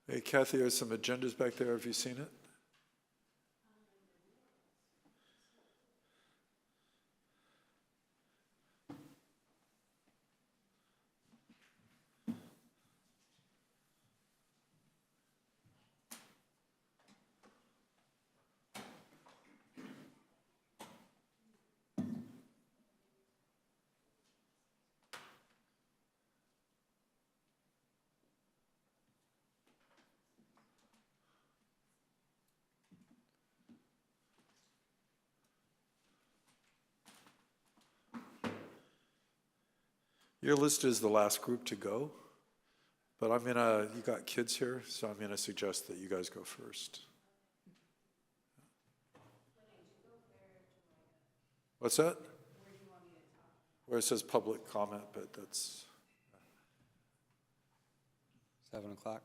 Hey, Kathy, there's some agendas back there. Have you seen it? You're listed as the last group to go, but you got kids here, so I'm gonna suggest that you guys go first. What's that? Where it says public comment, but that's. 7 o'clock.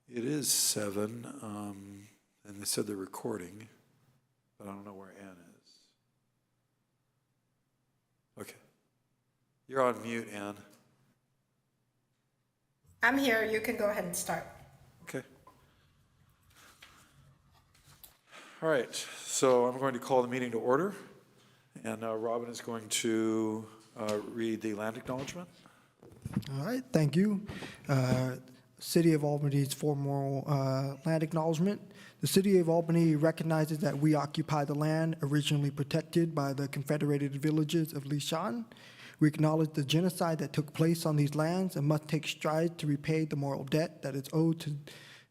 It is 7, and they said they're recording, but I don't know where Ann is. Okay. You're on mute, Ann. I'm here. You can go ahead and start. Okay. All right, so I'm going to call the meeting to order, and Robin is going to read the land acknowledgement. All right, thank you. City of Albany's formal land acknowledgement. The City of Albany recognizes that we occupy the land originally protected by the Confederated Villages of Lishan. We acknowledge the genocide that took place on these lands and must take strides to repay the moral debt that is owed to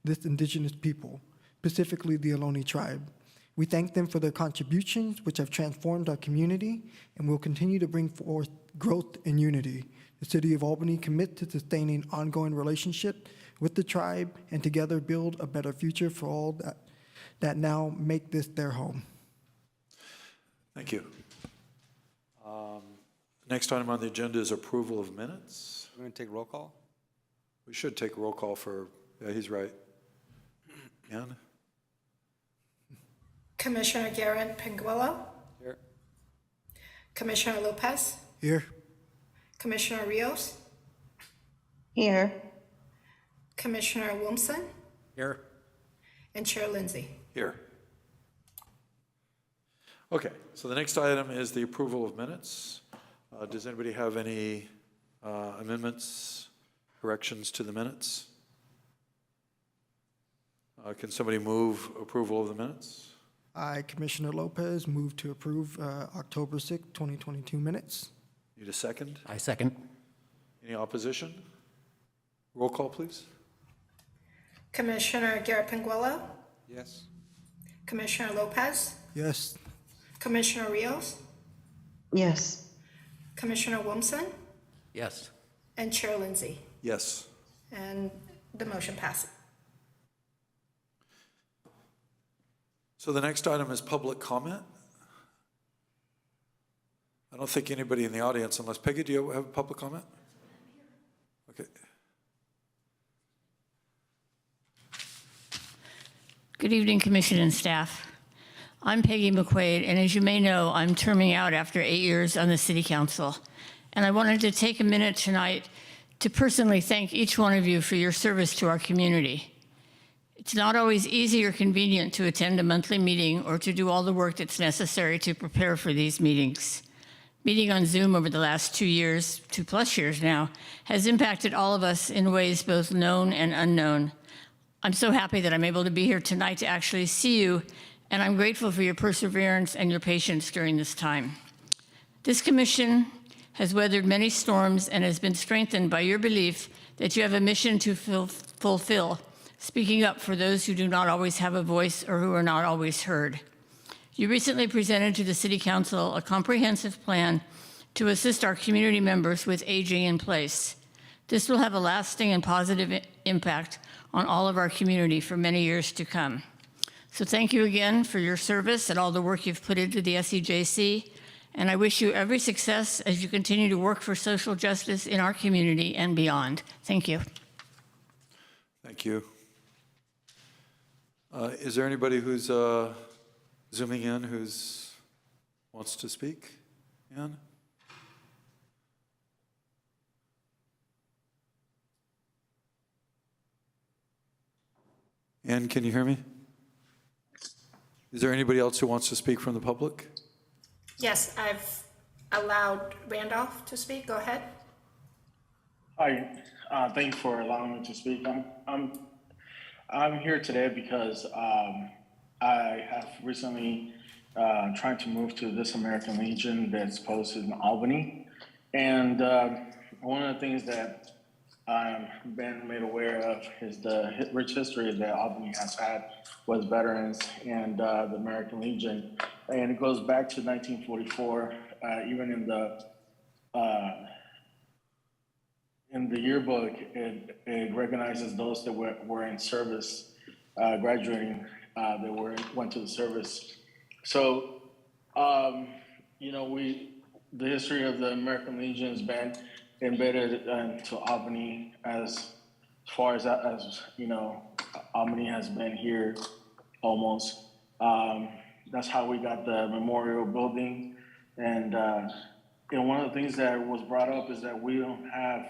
this indigenous people, specifically the Ohlone tribe. We thank them for their contributions, which have transformed our community and will continue to bring forth growth and unity. The City of Albany commits to sustaining ongoing relationship with the tribe and together build a better future for all that now make this their home. Thank you. Next item on the agenda is approval of minutes. We're going to take roll call. We should take a roll call for, yeah, he's right. Ann? Commissioner Garrett Penguillo, Here. Commissioner Lopez, Here. Commissioner Rios, Here. Commissioner Wilmson, Here. and Chair Lindsay. Here. Okay, so the next item is the approval of minutes. Does anybody have any amendments, corrections to the minutes? Can somebody move approval of the minutes? I, Commissioner Lopez, move to approve October 6, 2022 minutes. Need a second? I second. Any opposition? Roll call, please. Commissioner Garrett Penguillo, Yes. Commissioner Lopez, Yes. Commissioner Rios, Yes. Commissioner Wilmson, Yes. and Chair Lindsay. Yes. And the motion passes. So the next item is public comment. I don't think anybody in the audience, unless Peggy, do you have a public comment? Okay. Good evening, Commission and staff. I'm Peggy McQuaid, and as you may know, I'm terming out after 8 years on the City Council. And I wanted to take a minute tonight to personally thank each one of you for your service to our community. It's not always easy or convenient to attend a monthly meeting or to do all the work that's necessary to prepare for these meetings. Meeting on Zoom over the last 2 years, 2+ years now, has impacted all of us in ways both known and unknown. I'm so happy that I'm able to be here tonight to actually see you, and I'm grateful for your perseverance and your patience during this time. This commission has weathered many storms and has been strengthened by your belief that you have a mission to fulfill, speaking up for those who do not always have a voice or who are not always heard. You recently presented to the City Council a comprehensive plan to assist our community members with aging in place. This will have a lasting and positive impact on all of our community for many years to come. So thank you again for your service and all the work you've put into the SEJC. And I wish you every success as you continue to work for social justice in our community and beyond. Thank you. Thank you. Is there anybody who's zooming in wants to speak? Ann? Ann, can you hear me? Is there anybody else who wants to speak from the public? Yes, I've allowed Randolph to speak. Go ahead. Hi, thank you for allowing me to speak. I'm here today because I have recently tried to move to This American Legion that's posted in Albany, and one of the things that I've been made aware of is the rich history that Albany has had with veterans and the American Legion, and it goes back to 1944. Even in the yearbook, it recognizes those that were in service, graduating, went to the service. So, the history of the American Legion has been embedded into Albany as far as Albany has been here almost. That's how we got the memorial building. And one of the things that was brought up is that we don't have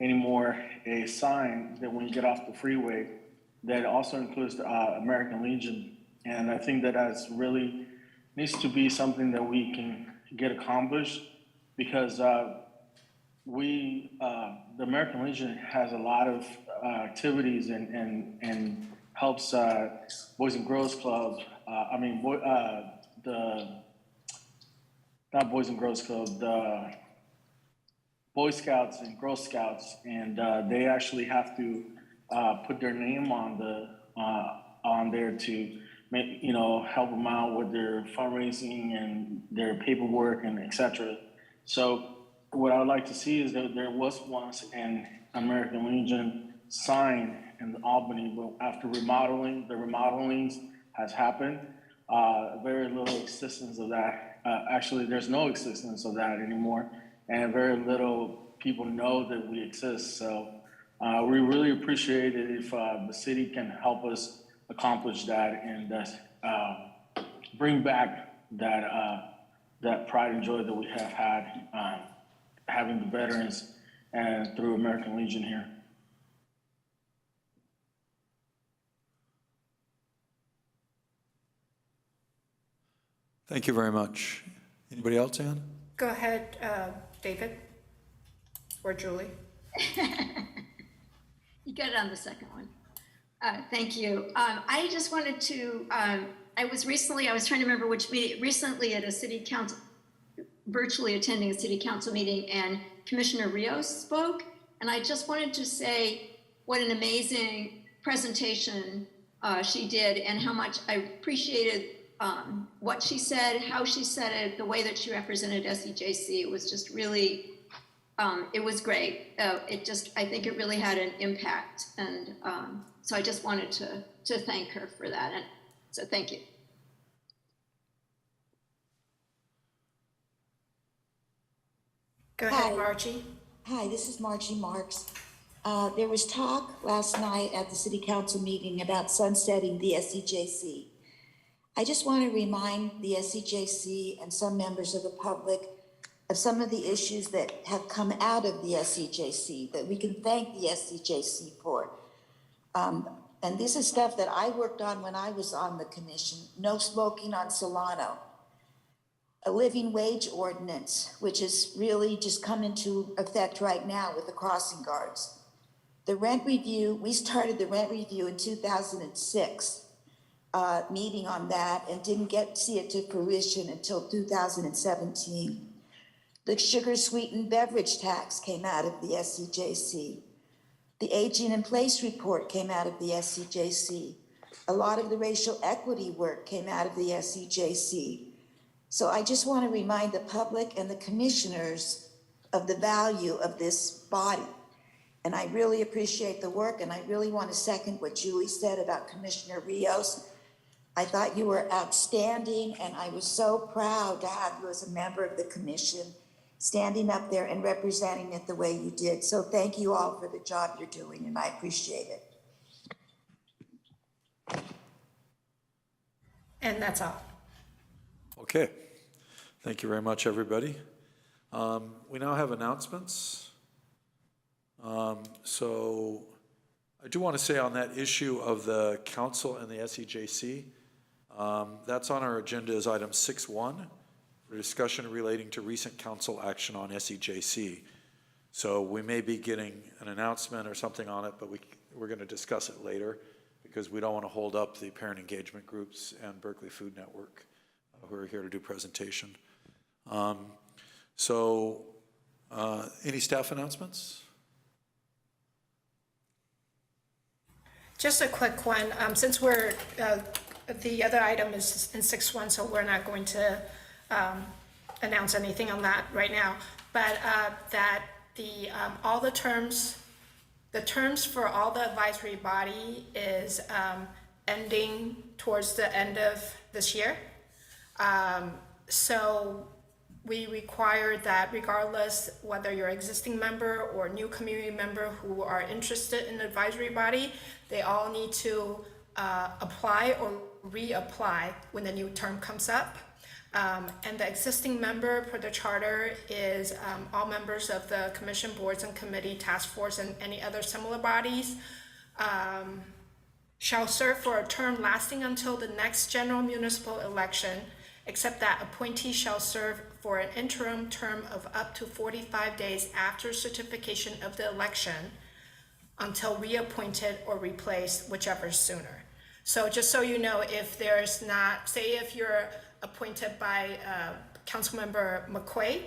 anymore a sign that when you get off the freeway that also includes the American Legion. And I think that that's really needs to be something that we can get accomplished, because the American Legion has a lot of activities and helps Boys and Girls Club. Not Boys and Girls Club, the Boy Scouts and Girl Scouts, and they actually have to put their name on there to help them out with their fundraising and their paperwork and etc. So what I would like to see is that there was once an American Legion sign in Albany, but after remodeling, the remodelings has happened. Very little existence of that. Actually, there's no existence of that anymore, and very little people know that we exist. So we really appreciate it if the city can help us accomplish that and bring back that pride and joy that we have had having the veterans and through American Legion here. Thank you very much. Anybody else, Ann? Go ahead, David or Julie. You got it on the second one. Thank you. I just wanted to, I was trying to remember which meeting, recently at a city council, virtually attending a city council meeting, and Commissioner Rios spoke. And I just wanted to say what an amazing presentation she did, and how much I appreciated what she said, how she said it, the way that she represented SEJC. It was just really, it was great. I think it really had an impact. And so I just wanted to thank her for that. And so thank you. Go ahead, Hi. Margie. Hi, this is Margie Marks. There was talk last night at the city council meeting about sunsetting the SEJC. I just want to remind the SEJC and some members of the public of some of the issues that have come out of the SEJC that we can thank the SEJC for. And this is stuff that I worked on when I was on the commission. No smoking on Solano. A living wage ordinance, which is really just come into effect right now with the crossing guards. The rent review, we started the rent review in 2006, meeting on that, and didn't see it to fruition until 2017. The sugar sweetened beverage tax came out of the SEJC. The aging in place report came out of the SEJC. A lot of the racial equity work came out of the SEJC. So I just want to remind the public and the commissioners of the value of this body. And I really appreciate the work, and I really want to second what Julie said about Commissioner Rios. I thought you were outstanding, and I was so proud to have you as a member of the commission, standing up there and representing it the way you did. So thank you all for the job you're doing, and I appreciate it. And that's all. Okay. Thank you very much, everybody. We now have announcements. So I do want to say on that issue of the council and the SEJC, that's on our agenda as item 6.1 for discussion relating to recent council action on SEJC. So we may be getting an announcement or something on it, but we're going to discuss it later because we don't want to hold up the parent engagement groups and Berkeley Food Network who are here to do presentation. Any staff announcements? Just a quick one, since we're, the other item is in 6.1, so we're not going to announce anything on that right now, but that all the terms for all the advisory body is ending towards the end of this year. So we require that regardless whether you're an existing member or new community member who are interested in the advisory body, they all need to apply or reapply when the new term comes up. And the existing member per the charter is all members of the commission, boards and committee, task force, and any other similar bodies shall serve for a term lasting until the next general municipal election, except that appointees shall serve for an interim term of up to 45 days after certification of the election until reappointed or replaced, whichever is sooner. So just so you know, if there's not, say if you're appointed by Councilmember McQuaid,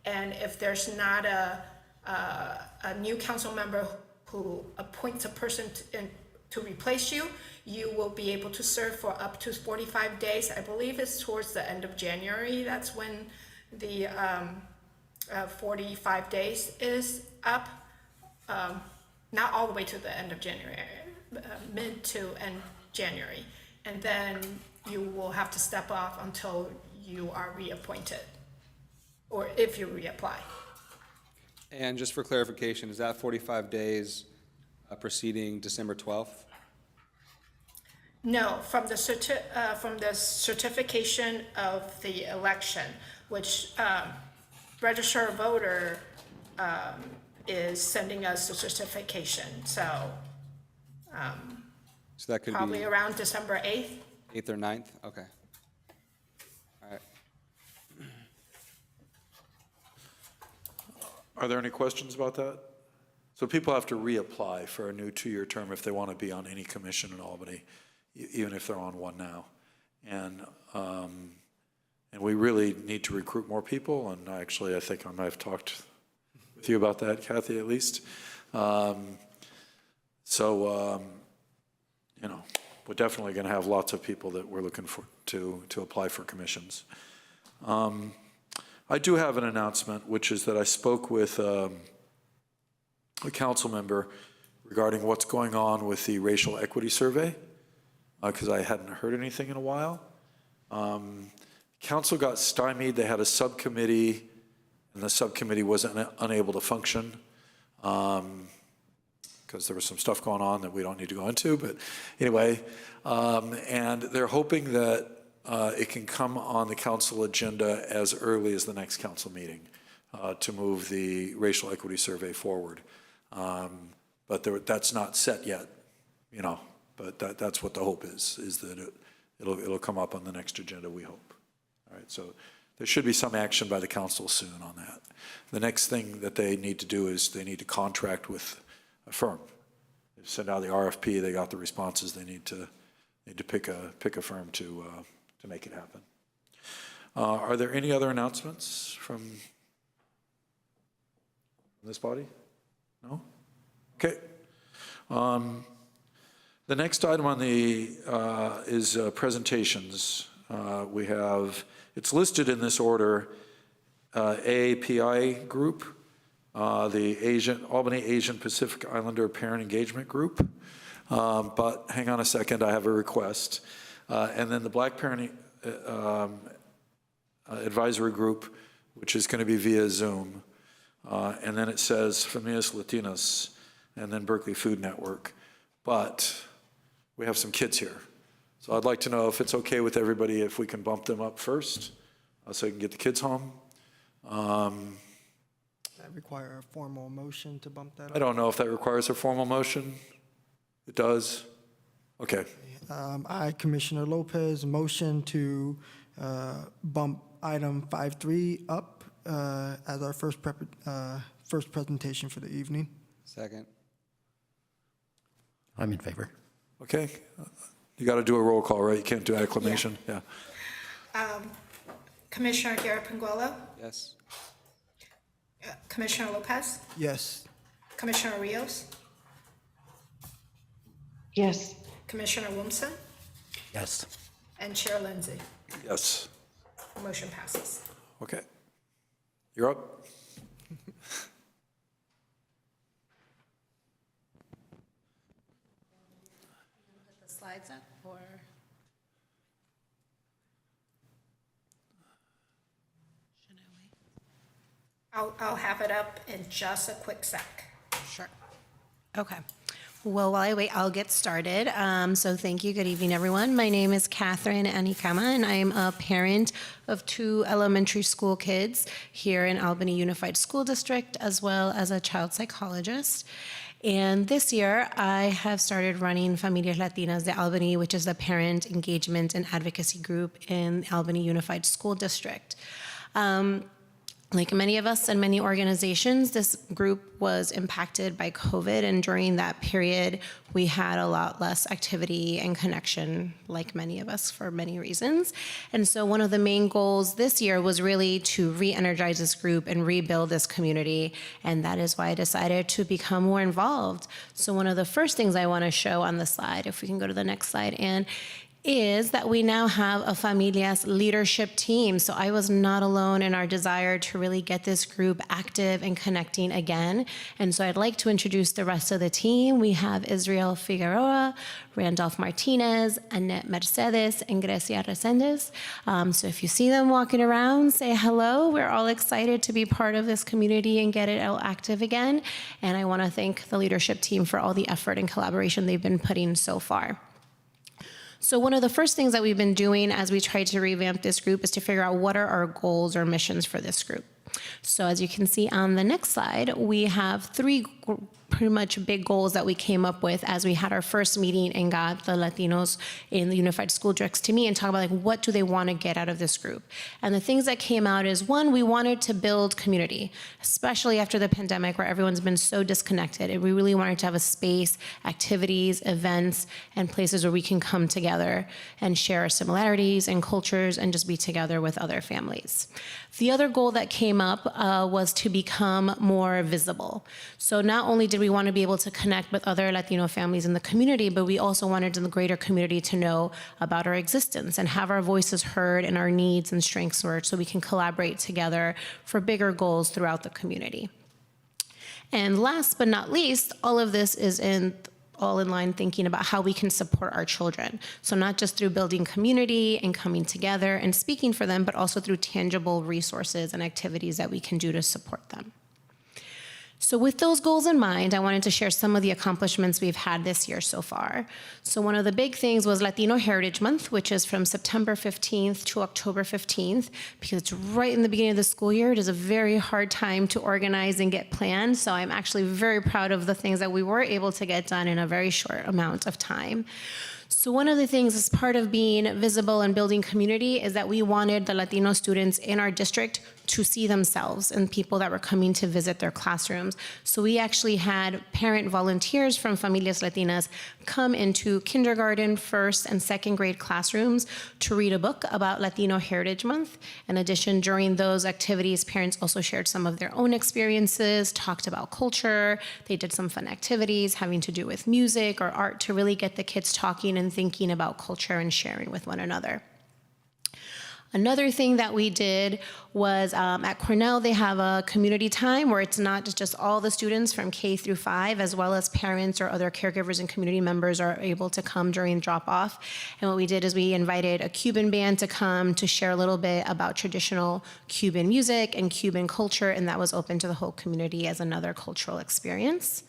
and if there's not a new council member who appoints a person to replace you, you will be able to serve for up to 45 days. I believe it's towards the end of January. That's when the 45 days is up. Not all the way to the end of January, mid to end January. And then you will have to step off until you are reappointed, or if you reapply. And just for clarification, is that 45 days preceding December 12th? No, from the certification of the election, which register a voter is sending us the certification. So that could probably be around December 8th. 8th or 9th? Okay. All right. Are there any questions about that? So people have to reapply for a new 2-year term if they want to be on any commission in Albany, even if they're on one now. And we really need to recruit more people. And actually, I think I might have talked with you about that, Kathy, at least. You know, we're definitely going to have lots of people that we're looking for to apply for commissions. I do have an announcement, which is that I spoke with a council member regarding what's going on with the racial equity survey, because I hadn't heard anything in a while. Council got stymied. They had a subcommittee, and the subcommittee was unable to function because there was some stuff going on that we don't need to go into. But anyway, and they're hoping that it can come on the council agenda as early as the next council meeting to move the racial equity survey forward. But that's not set yet, you know. But that's what the hope is that it'll come up on the next agenda, we hope. All right, so there should be some action by the council soon on that. The next thing that they need to do is they need to contract with a firm. They send out the RFP, they got the responses, they need to pick a firm to make it happen. Are there any other announcements from this body? No? Okay. The next item on the is presentations. We have, it's listed in this order, AAPI Group, the Albany Asian Pacific Islander Parent Engagement Group. But hang on a second, I have a request. And then the Black Parenting Advisory Group, which is going to be via Zoom. And then it says Familias Latinas, and then Berkeley Food Network. But we have some kids here. So I'd like to know if it's okay with everybody if we can bump them up first, so we can get the kids home. That require a formal motion to bump that up? I don't know if that requires a formal motion. It does? Okay. I, Commissioner Lopez, motion to bump item 5.3 up as our first presentation for the evening. Second. I'm in favor. Okay. You got to do a roll call, right? You can't do acclamation? Yeah. Commissioner Garapinguelo, Yes. Commissioner Lopez, Yes. Commissioner Rios, Yes. Commissioner Wilmson, Yes. and Chair Lindsay. Yes. Motion passes. Okay. You're up. The slides up, or? Should I wait? I'll have it up in just a quick sec. Sure. Okay. Well, while I wait, I'll get started. So thank you. Good evening, everyone. My name is Catherine Anikama, and I am a parent of 2 elementary school kids here in Albany Unified School District, as well as a child psychologist. And this year, I have started running Familias Latinas de Albany, which is the parent engagement and advocacy group in Albany Unified School District. Like many of us and many organizations, this group was impacted by COVID, and during that period, we had a lot less activity and connection, like many of us, for many reasons. And so one of the main goals this year was really to re-energize this group and rebuild this community, and that is why I decided to become more involved. So one of the first things I want to show on the slide, if we can go to the next slide, and is that we now have a Familias leadership team. So I was not alone in our desire to really get this group active and connecting again. And so I'd like to introduce the rest of the team. We have Israel Figueroa, Randolph Martinez, Annette Mercedes, and Grecia Resendez. So if you see them walking around, say hello. We're all excited to be part of this community and get it all active again. And I want to thank the leadership team for all the effort and collaboration they've been putting so far. So one of the first things that we've been doing as we try to revamp this group is to figure out what are our goals or missions for this group. So as you can see on the next slide, we have 3 pretty much big goals that we came up with as we had our first meeting and got the Latinos in the Unified School Districts to me and talk about like what do they want to get out of this group. And the things that came out is, 1, we wanted to build community, especially after the pandemic where everyone's been so disconnected. And we really wanted to have a space, activities, events, and places where we can come together and share our similarities and cultures and just be together with other families. The other goal that came up was to become more visible. So not only did we want to be able to connect with other Latino families in the community, but we also wanted the greater community to know about our existence and have our voices heard and our needs and strengths heard so we can collaborate together for bigger goals throughout the community. And last but not least, all of this is all in line thinking about how we can support our children. So not just through building community and coming together and speaking for them, but also through tangible resources and activities that we can do to support them. So with those goals in mind, I wanted to share some of the accomplishments we've had this year so far. So one of the big things was Latino Heritage Month, which is from September 15th to October 15th, because it's right in the beginning of the school year. It is a very hard time to organize and get planned. So I'm actually very proud of the things that we were able to get done in a very short amount of time. So one of the things as part of being visible and building community is that we wanted the Latino students in our district to see themselves and people that were coming to visit their classrooms. So we actually had parent volunteers from Familias Latinas come into kindergarten, 1st, and 2nd grade classrooms to read a book about Latino Heritage Month. In addition, during those activities, parents also shared some of their own experiences, talked about culture. They did some fun activities having to do with music or art to really get the kids talking and thinking about culture and sharing with one another. Another thing that we did was at Cornell, they have a community time where it's not just all the students from K through 5, as well as parents or other caregivers and community members are able to come during drop-off. And what we did is we invited a Cuban band to come to share a little bit about traditional Cuban music and Cuban culture, and that was open to the whole community as another cultural experience.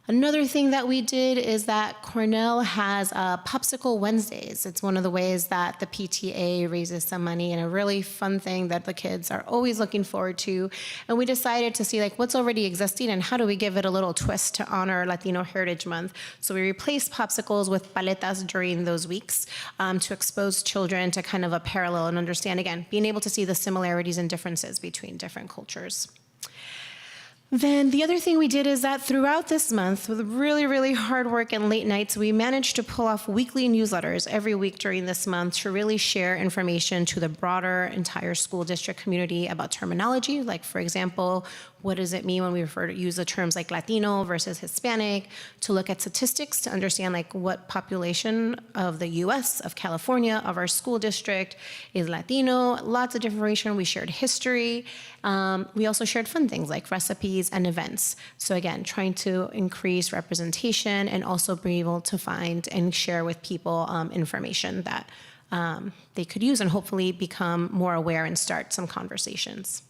Another thing that we did is that Cornell has Popsicle Wednesdays. It's one of the ways that the PTA raises some money, and a really fun thing that the kids are always looking forward to. And we decided to see like what's already existing and how do we give it a little twist to honor Latino Heritage Month. So we replaced popsicles with paletas during those weeks to expose children to kind of a parallel and understand, again, being able to see the similarities and differences between different cultures. Then the other thing we did is that throughout this month, with really, really hard work and late nights, we managed to pull off weekly newsletters every week during this month to really share information to the broader entire school district community about terminology. Like, for example, what does it mean when we use the terms like Latino versus Hispanic, to look at statistics to understand like what population of the US, of California, of our school district is Latino, lots of different information. We shared history. We also shared fun things like recipes and events. So again, trying to increase representation and also be able to find and share with people information that they could use and hopefully become more aware and start some conversations.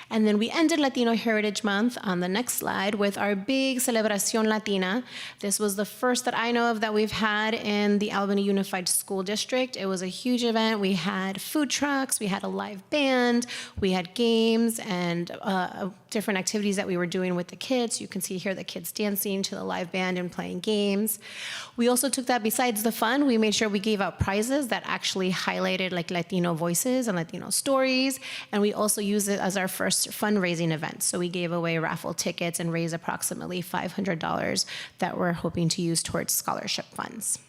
And then we ended Latino Heritage Month on the next slide with our big Celebración Latina. This was the first that I know of that we've had in the Albany Unified School District. It was a huge event. We had food trucks, we had a live band, we had games and different activities that we were doing with the kids. You can see here the kids dancing to the live band and playing games. We also took that, besides the fun, we made sure we gave out prizes that actually highlighted like Latino voices and Latino stories. And we also used it as our first fundraising event. So we gave away raffle tickets and raised approximately $500 that we're hoping to use towards scholarship funds.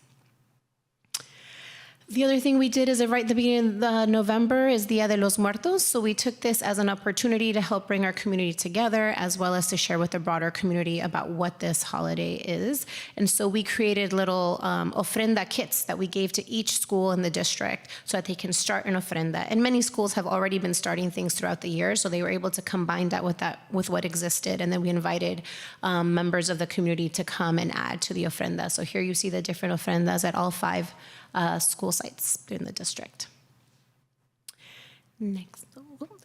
The other thing we did is right at the beginning of November is Dia de los Muertos. So we took this as an opportunity to help bring our community together, as well as to share with the broader community about what this holiday is. And so we created little ofrenda kits that we gave to each school in the district so that they can start an ofrenda. And many schools have already been starting things throughout the year, so they were able to combine that with what existed. And then we invited members of the community to come and add to the ofrenda. So here you see the different ofrendas at all 5 school sites in the district. Next.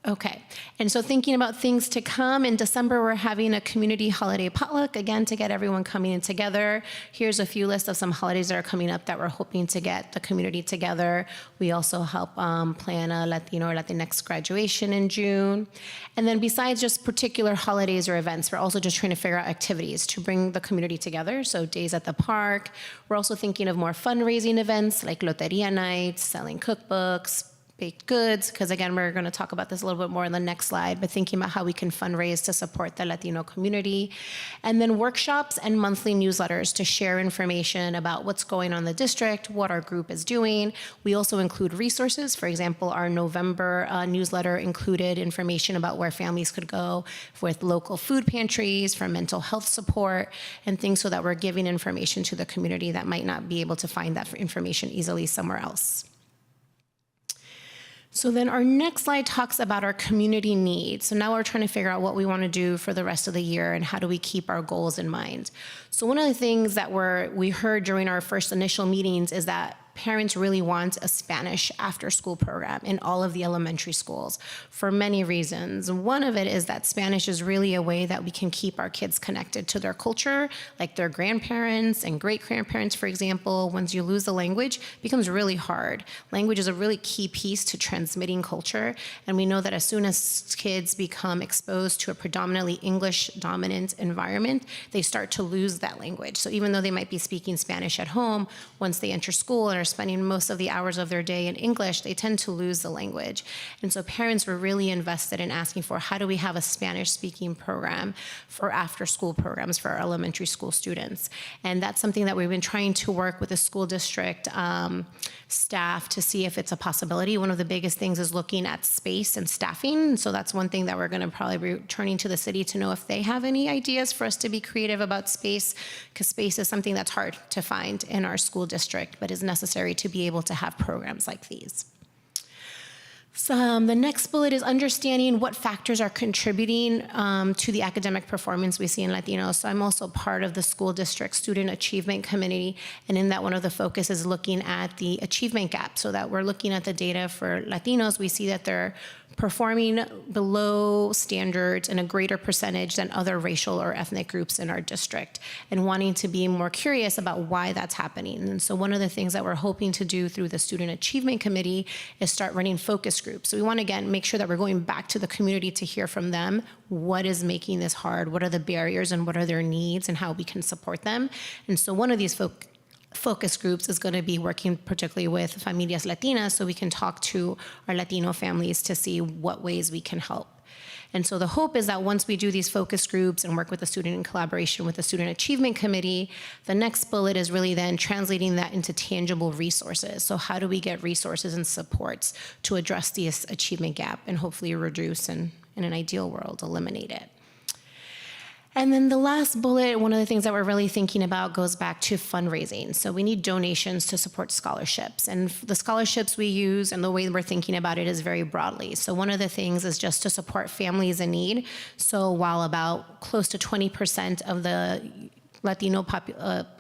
Okay, and so thinking about things to come, in December we're having a community holiday potluck, again, to get everyone coming in together. Here's a few lists of some holidays that are coming up that we're hoping to get the community together. We also help plan a Latino or Latinx graduation in June. And then besides just particular holidays or events, we're also just trying to figure out activities to bring the community together. So days at the park. We're also thinking of more fundraising events like loteria nights, selling cookbooks, baked goods, because again, we're going to talk about this a little bit more in the next slide, but thinking about how we can fundraise to support the Latino community. And then workshops and monthly newsletters to share information about what's going on in the district, what our group is doing. We also include resources. For example, our November newsletter included information about where families could go with local food pantries, for mental health support, and things so that we're giving information to the community that might not be able to find that information easily somewhere else. So then our next slide talks about our community needs. So now we're trying to figure out what we want to do for the rest of the year and how do we keep our goals in mind. So one of the things that we heard during our first initial meetings is that parents really want a Spanish after-school program in all of the elementary schools for many reasons. One of it is that Spanish is really a way that we can keep our kids connected to their culture, like their grandparents and great-grandparents, for example. Once you lose the language, it becomes really hard. Language is a really key piece to transmitting culture, and we know that as soon as kids become exposed to a predominantly English-dominant environment, they start to lose that language. So even though they might be speaking Spanish at home, once they enter school and are spending most of the hours of their day in English, they tend to lose the language. And so parents were really invested in asking for, how do we have a Spanish-speaking program for after-school programs for our elementary school students? And that's something that we've been trying to work with the school district staff to see if it's a possibility. One of the biggest things is looking at space and staffing. So that's one thing that we're going to probably be turning to the city to know if they have any ideas for us to be creative about space, because space is something that's hard to find in our school district, but is necessary to be able to have programs like these. The next bullet is understanding what factors are contributing to the academic performance we see in Latinos. So I'm also part of the school district student achievement committee, and in that one of the focus is looking at the achievement gap, so that we're looking at the data for Latinos. We see that they're performing below standards in a greater percentage than other racial or ethnic groups in our district, and wanting to be more curious about why that's happening. And so one of the things that we're hoping to do through the Student Achievement Committee is start running focus groups. So we want to, again, make sure that we're going back to the community to hear from them what is making this hard, what are the barriers and what are their needs and how we can support them. And so one of these focus groups is going to be working particularly with Familias Latinas, so we can talk to our Latino families to see what ways we can help. And so the hope is that once we do these focus groups and work with the student in collaboration with the Student Achievement Committee, the next bullet is really then translating that into tangible resources. So how do we get resources and supports to address this achievement gap and hopefully reduce and, in an ideal world, eliminate it? And then the last bullet, one of the things that we're really thinking about goes back to fundraising. So we need donations to support scholarships. And the scholarships we use and the way we're thinking about it is very broadly. So one of the things is just to support families in need. So while about close to 20% of the Latino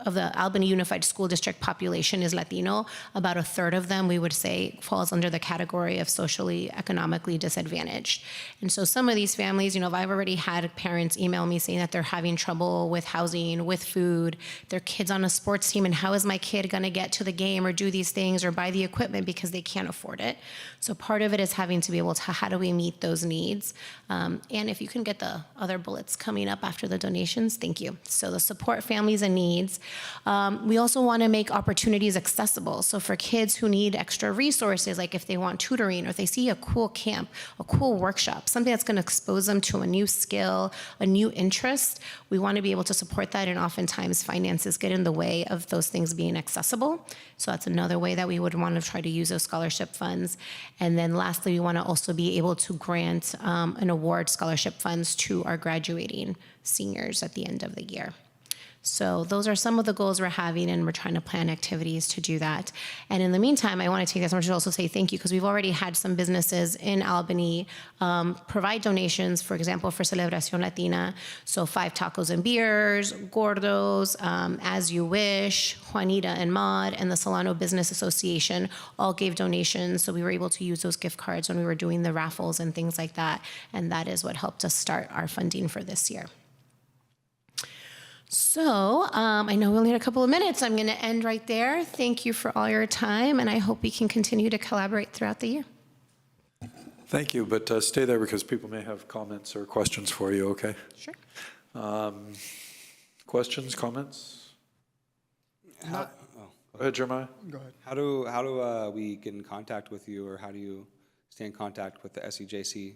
of the Albany Unified School District population is Latino, about a third of them, we would say, falls under the category of socially, economically disadvantaged. And so some of these families, I've already had parents email me saying that they're having trouble with housing, with food, their kid's on a sports team, and how is my kid gonna get to the game or do these things or buy the equipment because they can't afford it. So part of it is having to be able to, how do we meet those needs? And if you can get the other bullets coming up after the donations, thank you. So the support families in needs. We also want to make opportunities accessible. So for kids who need extra resources, like if they want tutoring or if they see a cool camp, a cool workshop, something that's going to expose them to a new skill, a new interest, we want to be able to support that, and oftentimes finances get in the way of those things being accessible. So that's another way that we would want to try to use those scholarship funds. And then lastly, we want to also be able to grant and award scholarship funds to our graduating seniors at the end of the year. So those are some of the goals we're having, and we're trying to plan activities to do that. And in the meantime, I want to take this opportunity to also say thank you, because we've already had some businesses in Albany provide donations, for example, for Celebración Latina. So 5 Tacos and Beers, Gordos, As You Wish, Juanita and Maud, and the Solano Business Association all gave donations. So we were able to use those gift cards when we were doing the raffles and things like that. And that is what helped us start our funding for this year. So I know we only had a couple of minutes. I'm going to end right there. Thank you for all your time, and I hope we can continue to collaborate throughout the year. Thank you, but stay there because people may have comments or questions for you, okay? Sure. Questions, comments? Go ahead, Jeremiah. Go ahead. How do we get in contact with you, or how do you stay in contact with the SEJC?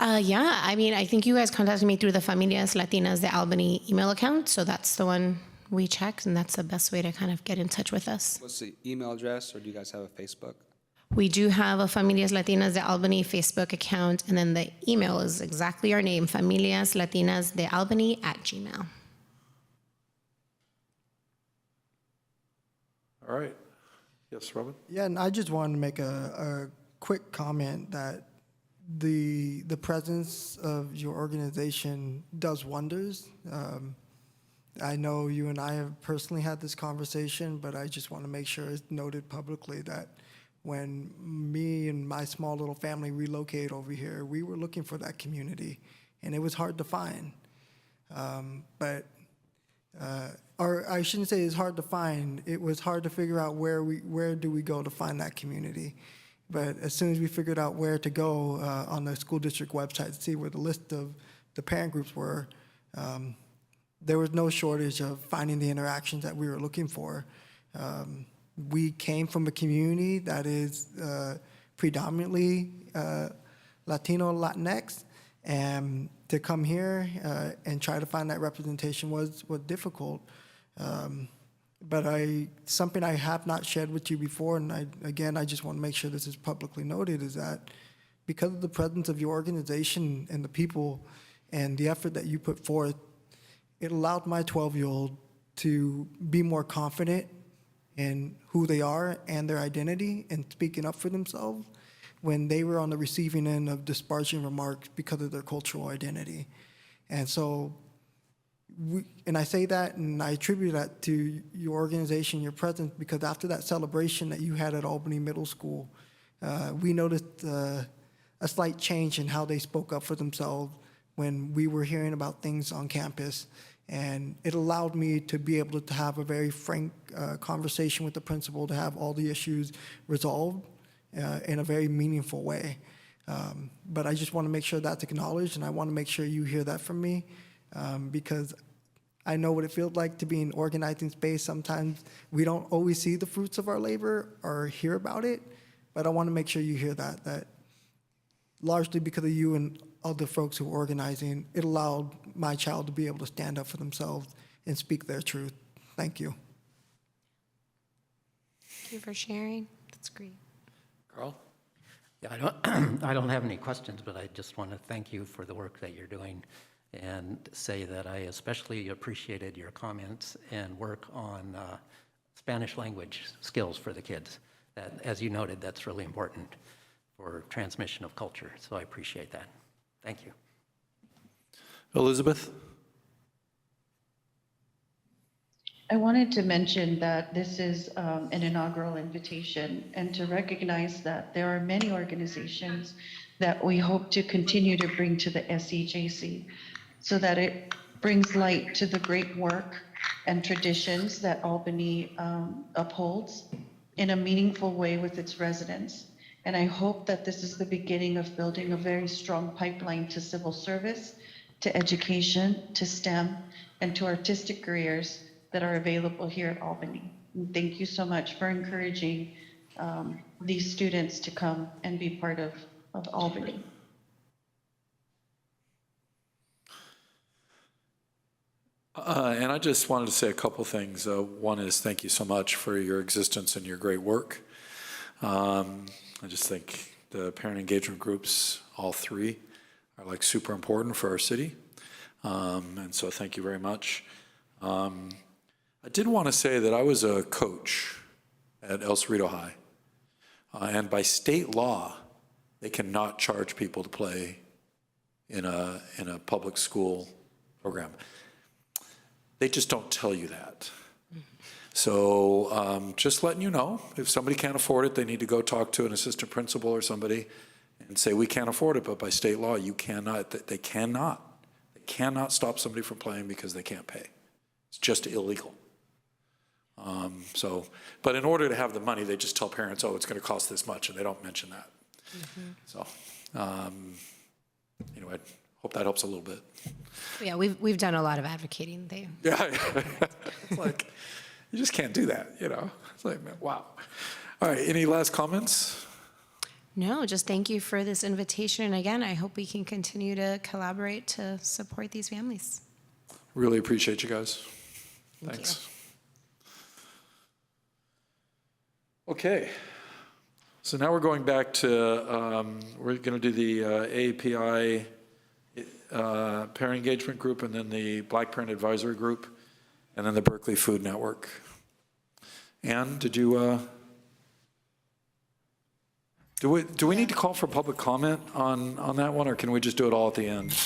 Yeah, I mean, I think you guys contacted me through the Familias Latinas de Albany email account, so that's the one we checked, and that's the best way to kind of get in touch with us. What's the email address, or do you guys have a Facebook? We do have a Familias Latinas de Albany Facebook account, and then the email is exactly our name, familiaslatinasdealbany@gmail.com. All right. Yes, Robin? Yeah, and I just wanted to make a quick comment that the presence of your organization does wonders. I know you and I have personally had this conversation, but I just want to make sure it's noted publicly that when me and my small little family relocated over here, we were looking for that community, and it was hard to find. Or I shouldn't say it's hard to find. It was hard to figure out where do we go to find that community. But as soon as we figured out where to go on the school district website to see where the list of the parent groups were, there was no shortage of finding the interactions that we were looking for. We came from a community that is predominantly Latino, Latinx, and to come here and try to find that representation was difficult. But something I have not shared with you before, and I just want to make sure this is publicly noted, is that because of the presence of your organization and the people and the effort that you put forth, it allowed my 12-year-old to be more confident in who they are and their identity and speaking up for themselves, when they were on the receiving end of disparaging remarks because of their cultural identity. And so, and I say that and I attribute that to your organization, your presence, because after that celebration that you had at Albany Middle School, we noticed a slight change in how they spoke up for themselves when we were hearing about things on campus. And it allowed me to be able to have a very frank conversation with the principal to have all the issues resolved in a very meaningful way. But I just want to make sure that's acknowledged, and I want to make sure you hear that from me, because I know what it feels like to be in organizing space. Sometimes we don't always see the fruits of our labor or hear about it, but I want to make sure you hear that largely because of you and other folks who are organizing, it allowed my child to be able to stand up for themselves and speak their truth. Thank you. Thank you for sharing. That's great. Carl? Yeah, I don't have any questions, but I just want to thank you for the work that you're doing and say that I especially appreciated your comments and work on Spanish language skills for the kids. That, as you noted, that's really important for transmission of culture, so I appreciate that. Thank you. Elizabeth? I wanted to mention that this is an inaugural invitation and to recognize that there are many organizations that we hope to continue to bring to the SEJC so that it brings light to the great work and traditions that Albany upholds in a meaningful way with its residents. And I hope that this is the beginning of building a very strong pipeline to civil service, to education, to STEM, and to artistic careers that are available here at Albany. And thank you so much for encouraging these students to come and be part of Albany. And I just wanted to say a couple things. One is thank you so much for your existence and your great work. I just think the parent engagement groups, all three, are like super important for our city. And so thank you very much. I did want to say that I was a coach at El Cerrito High. And by state law, they cannot charge people to play in a public school program. They just don't tell you that. So just letting you know, if somebody can't afford it, they need to go talk to an assistant principal or somebody and say, we can't afford it, but by state law, you cannot, they cannot stop somebody from playing because they can't pay. It's just illegal. But in order to have the money, they just tell parents, oh, it's going to cost this much, and they don't mention that. So anyway, hope that helps a little bit. Yeah, we've done a lot of advocating there. Yeah, it's like, you just can't do that, you know? It's like, man, wow. All right, any last comments? No, just thank you for this invitation. And again, I hope we can continue to collaborate to support these families. Really appreciate you guys. Thank Thanks. Okay, so now we're going back to, we're going to do the AAPI Parent Engagement Group, and then the Black Parent Advisory Group, and then the Berkeley Food Network. Ann, did you, do we need to call for public comment on that one, or can we just do it all at the end?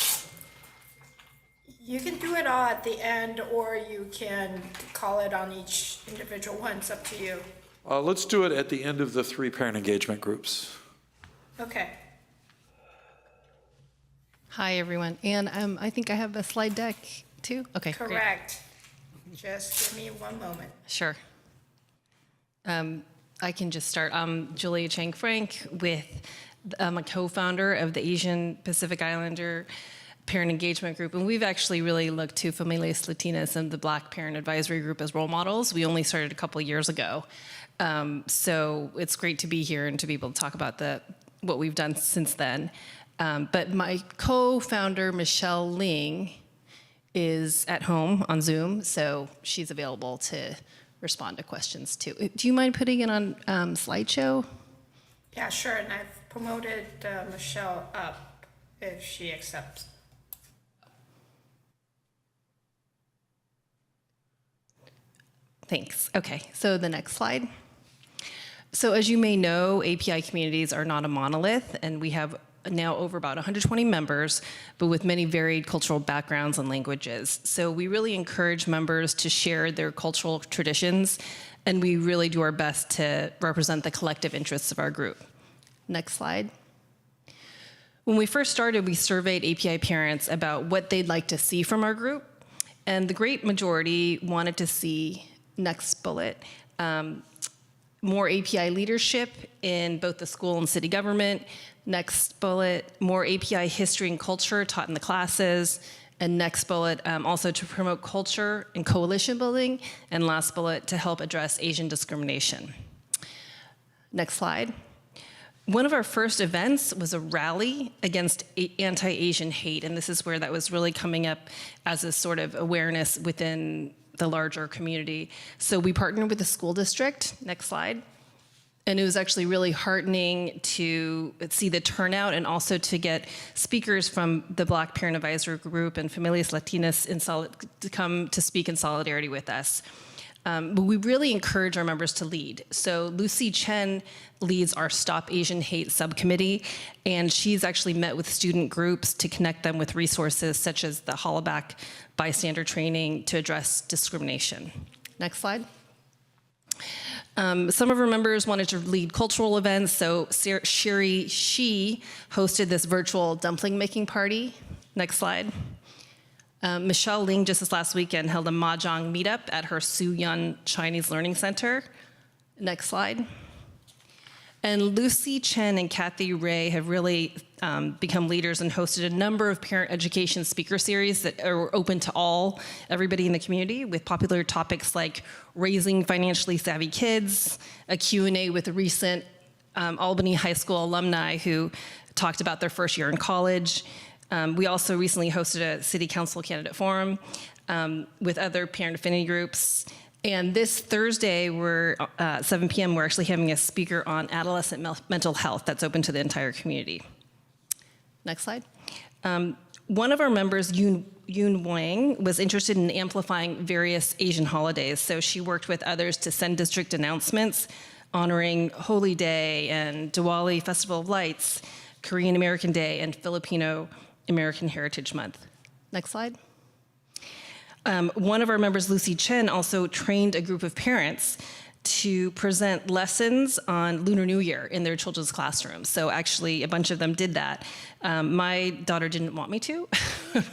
You can do it all at the end, or you can call it on each individual one. It's up to you. Let's do it at the end of the 3 parent engagement groups. Okay. Hi, everyone. And I think I have a slide deck, too? Okay, great. Correct. Just give me one moment. Sure. I can just start. I'm Julia Chang Frank I'm a co-founder of the Asian Pacific Islander Parent Engagement Group, and we've actually really looked to Familias Latinas and the Black Parent Advisory Group as role models. We only started a couple of years ago. So it's great to be here and to be able to talk about what we've done since then. But my co-founder, Michelle Ling, is at home on Zoom, so she's available to respond to questions too. Do you mind putting it on slideshow? Yeah, sure. And I've promoted Michelle up if she accepts. Thanks. Okay, so the next slide. So as you may know, API communities are not a monolith, and we have now over about 120 members, but with many varied cultural backgrounds and languages. So we really encourage members to share their cultural traditions, and we really do our best to represent the collective interests of our group. Next slide. When we first started, we surveyed API parents about what they'd like to see from our group, and the great majority wanted to see, next bullet, more API leadership in both the school and city government. Next bullet, more API history and culture taught in the classes. And next bullet, also to promote culture and coalition building. And last bullet, to help address Asian discrimination. Next slide. One of our first events was a rally against anti-Asian hate. And this is where that was really coming up as a sort of awareness within the larger community. So we partnered with the school district. Next slide. And it was actually really heartening to see the turnout and also to get speakers from the Black Parent Advisory Group and Familias Latinas to come to speak in solidarity with us. But we really encourage our members to lead. So Lucy Chen leads our Stop Asian Hate Subcommittee, and she's actually met with student groups to connect them with resources such as the Hollaback bystander training to address discrimination. Next slide. Some of our members wanted to lead cultural events, so she hosted this virtual dumpling making party. Next slide. Michelle Ling just this last weekend held a mahjong meetup at her Su Yun Chinese Learning Center. Next slide. And Lucy Chen and Kathy Ray have really become leaders and hosted a number of parent education speaker series that are open to everybody in the community, with popular topics like raising financially savvy kids, a Q&A with a recent Albany High School alumni who talked about their first year in college. We also recently hosted a city council candidate forum with other parent affinity groups. And this Thursday, at 7 p.m., we're actually having a speaker on adolescent mental health that's open to the entire community. Next slide. One of our members, Yoon Wang, was interested in amplifying various Asian holidays. So she worked with others to send district announcements honoring Holy Day and Diwali Festival of Lights, Korean American Day, and Filipino American Heritage Month. Next slide. One of our members, Lucy Chen, also trained a group of parents to present lessons on Lunar New Year in their children's classrooms. So actually, a bunch of them did that. My daughter didn't want me to,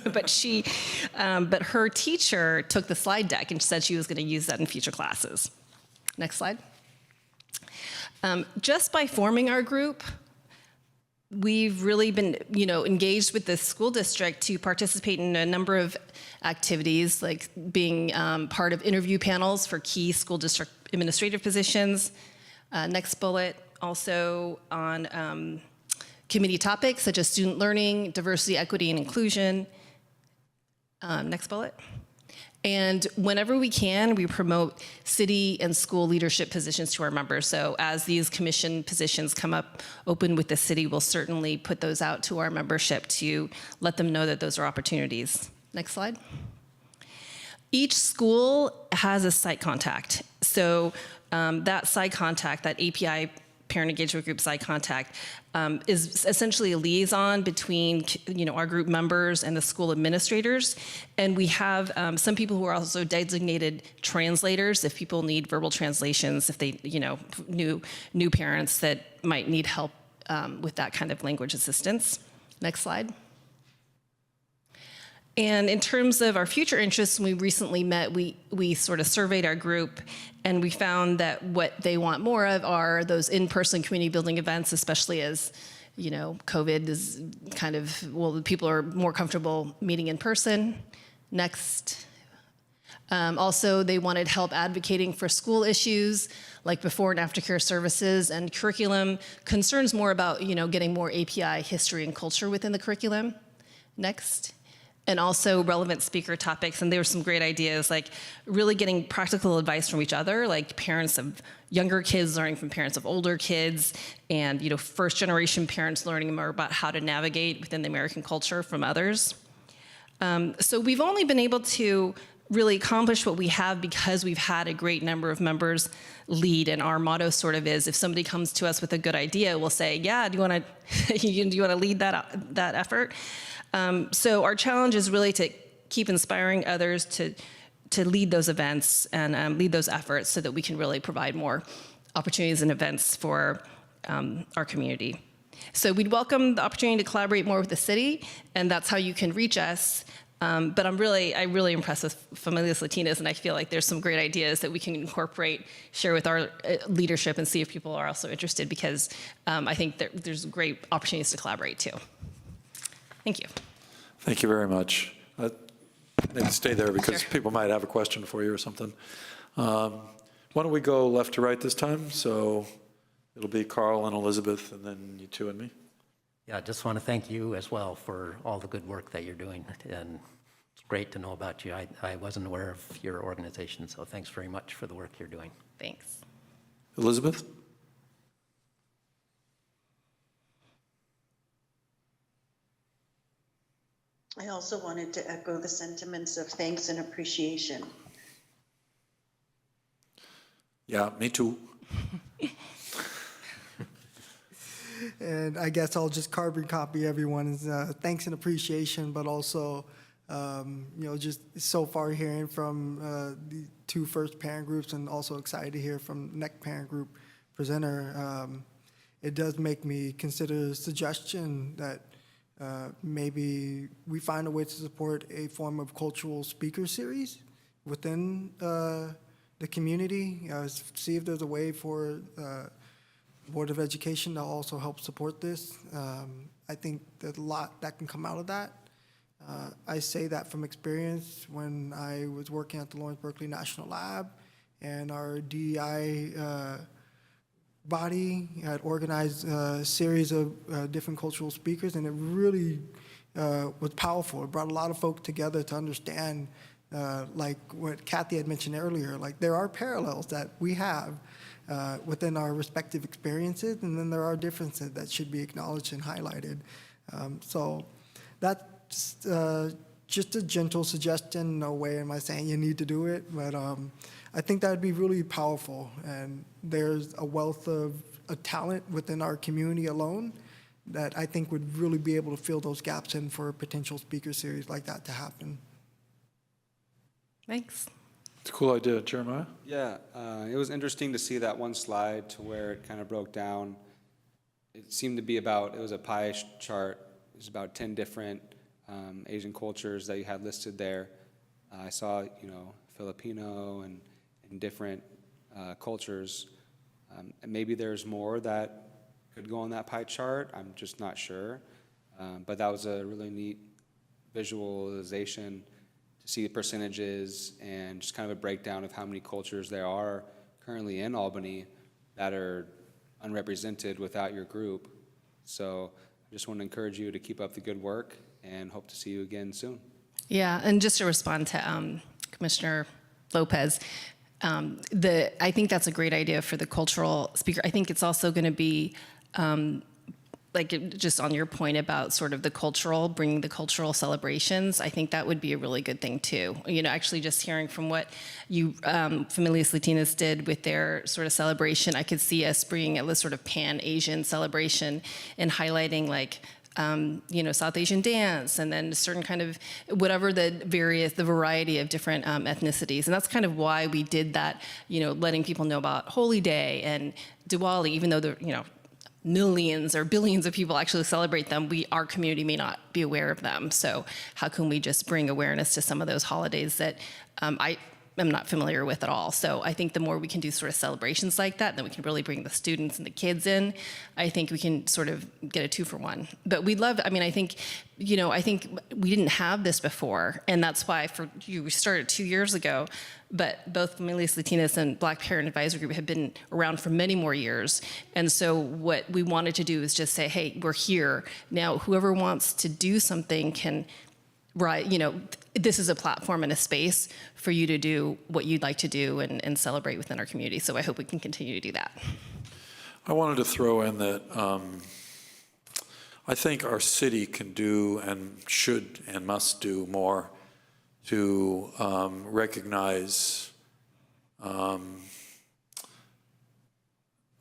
but her teacher took the slide deck and said she was going to use that in future classes. Next slide. Just by forming our group, we've really been, engaged with the school district to participate in a number of activities, like being part of interview panels for key school district administrative positions. Next bullet, also on committee topics such as student learning, diversity, equity, and inclusion. Next bullet. And whenever we can, we promote city and school leadership positions to our members. So as these commission positions come up open with the city, we'll certainly put those out to our membership to let them know that those are opportunities. Next slide. Each school has a site contact. So that site contact, that API parent engagement group site contact, is essentially a liaison between our group members and the school administrators. And we have some people who are also designated translators if people need verbal translations, if they, new parents that might need help with that kind of language assistance. Next slide. And in terms of our future interests, when we recently met, we sort of surveyed our group, and we found that what they want more of are those in-person community building events, especially as, COVID is kind of, people are more comfortable meeting in person. Next. Also, they wanted help advocating for school issues like before and after care services and curriculum, concerns more about, getting more API history and culture within the curriculum. Next. And also relevant speaker topics. And there were some great ideas, like really getting practical advice from each other, like parents of younger kids learning from parents of older kids, and first generation parents learning more about how to navigate within the American culture from others. So we've only been able to really accomplished what we have because we've had a great number of members lead, and our motto sort of is, if somebody comes to us with a good idea, we'll say, yeah, do you want to lead that effort? So our challenge is really to keep inspiring others to lead those events and lead those efforts so that we can really provide more opportunities and events for our community. So we'd welcome the opportunity to collaborate more with the city, and that's how you can reach us. But I'm really impressed with Familias Latinas, and I feel like there's some great ideas that we can incorporate, share with our leadership, and see if people are also interested, because I think there's great opportunities to collaborate too. Thank you. Thank you very much. Maybe stay there because Sure. people might have a question for you or something. Why don't we go left to right this time? So it'll be Carl and Elizabeth, and then you two and me. Yeah, I just want to thank you as well for all the good work that you're doing, and it's great to know about you. I wasn't aware of your organization, so thanks very much for the work you're doing. Thanks. Elizabeth? I also wanted to echo the sentiments of thanks and appreciation. Yeah, me too. And I guess I'll just carbon copy everyone's thanks and appreciation, but also, just so far hearing from the two first parent groups, and also excited to hear from next parent group presenter. It does make me consider a suggestion that maybe we find a way to support a form of cultural speaker series within the community. See if there's a way for Board of Education to also help support this. I think there's a lot that can come out of that. I say that from experience when I was working at the Lawrence Berkeley National Lab, and our DEI body had organized a series of different cultural speakers, and it really was powerful. It brought a lot of folk together to understand, like what Kathy had mentioned earlier, like there are parallels that we have within our respective experiences, and then there are differences that should be acknowledged and highlighted. So that's just a gentle suggestion. No way am I saying you need to do it, but I think that would be really powerful. And there's a wealth of talent within our community alone that I think would really be able to fill those gaps in for a potential speaker series like that to happen. Thanks. It's a cool idea. Jeremiah? Yeah, it was interesting to see that one slide to where it kind of broke down. It seemed to be about, it was a pie chart. It was about 10 different Asian cultures that you had listed there. I saw, Filipino and different cultures. And maybe there's more that could go on that pie chart. I'm just not sure. But that was a really neat visualization to see the percentages and just kind of a breakdown of how many cultures there are currently in Albany that are unrepresented without your group. So I just want to encourage you to keep up the good work and hope to see you again soon. Yeah, and just to respond to Commissioner Lopez, I think that's a great idea for the cultural speaker. I think it's also going to be just on your point about sort of bringing the cultural celebrations, I think that would be a really good thing too. Actually just hearing from what you, Familias Latinas did with their sort of celebration, I could see us bringing a sort of pan-Asian celebration and highlighting South Asian dance, and then a certain kind of whatever the variety of different ethnicities. And that's kind of why we did that, letting people know about Holy Day and Diwali, even though they're, millions or billions of people actually celebrate them, our community may not be aware of them. So how can we just bring awareness to some of those holidays that I am not familiar with at all? So I think the more we can do sort of celebrations like that, then we can really bring the students and the kids in. I think we can sort of get a 2-for-1. But we'd love, I think we didn't have this before, and that's why we started 2 years ago. But both Familias Latinas and Black Parent Advisory Group have been around for many more years. And so what we wanted to do is just say, hey, we're here. Now, whoever wants to do something can, this is a platform and a space for you to do what you'd like to do and celebrate within our community. So I hope we can continue to do that. I wanted to throw in that I think our city can do and should and must do more to recognize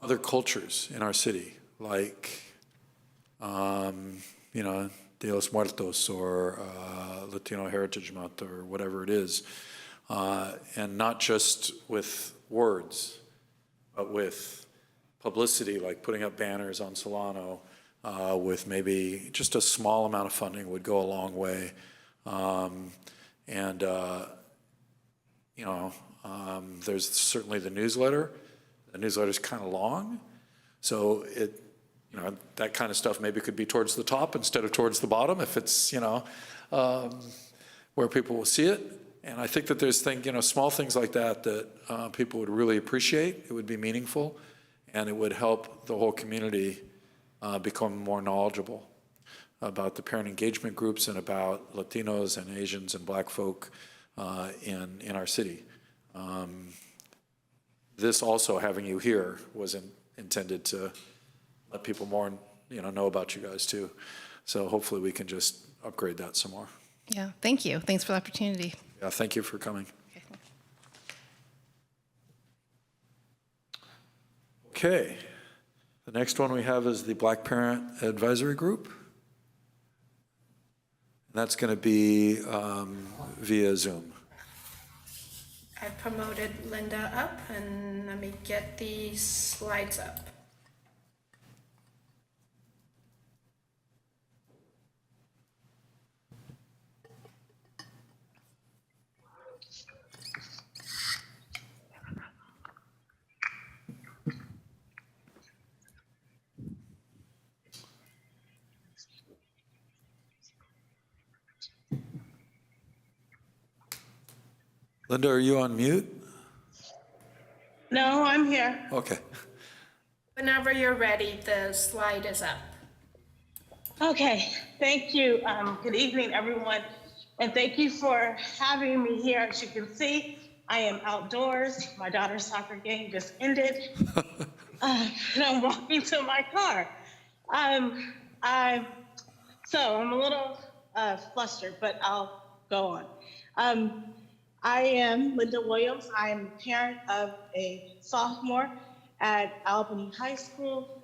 other cultures in our city, like, you know, Dia los Muertos or Latino Heritage Month or whatever it is, and not just with words, but with publicity, like putting up banners on Solano, with maybe just a small amount of funding would go a long way. You know, there's certainly the newsletter. The newsletter's kind of long, so it, you know, that kind of stuff maybe could be towards the top instead of towards the bottom if it's, you know, where people will see it. And I think that there's you know, small things like that that people would really appreciate. It would be meaningful, and it would help the whole community become more knowledgeable about the parent engagement groups and about Latinos and Asians and Black folk in our city. This also, having you here, was intended to let people more, you know about you guys too. So hopefully we can just upgrade that some more. Yeah, thank you. Thanks for the opportunity. Yeah, thank you for coming. Okay, the next one we have is the Black Parent Advisory Group. And that's going to be via Zoom. I promoted Linda up, and let me get these slides up. Linda, are you on mute? No, I'm here. Okay. Whenever you're ready, the slide is up. Okay, thank you. Good evening, everyone. And thank you for having me here. As you can see, I am outdoors. My daughter's soccer game just ended. And I'm walking to my car. So I'm a little flustered, but I'll go on. I am Linda Williams. I am a parent of a sophomore at Albany High School,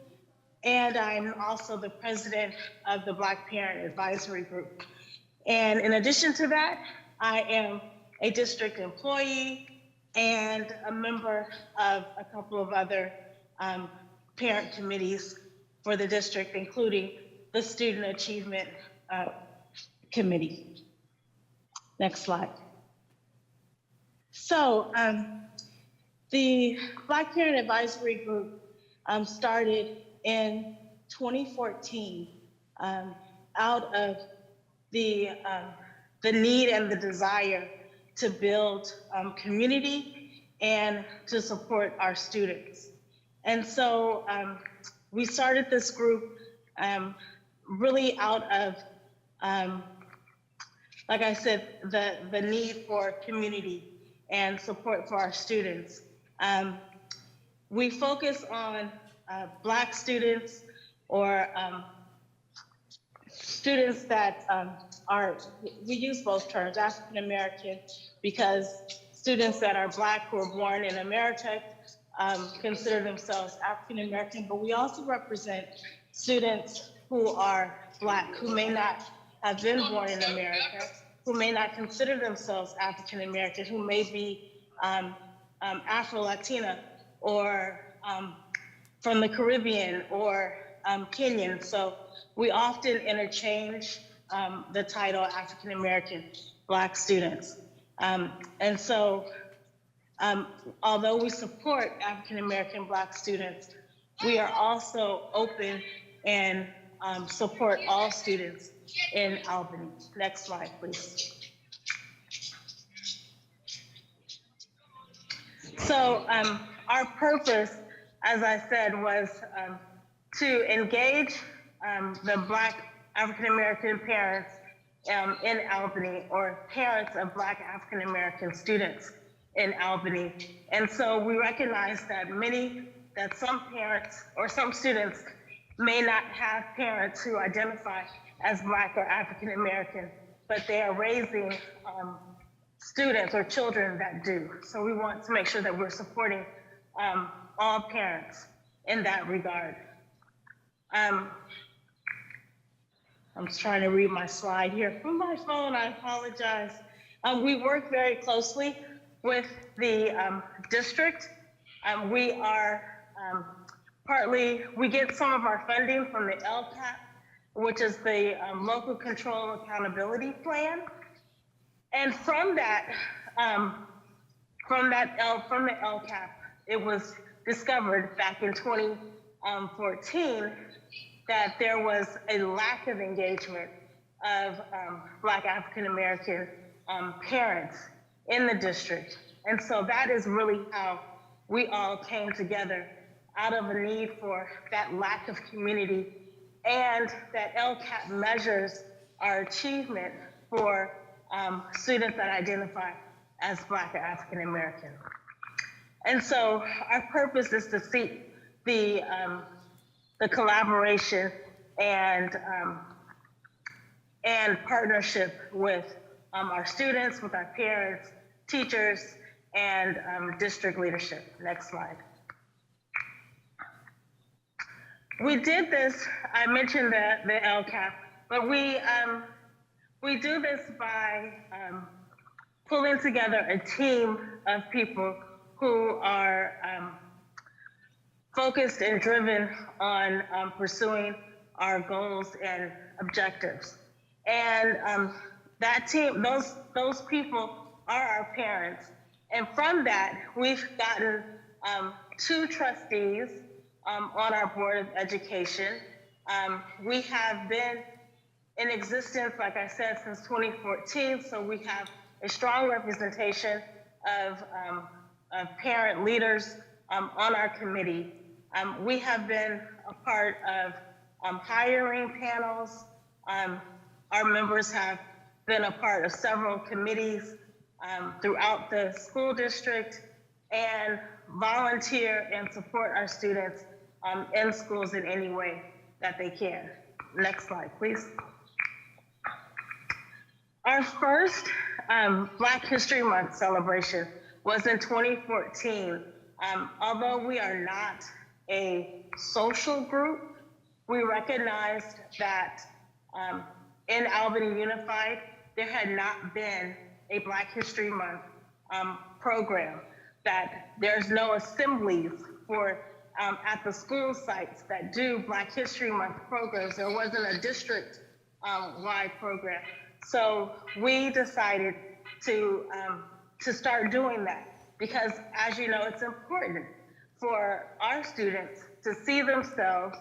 and I'm also the president of the Black Parent Advisory Group. And in addition to that, I am a district employee and a member of a couple of other parent committees for the district, including the Student Achievement Committee. Next slide. So the Black Parent Advisory Group started in 2014 out of the need and the desire to build community and to support our students. And so we started this group really out of, like I said, the need for community and support for our students. We focus on Black students or students that we use both terms, African American, because students that are Black who are born in America consider themselves African American, but we also represent students who are Black, who may not have been born in America, who may not consider themselves African American, who may be Afro-Latina or from the Caribbean or Kenyan. So we often interchange the title African American Black students. And so although we support African American Black students, we are also open and support all students in Albany. Next slide, please. So our purpose, as I said, was to engage the Black African American parents in Albany, or parents of Black African American students in Albany. And so we recognize that some parents or some students may not have parents who identify as Black or African American, but they are raising students or children that do. So we want to make sure that we're supporting all parents in that regard. I'm just trying to read my slide here from my phone, I apologize. We work very closely with the district. We are we get some of our funding from the LCAP, which is the Local Control Accountability Plan. And from the LCAP, it was discovered back in 2014 that there was a lack of engagement of Black African American parents in the district. And so that is really how we all came together out of a need for that lack of community, and that LCAP measures our achievement for students that identify as Black or African American. And so our purpose is to seek the collaboration and partnership with our students, with our parents, teachers, and district leadership. Next slide. We did this, I mentioned the LCAP, but we do this by pulling together a team of people who are focused and driven on pursuing our goals and objectives. And that team, those people are our parents. And from that, we've gotten 2 trustees on our Board of Education. We have been in existence, like I said, since 2014, so we have a strong representation of parent leaders on our committee. We have been a part of hiring panels. Our members have been a part of several committees throughout the school district, and volunteer and support our students in schools in any way that they can. Next slide, please. Our first Black History Month celebration was in 2014. Although we are not a social group, we recognized that in Albany Unified, there had not been a Black History Month program, that there's no assemblies for at the school sites that do Black History Month programs. There wasn't a district wide program. So we decided to start doing that, because as you know, it's important for our students to see themselves,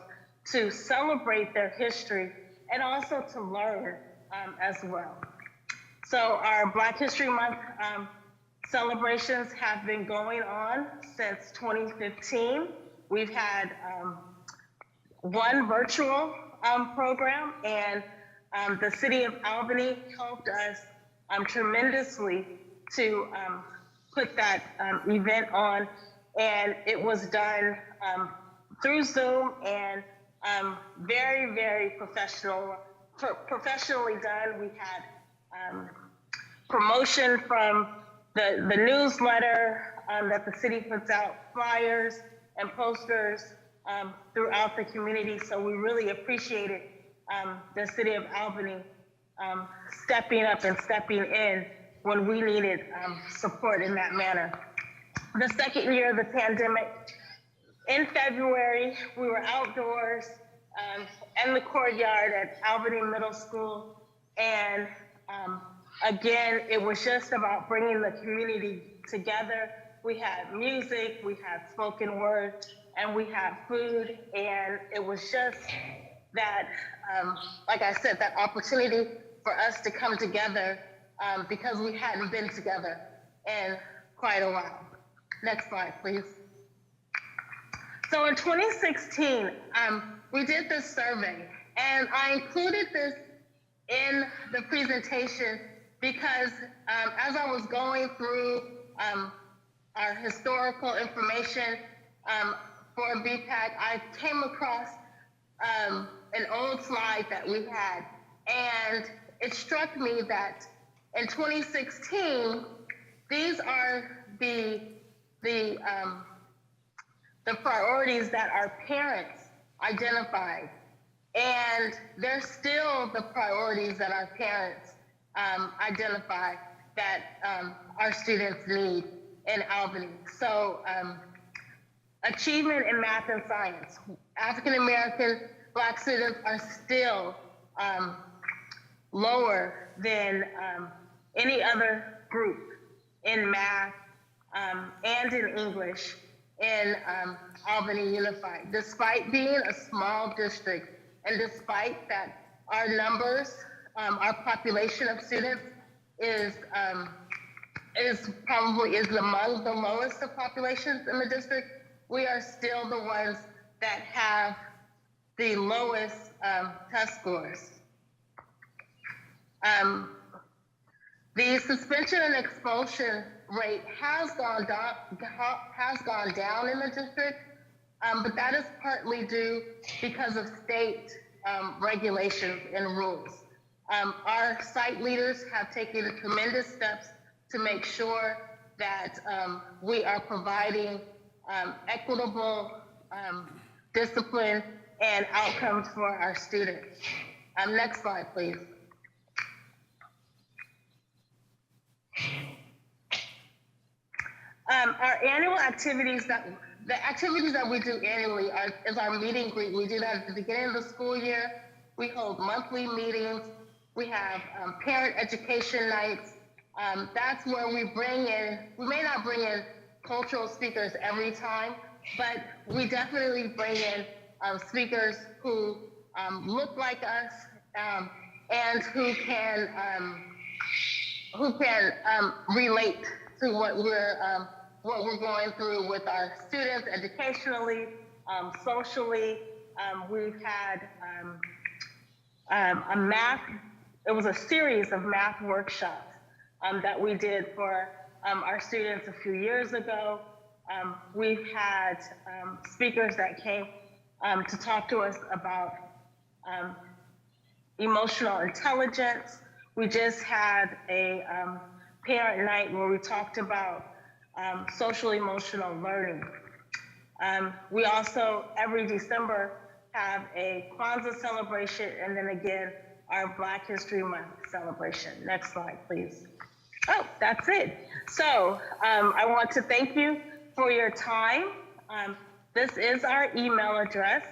to celebrate their history, and also to learn as well. So our Black History Month celebrations have been going on since 2015. We've had one virtual program, and the city of Albany helped us tremendously to put that event on, and it was done through Zoom, and very, very professionally done. We had promotion from the newsletter that the city puts out, flyers and posters throughout the community. So we really appreciated the city of Albany stepping up and stepping in when we needed support in that manner. The second year of the pandemic, in February, we were outdoors in the courtyard at Albany Middle School, and again, it was just about bringing the community together. We had music, we had spoken word, and we had food, and it was just that, like I said, that opportunity for us to come together because we hadn't been together in quite a while. Next slide, please. So in 2016, we did this survey, and I included this in the presentation because as I was going through our historical information for BPAG, I came across an old slide that we had, and it struck me that In 2016, these are the priorities that our parents identified, and they're still the priorities that our parents identify that our students need in Albany. So achievement in math and science. African American Black students are still lower than any other group in math and in English in Albany Unified. Despite being a small district, and despite that our numbers, our population of students is probably among the lowest of populations in the district, we are still the ones that have the lowest test scores. The suspension and expulsion rate has gone down in the district, but that is partly due because of state regulations and rules. Our site leaders have taken tremendous steps to make sure that we are providing equitable discipline and outcomes for our students. Next slide, please. Our annual activities the activities that we do annually is our meet and greet. We do that at the beginning of the school year. We hold monthly meetings. We have parent education nights. That's where we may not bring in cultural speakers every time, but we definitely bring in speakers who look like us and who can relate to what we're going through with our students educationally, socially. We've had it was a series of math workshops that we did for our students a few years ago. We've had speakers that came to talk to us about emotional intelligence. We just had a parent night where we talked about social emotional learning. We also, every December, have a Kwanzaa celebration, and then again, our Black History Month celebration. Next slide, please. Oh, that's it. So I want to thank you for your time. This is our email address,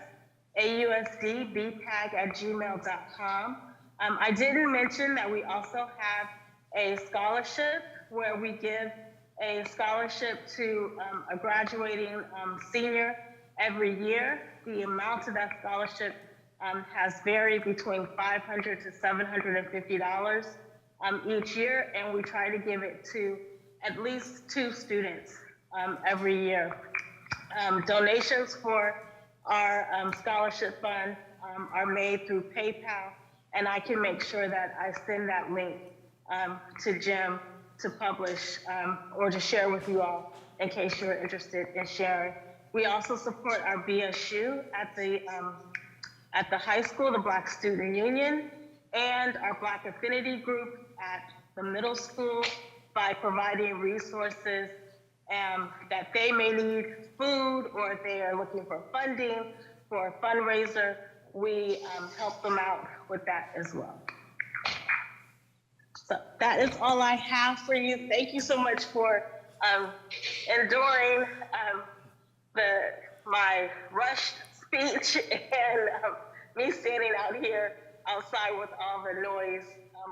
ausdbpag@gmail.com. I didn't mention that we also have a scholarship where we give a scholarship to a graduating senior every year. The amount of that scholarship has varied between $500 to $750 each year, and we try to give it to at least 2 students every year. Donations for our scholarship fund are made through PayPal, and I can make sure that I send that link to Jim to publish or to share with you all in case you're interested in sharing. We also support our BSU at the high school, the Black Student Union, and our Black Affinity Group at the middle school by providing resources that they may need, food, or if they are looking for funding for a fundraiser, we help them out with that as well. So that is all I have for you. Thank you so much for enduring my rushed speech and me standing out here outside with all the noise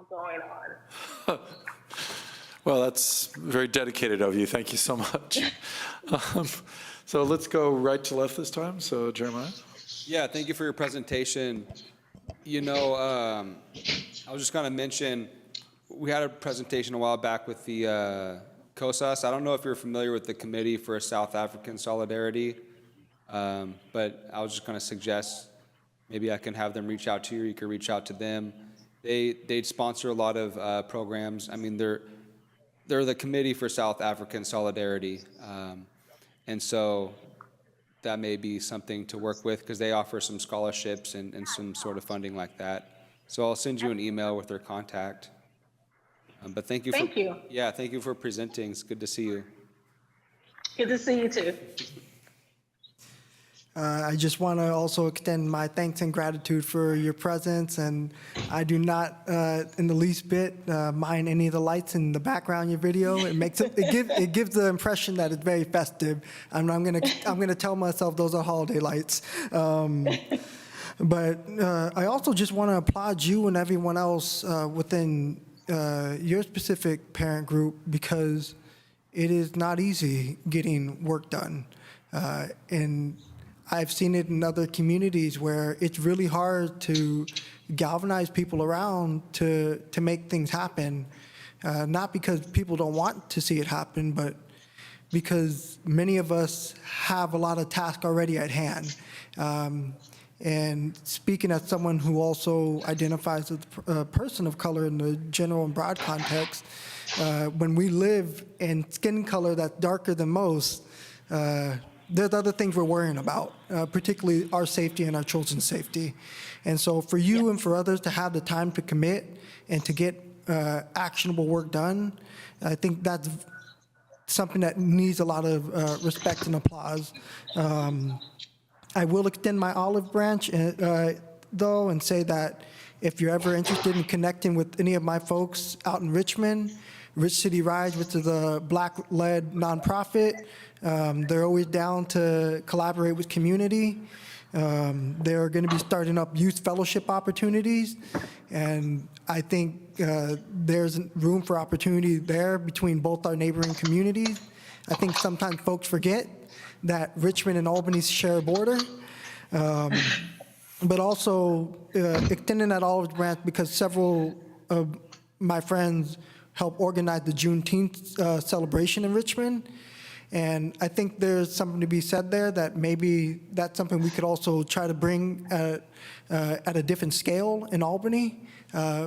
going on. Well, that's very dedicated of you. Thank you so much. So let's go right to left this time. So Jeremiah. Yeah, thank you for your presentation. You know, I was just going to mention, we had a presentation a while back with the COSAS. I don't know if you're familiar with the Committee for South African Solidarity, but I was just going to suggest maybe I can have them reach out to you, or you can reach out to them. They sponsor a lot of programs. I mean, they're the Committee for South African Solidarity, and so that may be something to work with because they offer some scholarships and some sort of funding like that. So I'll send you an email with their contact. But thank you. Thank you. Yeah, thank you for presenting. It's good to see you. Good to see you too. I just want to also extend my thanks and gratitude for your presence, and I do not, in the least bit, mind any of the lights in the background of your video. It makes it gives the impression that it's very festive. I'm gonna tell myself those are holiday lights. But I also just want to applaud you and everyone else within your specific parent group, because it is not easy getting work done, and I've seen it in other communities where it's really hard to galvanize people around to make things happen, not because people don't want to see it happen, but because many of us have a lot of tasks already at hand. And speaking as someone who also identifies as a person of color in the general and broad context, when we live in skin color that's darker than most, there's other things we're worrying about, particularly our safety and our children's safety. And so for you and for others to have the time to commit and to get actionable work done, I think that's something that needs a lot of respect and applause. I will extend my olive branch, though, and say that if you're ever interested in connecting with any of my folks out in Richmond, Rich City Rise, which is a Black-led nonprofit, they're always down to collaborate with community. They're going to be starting up youth fellowship opportunities, and I think there's room for opportunity there between both our neighboring communities. I think sometimes folks forget that Richmond and Albany share a border, but also extending that olive branch because several of my friends helped organize the Juneteenth celebration in Richmond. And I think there's something to be said there that maybe that's something we could also try to bring at a different scale in Albany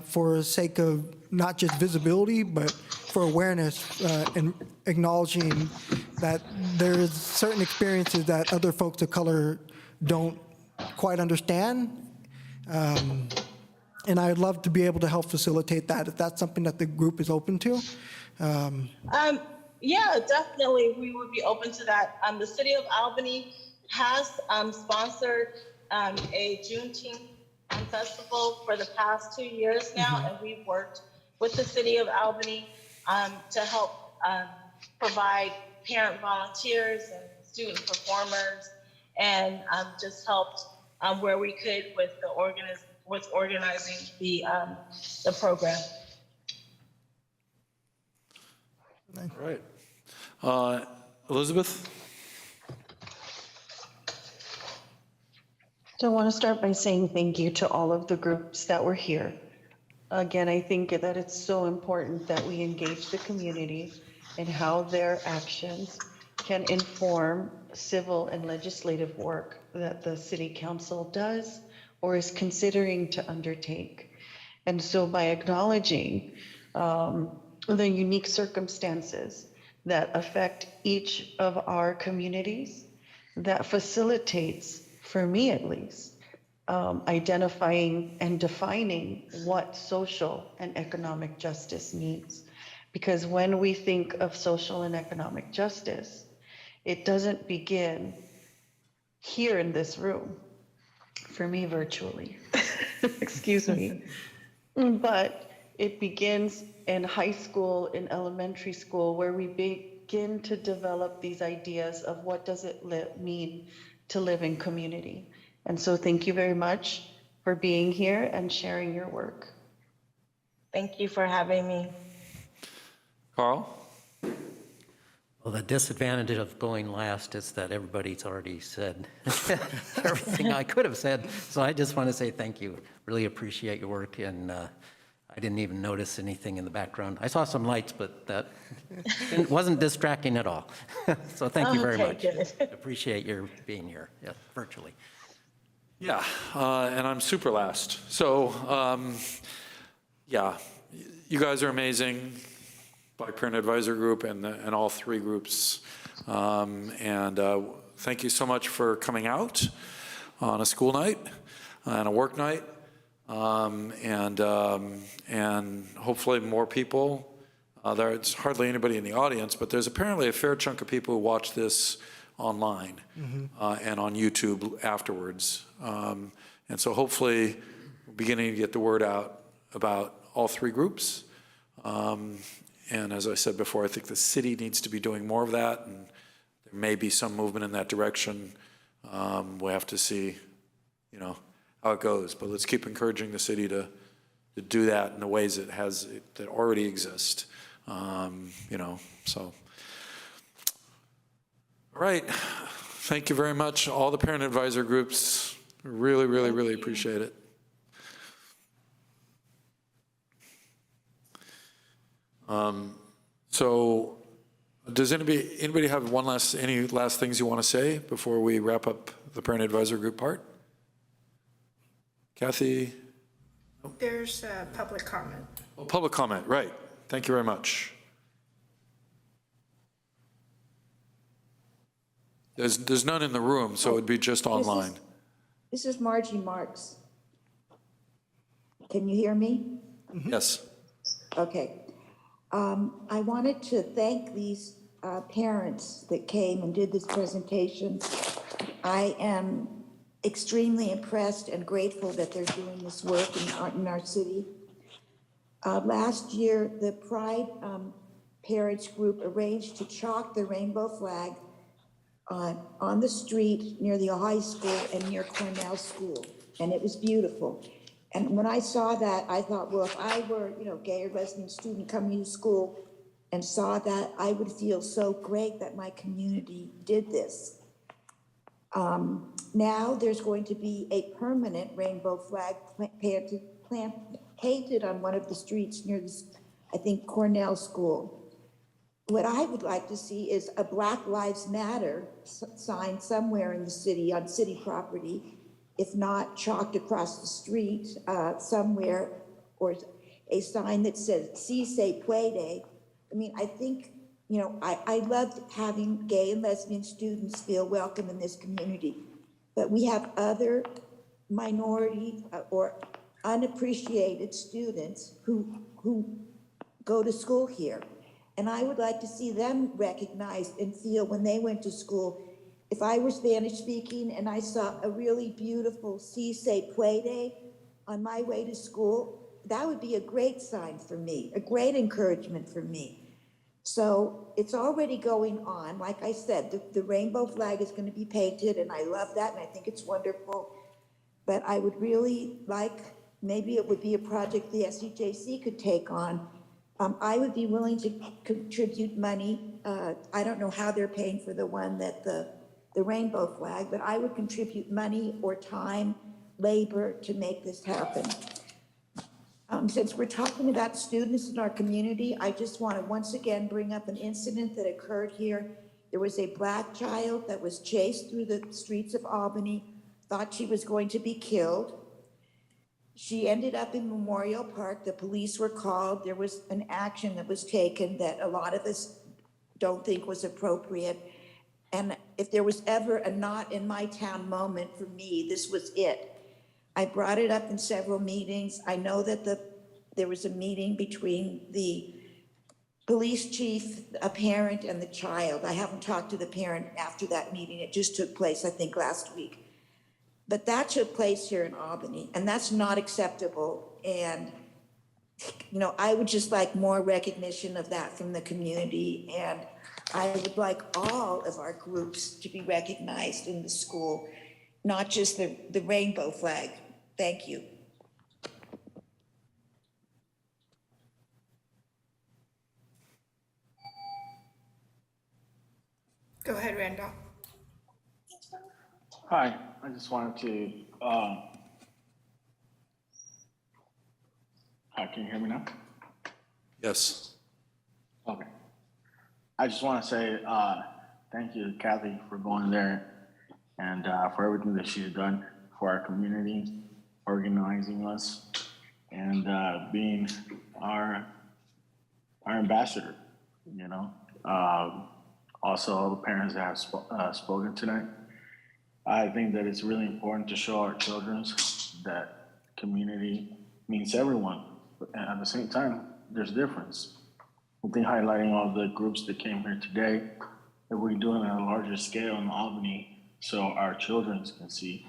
for the sake of not just visibility, but for awareness and acknowledging that there's certain experiences that other folks of color don't quite understand. And I'd love to be able to help facilitate that if that's something that the group is open to. Yeah, definitely. We would be open to that. The city of Albany has sponsored a Juneteenth festival for the past 2 years now, and we've worked with the city of Albany to help provide parent volunteers and student performers, and just helped where we could with organizing the program. All right. Elizabeth? So I want to start by saying thank you to all of the groups that were here. Again, I think that it's so important that we engage the community in how their actions can inform civil and legislative work that the city council does or is considering to undertake. And so by acknowledging the unique circumstances that affect each of our communities, that facilitates, for me at least, identifying and defining what social and economic justice means. Because when we think of social and economic justice, it doesn't begin here in this room, for me virtually, excuse me, but it begins in high school, in elementary school, where we begin to develop these ideas of what does it mean to live in community. And so thank you very much for being here and sharing your work. Thank you for having me. Carl? Well, the disadvantage of going last is that everybody's already said everything I could have said. So I just want to say thank you. Really appreciate your work. And I didn't even notice anything in the background. I saw some lights, but that wasn't distracting at all. So thank you very much. Good. Appreciate your being here, virtually. Yeah, and I'm super last. So, yeah, you guys are amazing. Black Parent Advisor Group and all three groups. And thank you so much for coming out on a school night and a work night. and hopefully more people. There's hardly anybody in the audience, but there's apparently a fair chunk of people who watch this online and on YouTube afterwards. And so hopefully we're beginning to get the word out about all three groups. And as I said before, I think the city needs to be doing more of that, and there may be some movement in that direction. We'll have to see, how it goes. But let's keep encouraging the city to do that in the ways that already exist. So. All right. Thank you very much. All the parent advisor groups, really, really, really appreciate it. So does anybody have any last things you want to say before we wrap up the parent advisor group part? Kathy? There's a public comment. Oh, public comment, right. Thank you very much. There's none in the room, so it would be just online. This is Margie Marks. Can you hear me? Yes. Okay. I wanted to thank these parents that came and did this presentation. I am extremely impressed and grateful that they're doing this work in our city. Last year, the Pride Parents Group arranged to chalk the rainbow flag on the street near the high school and near Cornell School, and it was beautiful. And when I saw that, I thought, well, if I were, gay or lesbian student coming to school and saw that, I would feel so great that my community did this. Now there's going to be a permanent rainbow flag painted on one of the streets near this, I think, Cornell School. What I would like to see is a Black Lives Matter sign somewhere in the city, on city property, if not chalked across the street somewhere, or a sign that says, "Si puede." I mean, I think, I loved having gay and lesbian students feel welcome in this community, but we have other minority or unappreciated students who go to school here. And I would like to see them recognized and feel when they went to school. If I were Spanish speaking and I saw a really beautiful "Si se puede" on my way to school, that would be a great sign for me, a great encouragement for me. So it's already going on. Like I said, the rainbow flag is going to be painted, and I love that, and I think it's wonderful. But I would really like, maybe it would be a project the SEJC could take on. I would be willing to contribute money. I don't know how they're paying for the one that the rainbow flag, but I would contribute money or time, labor to make this happen. Since we're talking about students in our community, I just want to once again bring up an incident that occurred here. There was a Black child that was chased through the streets of Albany, thought she was going to be killed. She ended up in Memorial Park. The police were called. There was an action that was taken that a lot of us don't think was appropriate. And if there was ever a not in my town moment for me, this was it. I brought it up in several meetings. I know that there was a meeting between the police chief, a parent, and the child. I haven't talked to the parent after that meeting. It just took place, I think, last week. But that took place here in Albany, and that's not acceptable. And, I would just like more recognition of that from the community. And I would like all of our groups to be recognized in the school, not just the rainbow flag. Thank you. Go ahead, Randall. Hi, I just wanted to, hi, can you hear me now? Yes. Okay. I just want to say thank you to Kathy for going there and for everything that she's done for our community, organizing us, and being our ambassador, Also, all the parents that have spoken tonight. I think that it's really important to show our children that community means everyone, but at the same time, there's difference. I think highlighting all the groups that came here today, that we're doing it on a larger scale in Albany so our children can see,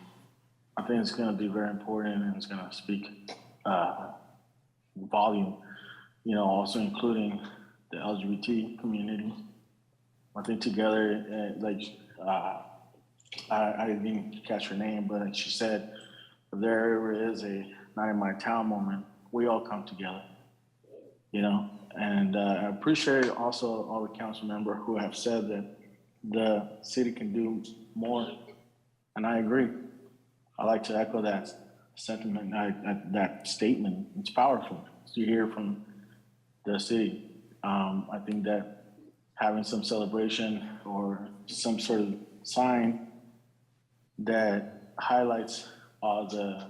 I think it's going to be very important, and it's going to speak volume, you know, also including the LGBT community. I think together, I didn't catch her name, but she said, if there ever is a not in my town moment, we all come together, you know? And I appreciate also all the council members who have said that the city can do more, and I agree. I like to echo that sentiment, that statement. It's powerful to hear from the city. I think that having some celebration or some sort of sign that highlights all the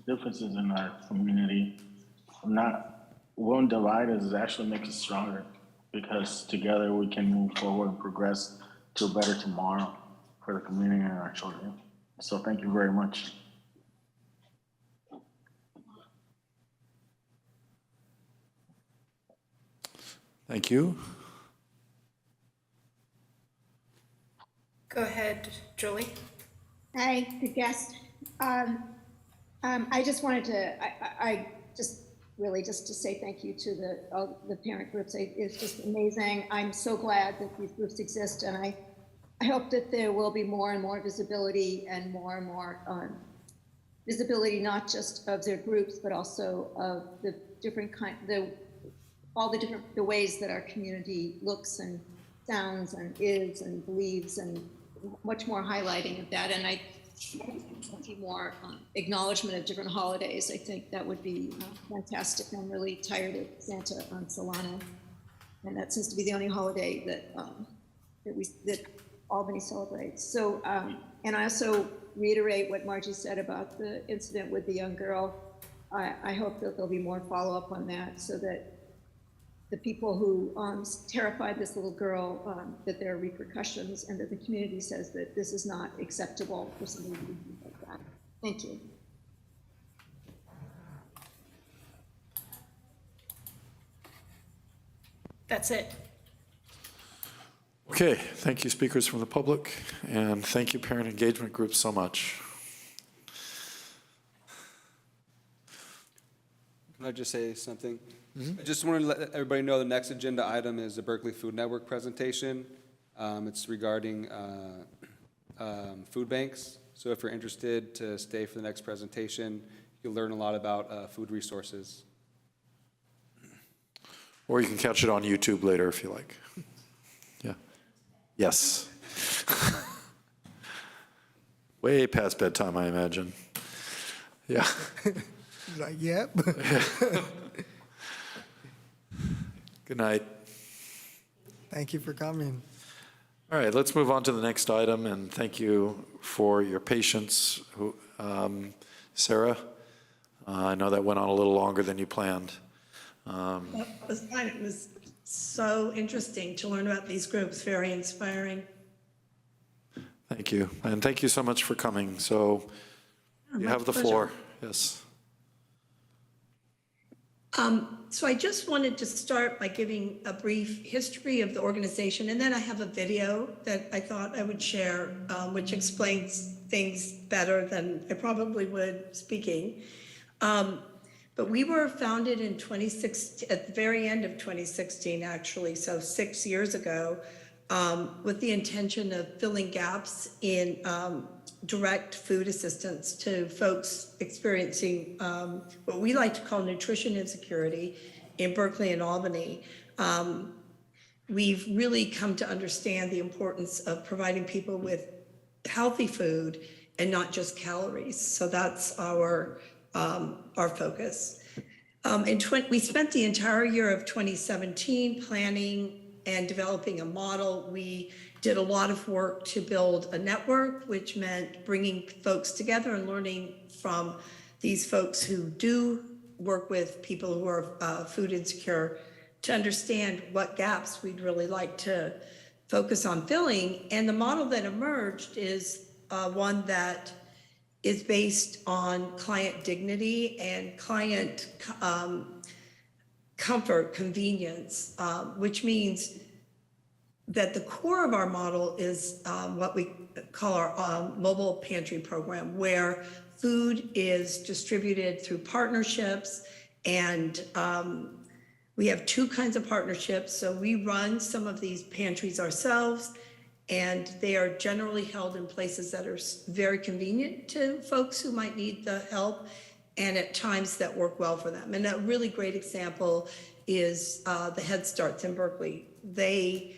differences in our community won't divide us, actually make us stronger, because together we can move forward and progress to a better tomorrow for the community and our children. So thank you very much. Thank you. Go ahead, Julie. Hi, good guest. I just wanted to, I just really just to say thank you to all the parent groups. It's just amazing. I'm so glad that these groups exist, and I hope that there will be more and more visibility and more visibility, not just of their groups, but also of the different the ways that our community looks and sounds and is and believes, and much more highlighting of that. And I see more acknowledgement of different holidays. I think that would be fantastic. I'm really tired of Santa on Solano, and that seems to be the only holiday that Albany celebrates. So, and I also reiterate what Margie said about the incident with the young girl. I hope that there'll be more follow-up on that, so that the people who terrified this little girl, that there are repercussions, and that the community says that this is not acceptable for somebody to do like that. Thank you. That's it. Okay, thank you, speakers from the public, and thank you, parent engagement groups, so much. Can I just say something? I just wanted to let everybody know the next agenda item is the Berkeley Food Network presentation. It's regarding food banks. So if you're interested to stay for the next presentation, you'll learn a lot about food resources. Or you can catch it on YouTube later if you like. Yeah. Yes. Way past bedtime, I imagine. Yeah. Like, yep. Good night. Thank you for coming. All right, let's move on to the next item, and thank you for your patience, Sarah. I know that went on a little longer than you planned. That was fine. It was so interesting to learn about these groups, very inspiring. Thank you, and thank you so much for coming. So you have the floor. Yes. So I just wanted to start by giving a brief history of the organization, and then I have a video that I thought I would share, which explains things better than I probably would speaking. But we were founded in 2016, at the very end of 2016, actually, so 6 years ago, with the intention of filling gaps in direct food assistance to folks experiencing what we like to call nutrition insecurity in Berkeley and Albany. We've really come to understand the importance of providing people with healthy food and not just calories. So that's our focus. We spent the entire year of 2017 planning and developing a model. We did a lot of work to build a network, which meant bringing folks together and learning from these folks who do work with people who are food insecure to understand what gaps we'd really like to focus on filling. And the model that emerged is one that is based on client dignity and client comfort, convenience, which means that the core of our model is what we call our mobile pantry program, where food is distributed through partnerships. And we have two kinds of partnerships. So we run some of these pantries ourselves, and they are generally held in places that are very convenient to folks who might need the help, and at times that work well for them. And a really great example is the Head Starts in Berkeley. They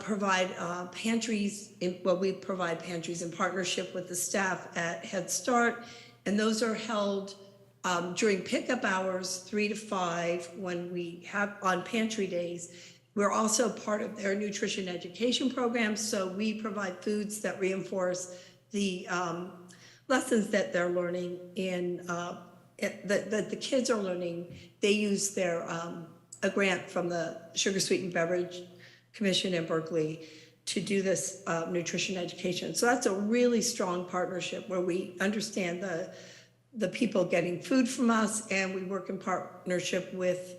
provide pantries, we provide pantries in partnership with the staff at Head Start, and those are held during pickup hours, 3 to 5, when we have on pantry days. We're also part of their nutrition education program, so we provide foods that reinforce the lessons that they're learning that the kids are learning. They use their a grant from the Sugar Sweetened Beverage Commission in Berkeley to do this nutrition education. So that's a really strong partnership where we understand the people getting food from us, and we work in partnership with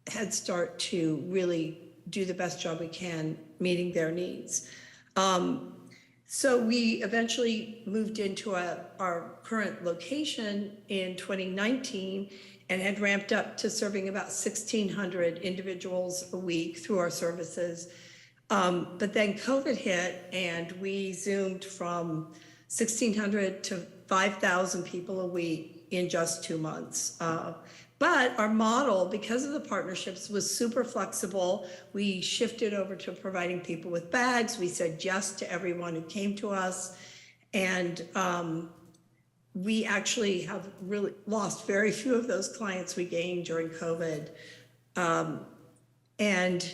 Head Start to really do the best job we can meeting their needs. So we eventually moved into our current location in 2019 and had ramped up to serving about 1,600 individuals a week through our services. But then COVID hit, and we zoomed from 1,600 to 5,000 people a week in just 2 months. But our model, because of the partnerships, was super flexible. We shifted over to providing people with bags. We said yes to everyone who came to us. And we actually have really lost very few of those clients we gained during COVID. And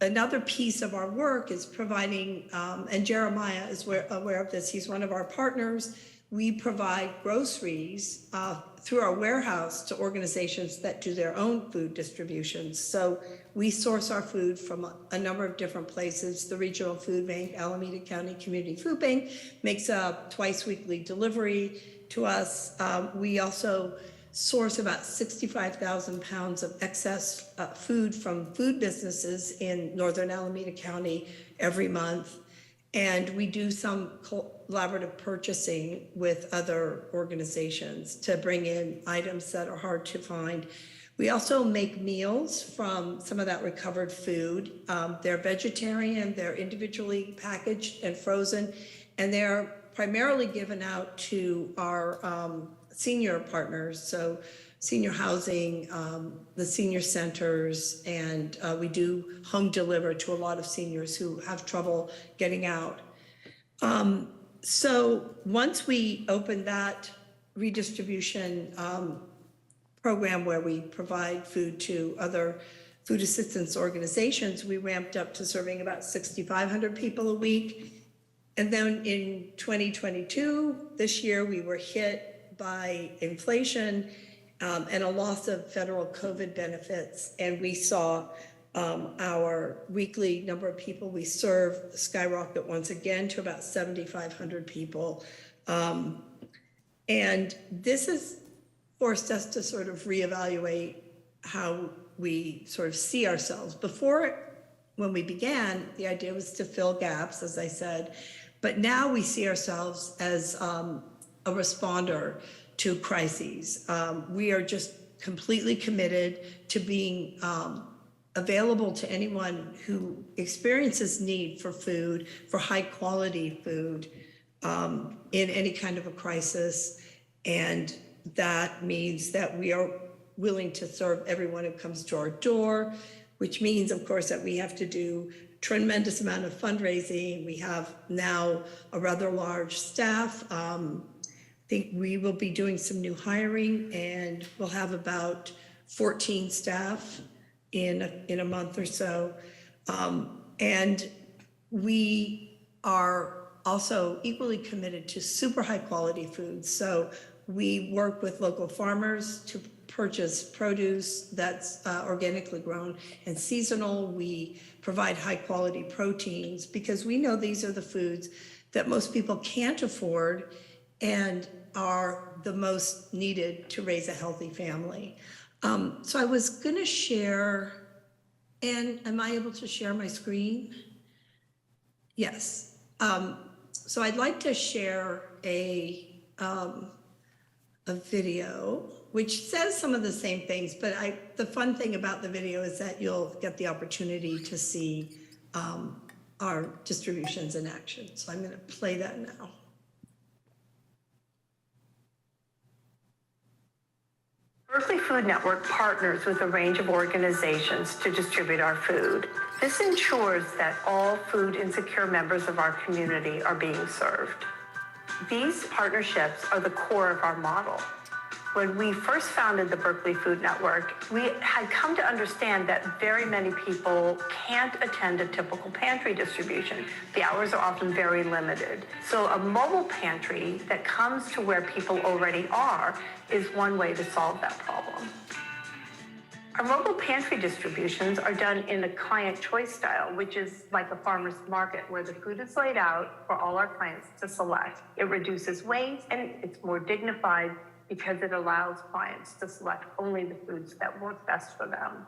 another piece of our work is providing, and Jeremiah is aware of this, he's one of our partners. We provide groceries through our warehouse to organizations that do their own food distributions. So we source our food from a number of different places. The Regional Food Bank, Alameda County Community Food Bank, makes a twice weekly delivery to us. We also source about 65,000 pounds of excess food from food businesses in northern Alameda County every month. And we do some collaborative purchasing with other organizations to bring in items that are hard to find. We also make meals from some of that recovered food. They're vegetarian, they're individually packaged and frozen, and they're primarily given out to our senior partners, so senior housing, the senior centers, and we do home deliver to a lot of seniors who have trouble getting out. So once we opened that redistribution program where we provide food to other food assistance organizations, we ramped up to serving about 6,500 people a week. And then in 2022, this year, we were hit by inflation and a loss of federal COVID benefits. And we saw our weekly number of people we serve skyrocket once again to about 7,500 people. And this has forced us to sort of reevaluate how we sort of see ourselves. Before, when we began, the idea was to fill gaps, as I said, but now we see ourselves as a responder to crises. We are just completely committed to being available to anyone who experiences need for food, for high quality food in any kind of a crisis. And that means that we are willing to serve everyone who comes to our door, which means, of course, that we have to do tremendous amount of fundraising. We have now a rather large staff. I think we will be doing some new hiring, and we'll have about 14 staff in a month or so. And we are also equally committed to super high quality foods. So we work with local farmers to purchase produce that's organically grown and seasonal. We provide high quality proteins because we know these are the foods that most people can't afford and are the most needed to raise a healthy family. So I was going to share, and am I able to share my screen? Yes. So I'd like to share a video which says some of the same things, but the fun thing about the video is that you'll get the opportunity to see our distributions in action. So I'm going to play that now. Berkeley Food Network partners with a range of organizations to distribute our food. This ensures that all food insecure members of our community are being served. These partnerships are the core of our model. When we first founded the Berkeley Food Network, we had come to understand that very many people can't attend a typical pantry distribution. The hours are often very limited. So a mobile pantry that comes to where people already are is one way to solve that problem. Our mobile pantry distributions are done in a client choice style, which is like a farmer's market where the food is laid out for all our clients to select. It reduces waste and it's more dignified because it allows clients to select only the foods that work best for them.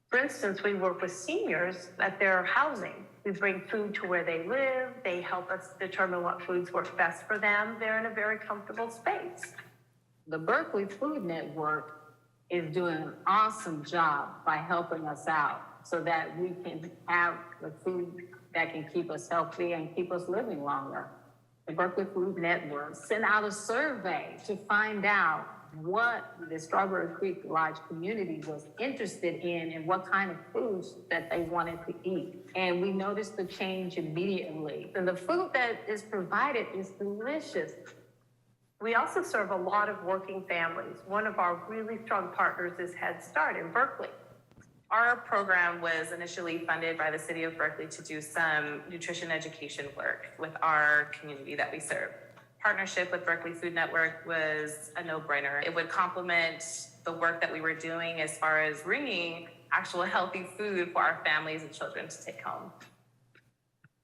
For instance, we work with seniors at their housing. We bring food to where they live. They help us determine what foods work best for them. They're in a very comfortable space. The Berkeley Food Network is doing an awesome job by helping us out so that we can have the food that can keep us healthy and keep us living longer. The Berkeley Food Network sent out a survey to find out what the Strawberry Creek Lodge community was interested in and what kind of foods that they wanted to eat. And we noticed the change immediately. And the food that is provided is delicious. We also serve a lot of working families. One of our really strong partners is Head Start in Berkeley. Our program was initially funded by the city of Berkeley to do some nutrition education work with our community that we serve. Partnership with Berkeley Food Network was a no-brainer. It would complement the work that we were doing as far as bringing actual healthy food for our families and children to take home.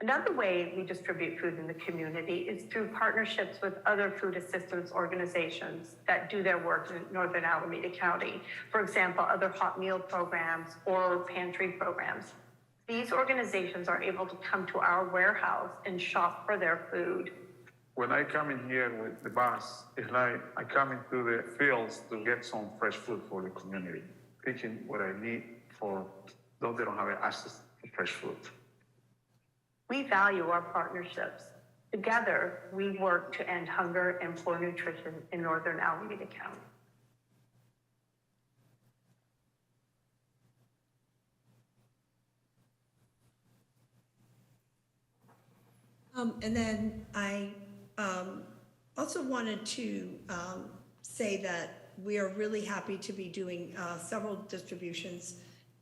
Another way we distribute food in the community is through partnerships with other food assistance organizations that do their work in northern Alameda County. For example, other hot meal programs or pantry programs. These organizations are able to come to our warehouse and shop for their food. When I come in here with the bus, it's like I come into the fields to get some fresh food for the community, picking what I need for those that don't have access to fresh food. We value our partnerships. Together, we work to end hunger and poor nutrition in northern Alameda County. And then I also wanted to say that we are really happy to be doing several distributions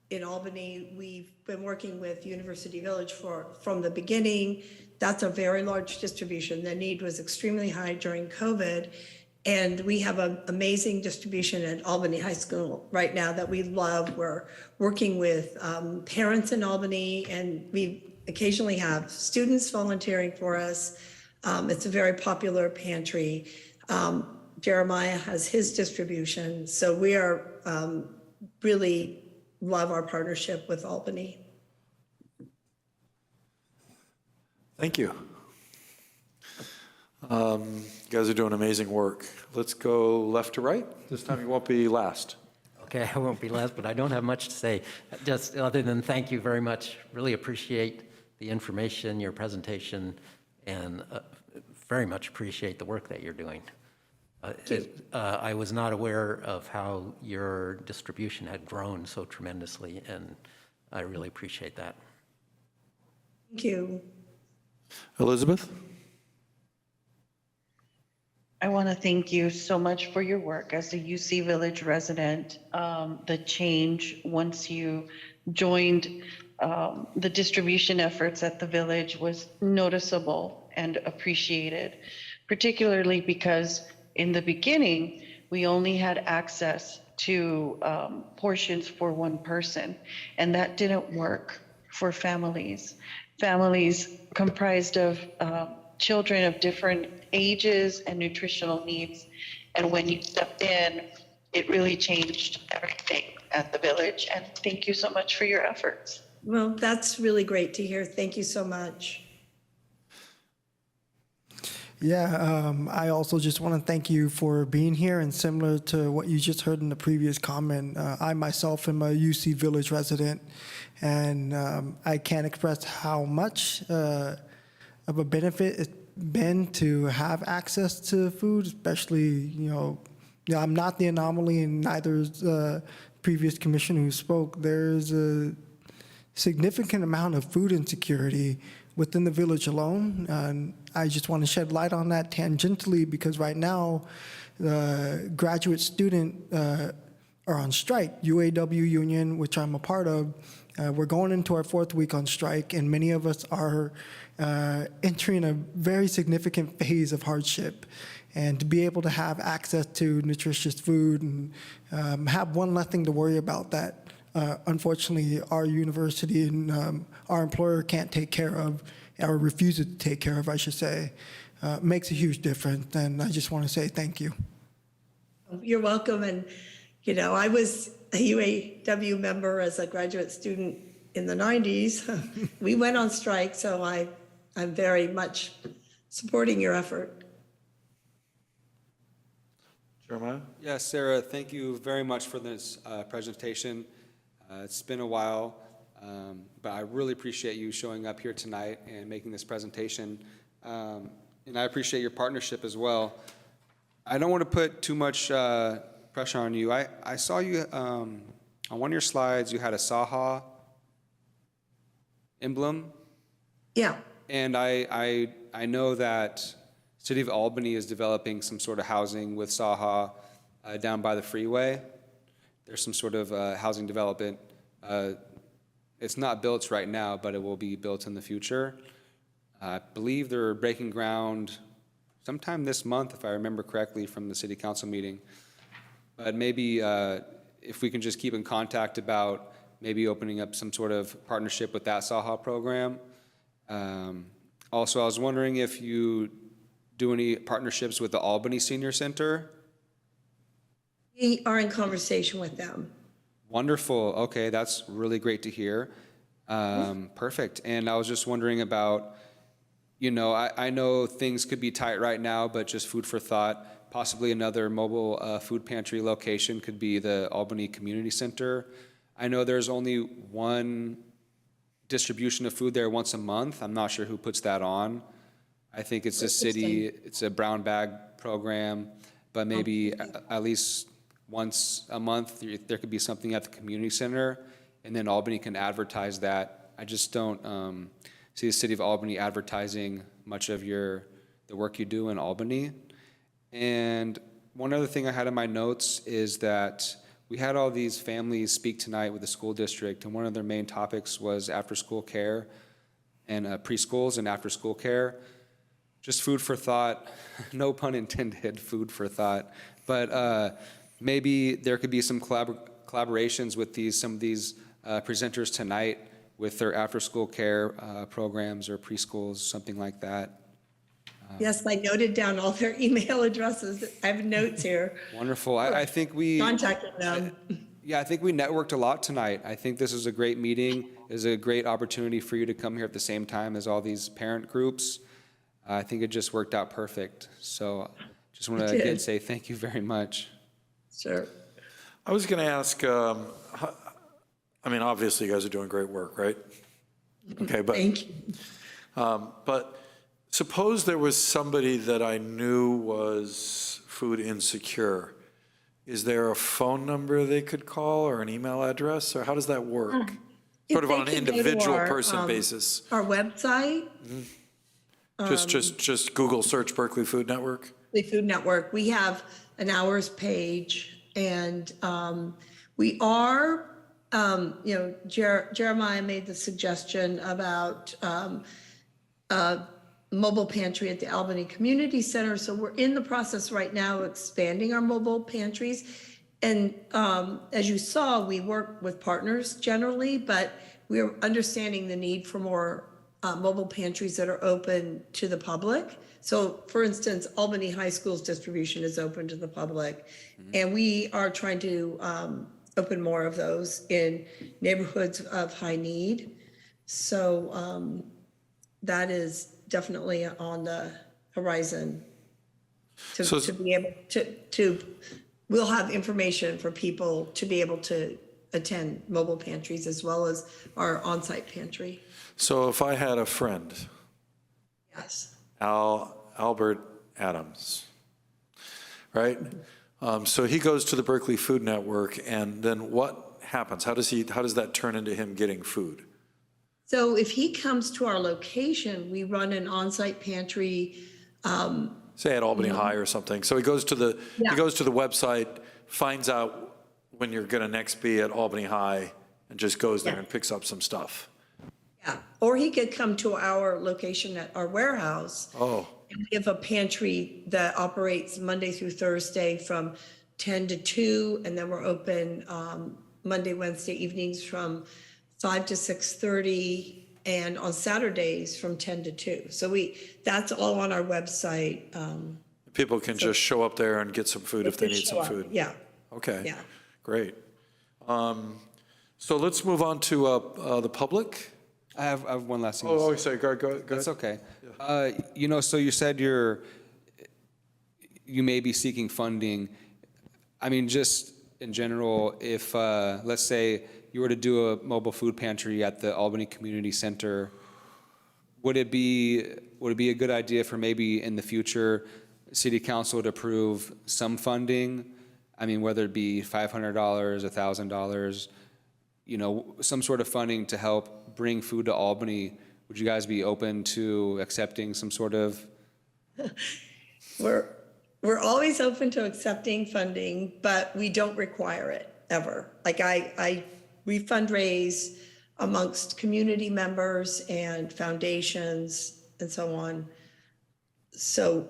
in Albany. We've been working with University Village from the beginning. That's a very large distribution. The need was extremely high during COVID. And we have an amazing distribution at Albany High School right now that we love. We're working with parents in Albany, and we occasionally have students volunteering for us. It's a very popular pantry. Jeremiah has his distribution. So we are really love our partnership with Albany. Thank you. You guys are doing amazing work. Let's go left to right. This time you won't be last. Okay, I won't be last, but I don't have much to say. Just other than thank you very much. Really appreciate the information, your presentation, and very much appreciate the work that you're doing. I was not aware of how your distribution had grown so tremendously, and I really appreciate that. Thank you. Elizabeth? I want to thank you so much for your work as a UC Village resident. The change once you joined the distribution efforts at the Village was noticeable and appreciated, particularly because in the beginning, we only had access to portions for one person, and that didn't work for families. Families comprised of children of different ages and nutritional needs. And when you stepped in, it really changed everything at the village. And thank you so much for your efforts. Well, that's really great to hear. Thank you so much. Yeah, I also just want to thank you for being here, and similar to what you just heard in the previous comment, I myself am a UC Village resident, and I can't express how much of a benefit it's been to have access to food, especially, I'm not the anomaly, and neither is the previous commissioner who spoke. There's a significant amount of food insecurity within the village alone. And I just want to shed light on that tangentially, because right now, the graduate student are on strike. UAW union, which I'm a part of, we're going into our 4th week on strike, and many of us are entering a very significant phase of hardship. And to be able to have access to nutritious food and have one less thing to worry about that, unfortunately, our university and our employer can't take care of, or refuses to take care of, I should say, makes a huge difference. And I just want to say thank you. You're welcome. And, I was a UAW member as a graduate student in the 90s. We went on strike, so I'm very much supporting your effort. Jeremiah? Yes, Sarah, thank you very much for this presentation. It's been a while, but I really appreciate you showing up here tonight and making this presentation. And I appreciate your partnership as well. I don't want to put too much pressure on you. I saw you on one of your slides, you had a SAHA emblem. Yeah. And I know that City of Albany is developing some sort of housing with SAHA down by the freeway. There's some sort of housing development. It's not built right now, but it will be built in the future. I believe they're breaking ground sometime this month, if I remember correctly from the city council meeting. But maybe if we can just keep in contact about maybe opening up some sort of partnership with that SAHA program. Also, I was wondering if you do any partnerships with the Albany Senior Center. We are in conversation with them. Wonderful. Okay, that's really great to hear. Perfect. And I was just wondering about, I know things could be tight right now, but just food for thought. Possibly another mobile food pantry location could be the Albany Community Center. I know there's only one distribution of food there once a month. I'm not sure who puts that on. I think it's a city, it's a brown bag program, but maybe at least once a month, there could be something at the community center, and then Albany can advertise that. I just don't see the city of Albany advertising much of the work you do in Albany. And one other thing I had in my notes is that we had all these families speak tonight with the school district, and one of their main topics was after-school care and preschools and after-school care. Just food for thought, no pun intended, food for thought. But maybe there could be some collaborations with some of these presenters tonight with their after-school care programs or preschools, something like that. Yes, I noted down all their email addresses. I have notes here. Wonderful. I think we contacted them. I think we networked a lot tonight. I think this is a great meeting. It's a great opportunity for you to come here at the same time as all these parent groups. I think it just worked out perfect. So just want to again say thank you very much. Sure. I was going to ask, obviously you guys are doing great work, right? Okay, but thank you. But suppose there was somebody that I knew was food insecure. Is there a phone number they could call or an email address, or how does that work? Sort of on an individual person basis. Our website. Just Google search Berkeley Food Network. Berkeley Food Network. We have an hours page, and we are, Jeremiah made the suggestion about mobile pantry at the Albany Community Center. So we're in the process right now of expanding our mobile pantries. And as you saw, we work with partners generally, but we're understanding the need for more mobile pantries that are open to the public. So for instance, Albany High School's distribution is open to the public. And we are trying to open more of those in neighborhoods of high need. So that is definitely on the horizon to be able to, we'll have information for people to be able to attend mobile pantries as well as our on-site pantry. So if I had a friend, Yes. Albert Adams, right? So he goes to the Berkeley Food Network, and then what happens? How does that turn into him getting food? So if he comes to our location, we run an on-site pantry. Say at Albany High or something. So he goes to the Yeah. website, finds out when you're going to next be at Albany High, and just goes there and picks up some stuff. Yeah, or he could come to our location at our warehouse. Oh. And we have a pantry that operates Monday through Thursday from 10 to 2, and then we're open Monday, Wednesday evenings from 5 to 6:30, and on Saturdays from 10 to 2. So that's all on our website. People can just show up there and get some food if they need some food. Yeah. Okay. Yeah. Great. So let's move on to the public. I have one last thing. Oh, sorry, go ahead. That's okay. So you said you may be seeking funding. I mean, just in general, if, let's say you were to do a mobile food pantry at the Albany Community Center, would it be a good idea for maybe in the future, City Council to approve some funding? I mean, whether it be $500, $1,000, some sort of funding to help bring food to Albany. Would you guys be open to accepting some sort of? We're always open to accepting funding, but we don't require it ever. Like we fundraise amongst community members and foundations and so on. So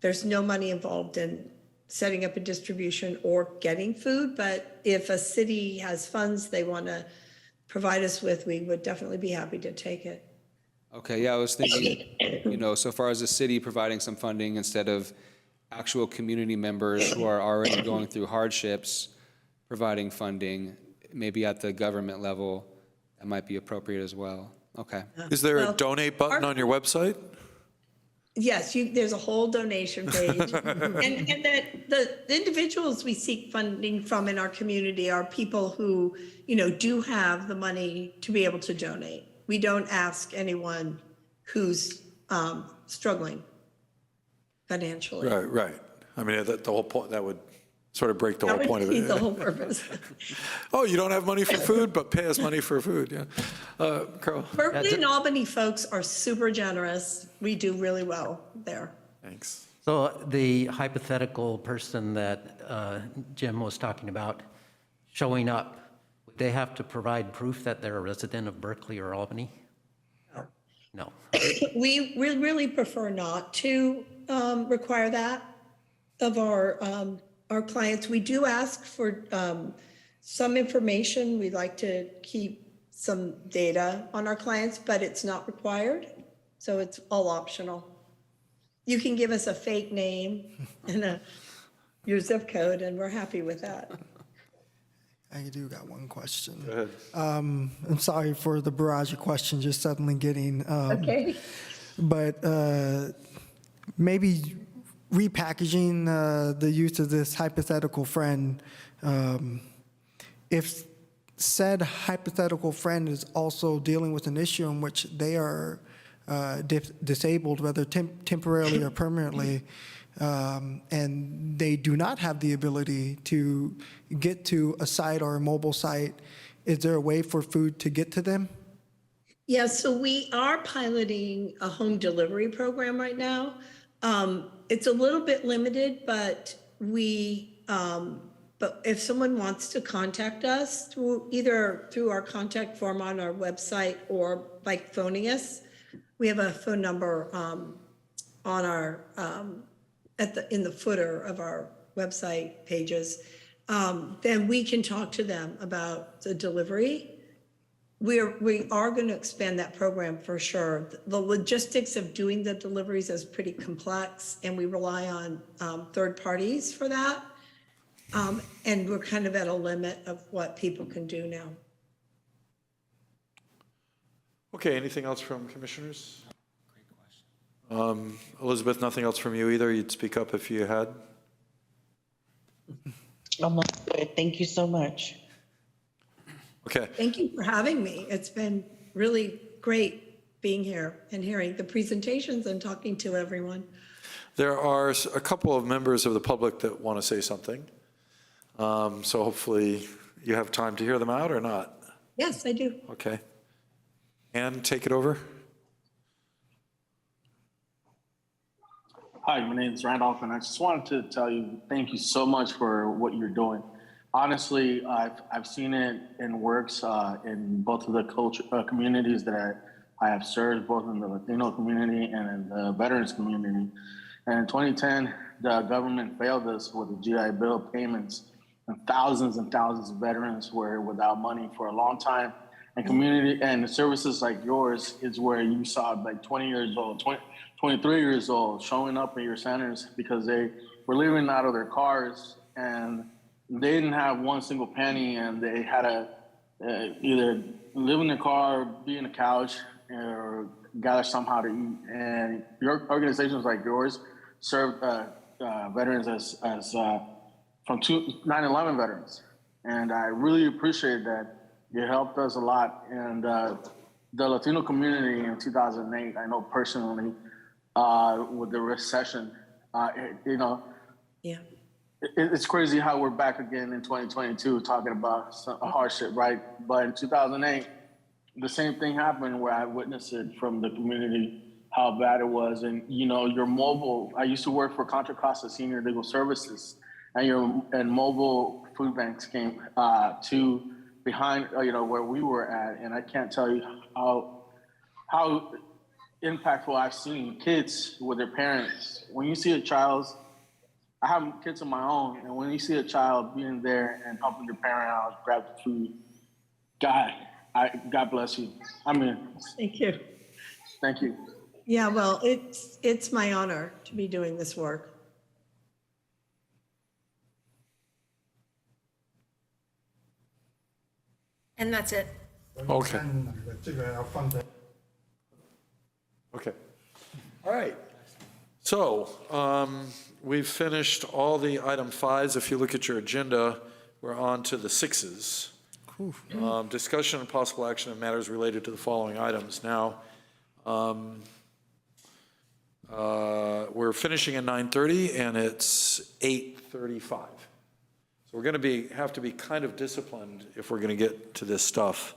there's no money involved in setting up a distribution or getting food, but if a city has funds they want to provide us with, we would definitely be happy to take it. Okay, yeah, I was thinking, so far as the city providing some funding instead of actual community members who are already going through hardships providing funding, maybe at the government level, that might be appropriate as well. Okay. Is there a donate button on your website? Yes, there's a whole donation page. and the individuals we seek funding from in our community are people who, do have the money to be able to donate. We don't ask anyone who's struggling financially. Right. I mean, the whole point, that would sort of break the whole point of it. That would defeat the whole purpose. Oh, you don't have money for food, but pay us money for food, yeah. Carl? Berkeley and Albany folks are super generous. We do really well there. Thanks. So the hypothetical person that Jim was talking about showing up, would they have to provide proof that they're a resident of Berkeley or Albany? No. We really prefer not to require that of our clients. We do ask for some information. We like to keep some data on our clients, but it's not required. So it's all optional. You can give us a fake name and your zip code, and we're happy with that. I do got one question. Go ahead. I'm sorry for the barrage of questions just suddenly getting. Okay. But maybe repackaging the use of this hypothetical friend. If said hypothetical friend is also dealing with an issue in which they are disabled, whether temporarily or permanently, and they do not have the ability to get to a site or a mobile site, is there a way for food to get to them? Yeah, so we are piloting a home delivery program right now. It's a little bit limited, but but if someone wants to contact us either through our contact form on our website or by phoning us, we have a phone number on our in the footer of our website pages. Then we can talk to them about the delivery. we are going to expand that program for sure. The logistics of doing the deliveries is pretty complex, and we rely on third parties for that. And we're kind of at a limit of what people can do now. Okay, anything else from commissioners? Elizabeth, nothing else from you either? You'd speak up if you had? I'm all good. Thank you so much. Okay. Thank you for having me. It's been really great being here and hearing the presentations and talking to everyone. There are a couple of members of the public that want to say something. So hopefully you have time to hear them out or not. Yes, I do. Okay. Ann, take it over. Hi, my name is Randolph, and I just wanted to tell you thank you so much for what you're doing. Honestly, I've seen it in works in both of the communities that I have served, both in the Latino community and in the veterans community. And in 2010, the government failed us with the GI Bill payments, and thousands of veterans were without money for a long time. And community and services like yours is where you saw like 20 years old, 23 years old showing up at your centers because they were living out of their cars and they didn't have one single penny, and they had to either live in the car, be in the couch, or gather somehow to eat. And your organizations like yours served veterans as from 9/11 veterans, and I really appreciate that. You helped us a lot, and the Latino community in 2008, I know personally, with the recession, Yeah. It's crazy how we're back again in 2022 talking about a hardship, right? But in 2008, the same thing happened where I witnessed it from the community, how bad it was. And, your mobile, I used to work for Contra Costa Senior Legal Services, and mobile food banks came to behind, where we were at. And I can't tell you how impactful I've seen kids with their parents. When you see a child's, I have kids of my own, and when you see a child being there and helping your parent out, grab the food, God bless you. I mean, Thank you. thank you. Yeah, well, it's my honor to be doing this work. And that's it. Okay. Okay. All right. So we've finished all the item 5s. If you look at your agenda, we're on to the 6s. Discussion and possible action on matters related to the following items. Now, we're finishing at 9:30 and it's 8:35. So we're going to have to be kind of disciplined if we're going to get to this stuff.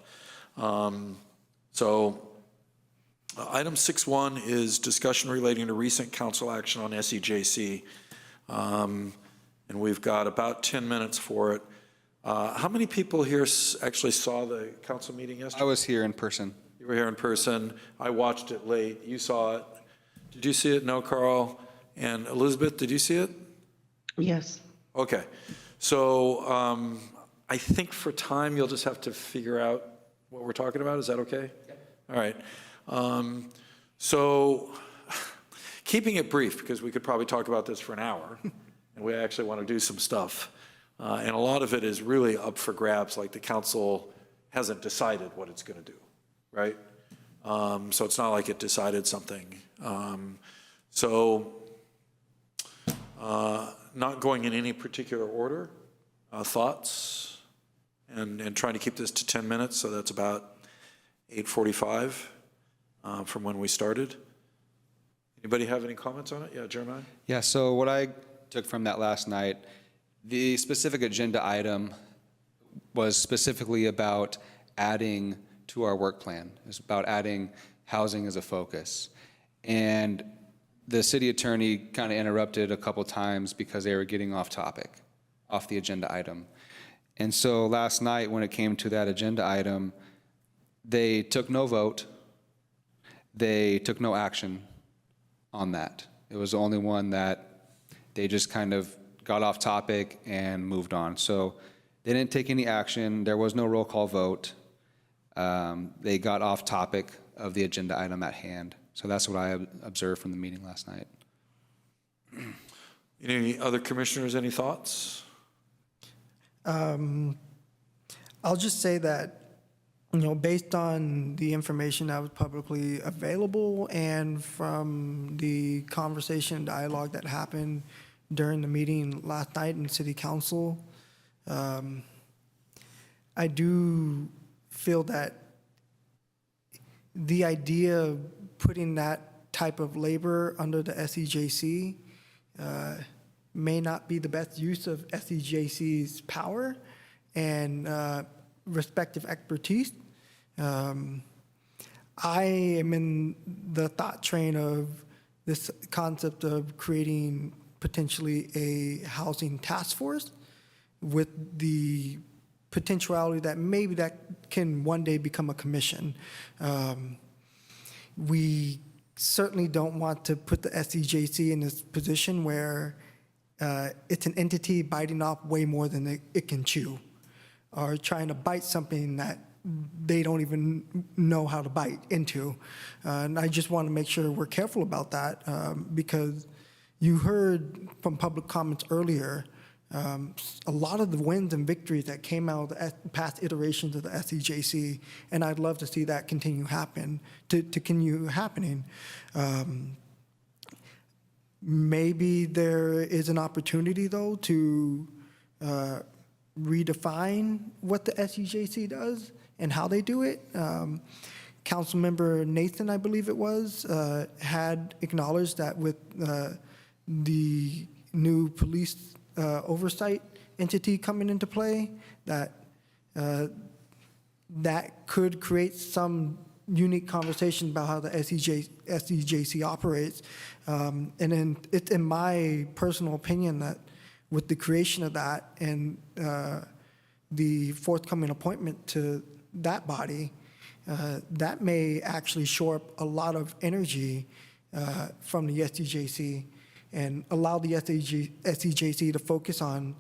Item 6.1 is discussion relating to recent council action on SEJC. And we've got about 10 minutes for it. How many people here actually saw the council meeting yesterday? I was here in person. You were here in person. I watched it late. You saw it. Did you see it? No, Carl. And Elizabeth, did you see it? Yes. Okay. So I think for time, you'll just have to figure out what we're talking about. Is that okay? Yep. All right. So keeping it brief, because we could probably talk about this for an hour, and we actually want to do some stuff. And a lot of it is really up for grabs, like the council hasn't decided what it's going to do, right? So it's not like it decided something. Not going in any particular order, thoughts, and trying to keep this to 10 minutes, so that's about 8:45 from when we started. Anybody have any comments on it? Yeah, Jeremiah? Yeah, so what I took from that last night, the specific agenda item was specifically about adding to our work plan. It's about adding housing as a focus. And the city attorney kind of interrupted a couple times because they were getting off topic, off the agenda item. And so last night when it came to that agenda item, they took no vote. They took no action on that. It was the only one that they just kind of got off topic and moved on. So they didn't take any action. There was no roll call vote. they got off topic of the agenda item at hand. So that's what I observed from the meeting last night. Any other commissioners, any thoughts? I'll just say that, based on the information that was publicly available and from the conversation and dialogue that happened during the meeting last night in City Council, I do feel that the idea of putting that type of labor under the SEJC may not be the best use of SEJC's power and respective expertise. I am in the thought train of this concept of creating potentially a housing task force with the potentiality that maybe that can one day become a commission. We certainly don't want to put the SEJC in this position where it's an entity biting off way more than it can chew, or trying to bite something that they don't even know how to bite into. And I just want to make sure we're careful about that, because you heard from public comments earlier, a lot of the wins and victories that came out of the past iterations of the SEJC, and I'd love to see that continue happening. Maybe there is an opportunity, though, to redefine what the SEJC does and how they do it. Councilmember Nathan, I believe it was, had acknowledged that with the new police oversight entity coming into play, that that could create some unique conversation about how the SEJC operates. And then it's in my personal opinion that with the creation of that and the forthcoming appointment to that body, that may actually shore up a lot of energy from the SEJC and allow the SEJC to focus on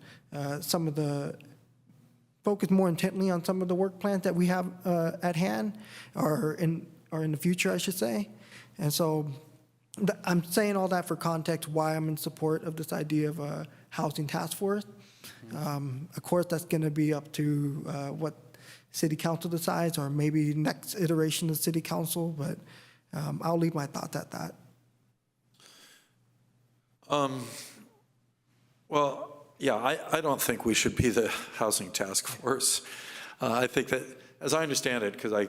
focus more intently on some of the work plans that we have at hand, or in the future, I should say. And so I'm saying all that for context why I'm in support of this idea of a housing task force. Of course, that's going to be up to what City Council decides, or maybe next iteration of City Council, but I'll leave my thoughts at that. Well, yeah, I don't think we should be the housing task force. I think that, as I understand it, because I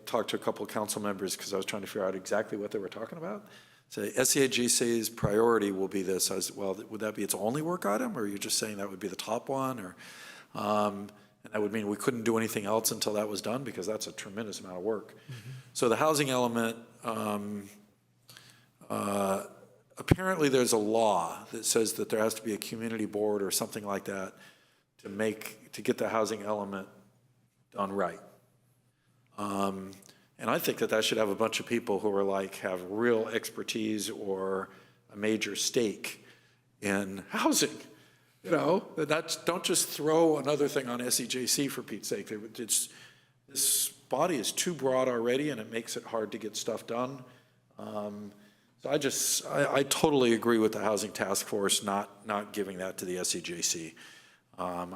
talked to a couple of council members because I was trying to figure out exactly what they were talking about. So SEJC's priority will be this. As well, would that be its only work item, or are you just saying that would be the top one? Or and that would mean we couldn't do anything else until that was done, because that's a tremendous amount of work. Mm-hmm. So the housing element, apparently there's a law that says that there has to be a community board or something like that to get the housing element done right. And I think that should have a bunch of people who are have real expertise or a major stake in housing. Don't just throw another thing on SEJC for Pete's sake. This body is too broad already, and it makes it hard to get stuff done. So I totally agree with the housing task force not giving that to the SEJC. And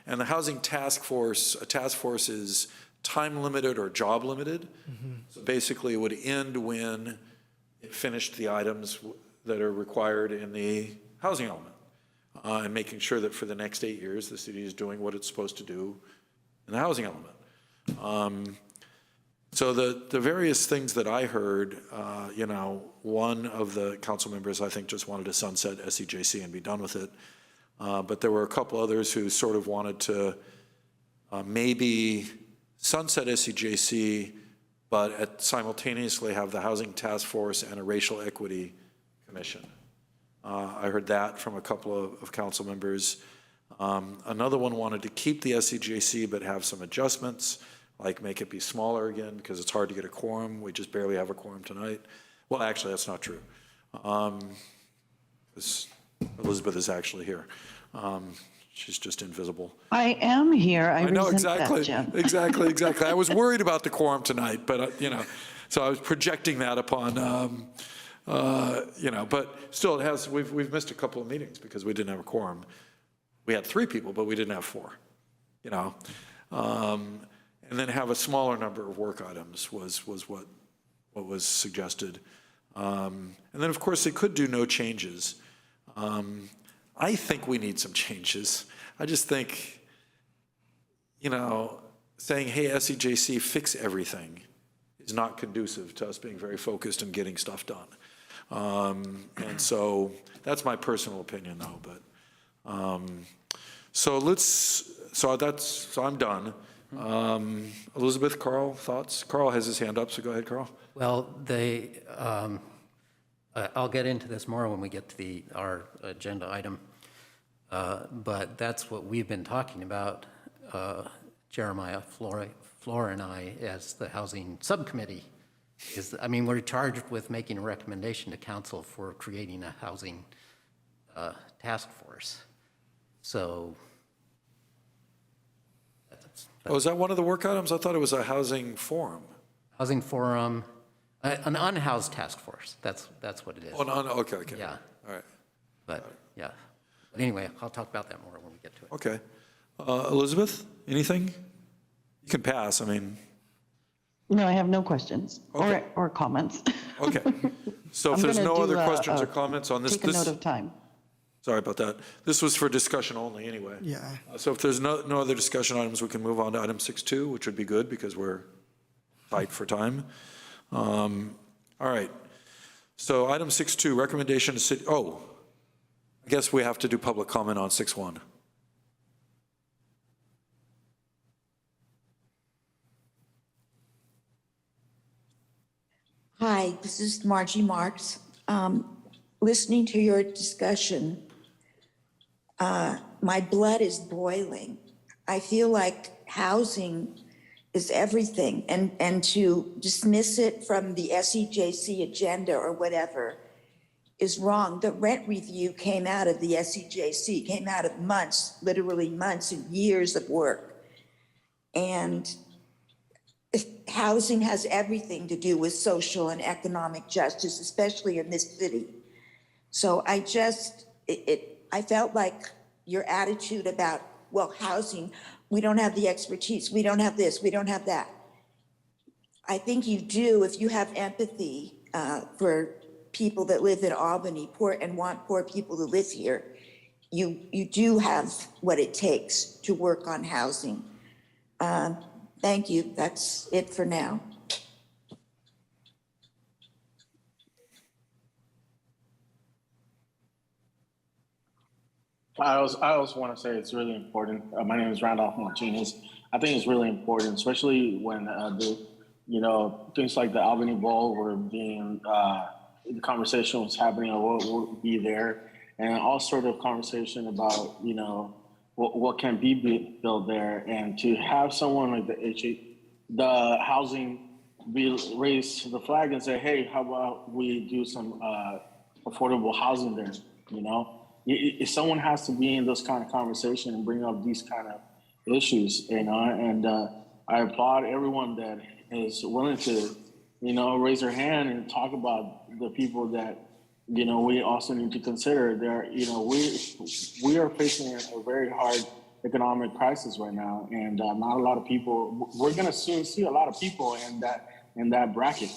the housing task force, a task force is time limited or job limited. Mm-hmm. So basically it would end when it finished the items that are required in the housing element, and making sure that for the next 8 years, the city is doing what it's supposed to do in the housing element. So the various things that I heard, one of the council members, I think, just wanted to sunset SEJC and be done with it. But there were a couple others who sort of wanted to maybe sunset SEJC, but simultaneously have the housing task force and a racial equity commission. I heard that from a couple of council members. Another one wanted to keep the SEJC but have some adjustments, like make it be smaller again, because it's hard to get a quorum. We just barely have a quorum tonight. Well, actually, that's not true. Elizabeth is actually here. She's just invisible. I am here. I know, resent exactly, that, Jim. exactly. I was worried about the quorum tonight, but, so I was projecting that upon, but still it has, we've missed a couple of meetings because we didn't have a quorum. We had 3 people, but we didn't have 4, and then have a smaller number of work items was what was suggested. And then, of course, they could do no changes. I think we need some changes. I just think, saying, hey, SEJC, fix everything is not conducive to us being very focused and getting stuff done. And so that's my personal opinion, though. But so I'm done. Elizabeth, Carl, thoughts? Carl has his hand up, so go ahead, Carl. Well, I'll get into this more when we get to our agenda item, but that's what we've been talking about, Jeremiah, Flora, and I, as the Housing Subcommittee. We're charged with making a recommendation to council for creating a housing task force. So. Is that one of the work items? I thought it was a housing forum. Housing forum, an unhoused task force. That's what it is. Okay. Yeah. All right. But anyway, I'll talk about that more when we get to it. Okay. Elizabeth, anything? You can pass. No, I have no questions Okay. or comments. Okay. So if I'm there's gonna no do other questions or comments on this. Take a note of time. Sorry about that. This was for discussion only anyway. Yeah. So if there's no other discussion items, we can move on to item 6.2, which would be good because we're tight for time. All right. So item 6.2, recommendation to city, I guess we have to do public comment on 6.1. Hi, this is Margie Marks. Listening to your discussion, my blood is boiling. I feel like housing is everything, and to dismiss it from the SEJC agenda or whatever is wrong. The rent review came out of the SEJC, came out of months, literally months and years of work. And housing has everything to do with social and economic justice, especially in this city. So I felt like your attitude about, well, housing, we don't have the expertise, we don't have this, we don't have that. I think you do if you have empathy for people that live in Albany, and want poor people to live here. You do have what it takes to work on housing. Thank you. That's it for now. I also want to say it's really important. My name is Randolph Martinez. I think it's really important, especially when things like the Albany Bowl were being, the conversation was happening or what will be there, and all sort of conversation about, what can be built there, and to have someone like the housing be raise the flag and say, hey, how about we do some affordable housing there, If someone has to be in this kind of conversation and bring up these kind of issues, and I applaud everyone that is willing to, raise their hand and talk about the people that, we also need to consider. We are facing a very hard economic crisis right now, and not a lot of people. We're going to soon see a lot of people in that bracket,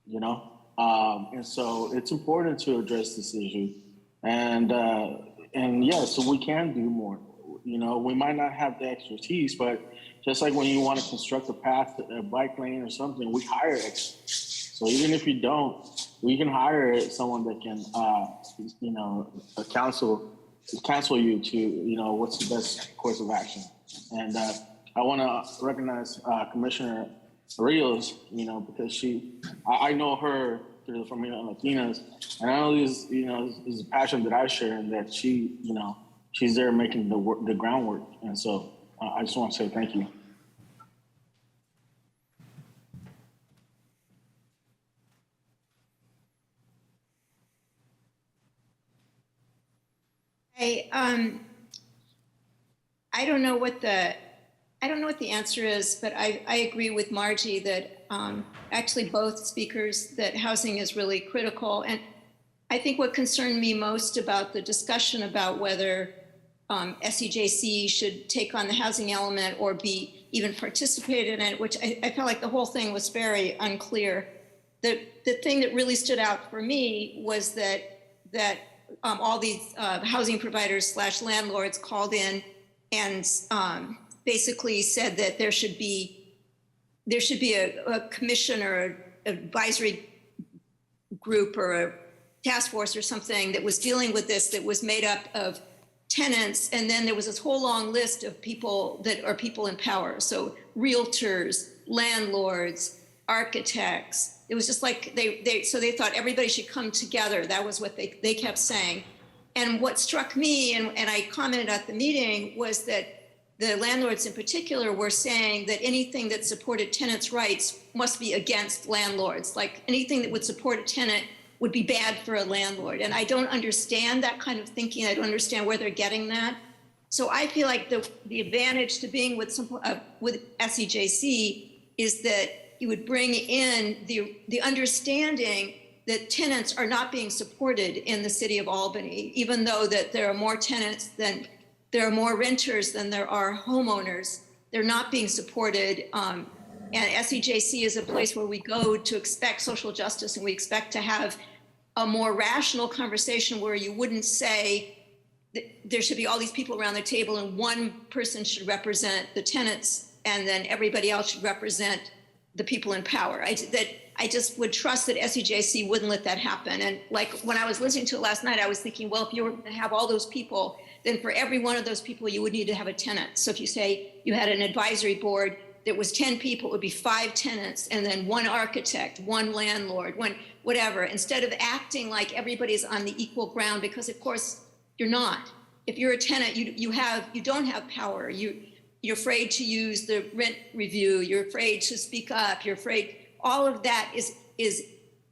and so it's important to address this issue. And so we can do more. We might not have the expertise, but just like when you want to construct a path, a bike lane or something, we hire experts. So even if you don't, we can hire someone that can, counsel you to, what's the best course of action. And I want to recognize Commissioner Rios, because I know her through the Familias Latinas, and I know this is a passion that I share, and that she's there making the groundwork. And so I just want to say thank you. I don't know what the answer is, but I agree with Margie that actually both speakers that housing is really critical. And I think what concerned me most about the discussion about whether SEJC should take on the housing element or be even participated in it, which I felt like the whole thing was very unclear. The thing that really stood out for me was that all these housing providers / landlords called in and basically said that there should be a commission or an advisory group or a task force or something that was dealing with this, that was made up of tenants, and then there was this whole long list of people that are people in power. So realtors, landlords, architects. It was just like they thought everybody should come together. That was what they kept saying. And what struck me, and I commented at the meeting, was that the landlords in particular were saying that anything that supported tenants' rights must be against landlords. Like anything that would support a tenant would be bad for a landlord. And I don't understand that kind of thinking. I don't understand where they're getting that. So I feel like the advantage to being with SEJC is that you would bring in the understanding that tenants are not being supported in the city of Albany, even though that there are more tenants than there are more renters than there are homeowners. They're not being supported. And SEJC is a place where we go to expect social justice, and we expect to have a more rational conversation where you wouldn't say that there should be all these people around the table and one person should represent the tenants and then everybody else should represent the people in power. I just would trust that SEJC wouldn't let that happen. And like when I was listening to it last night, I was thinking, well, if you were to have all those people, then for every one of those people, you would need to have a tenant. So if you say you had an advisory board that was 10 people, it would be 5 tenants, and then 1 architect, 1 landlord, 1 whatever, instead of acting like everybody's on the equal ground, because of course you're not. If you're a tenant, you don't have power. You're afraid to use the rent review. You're afraid to speak up. You're afraid. All of that is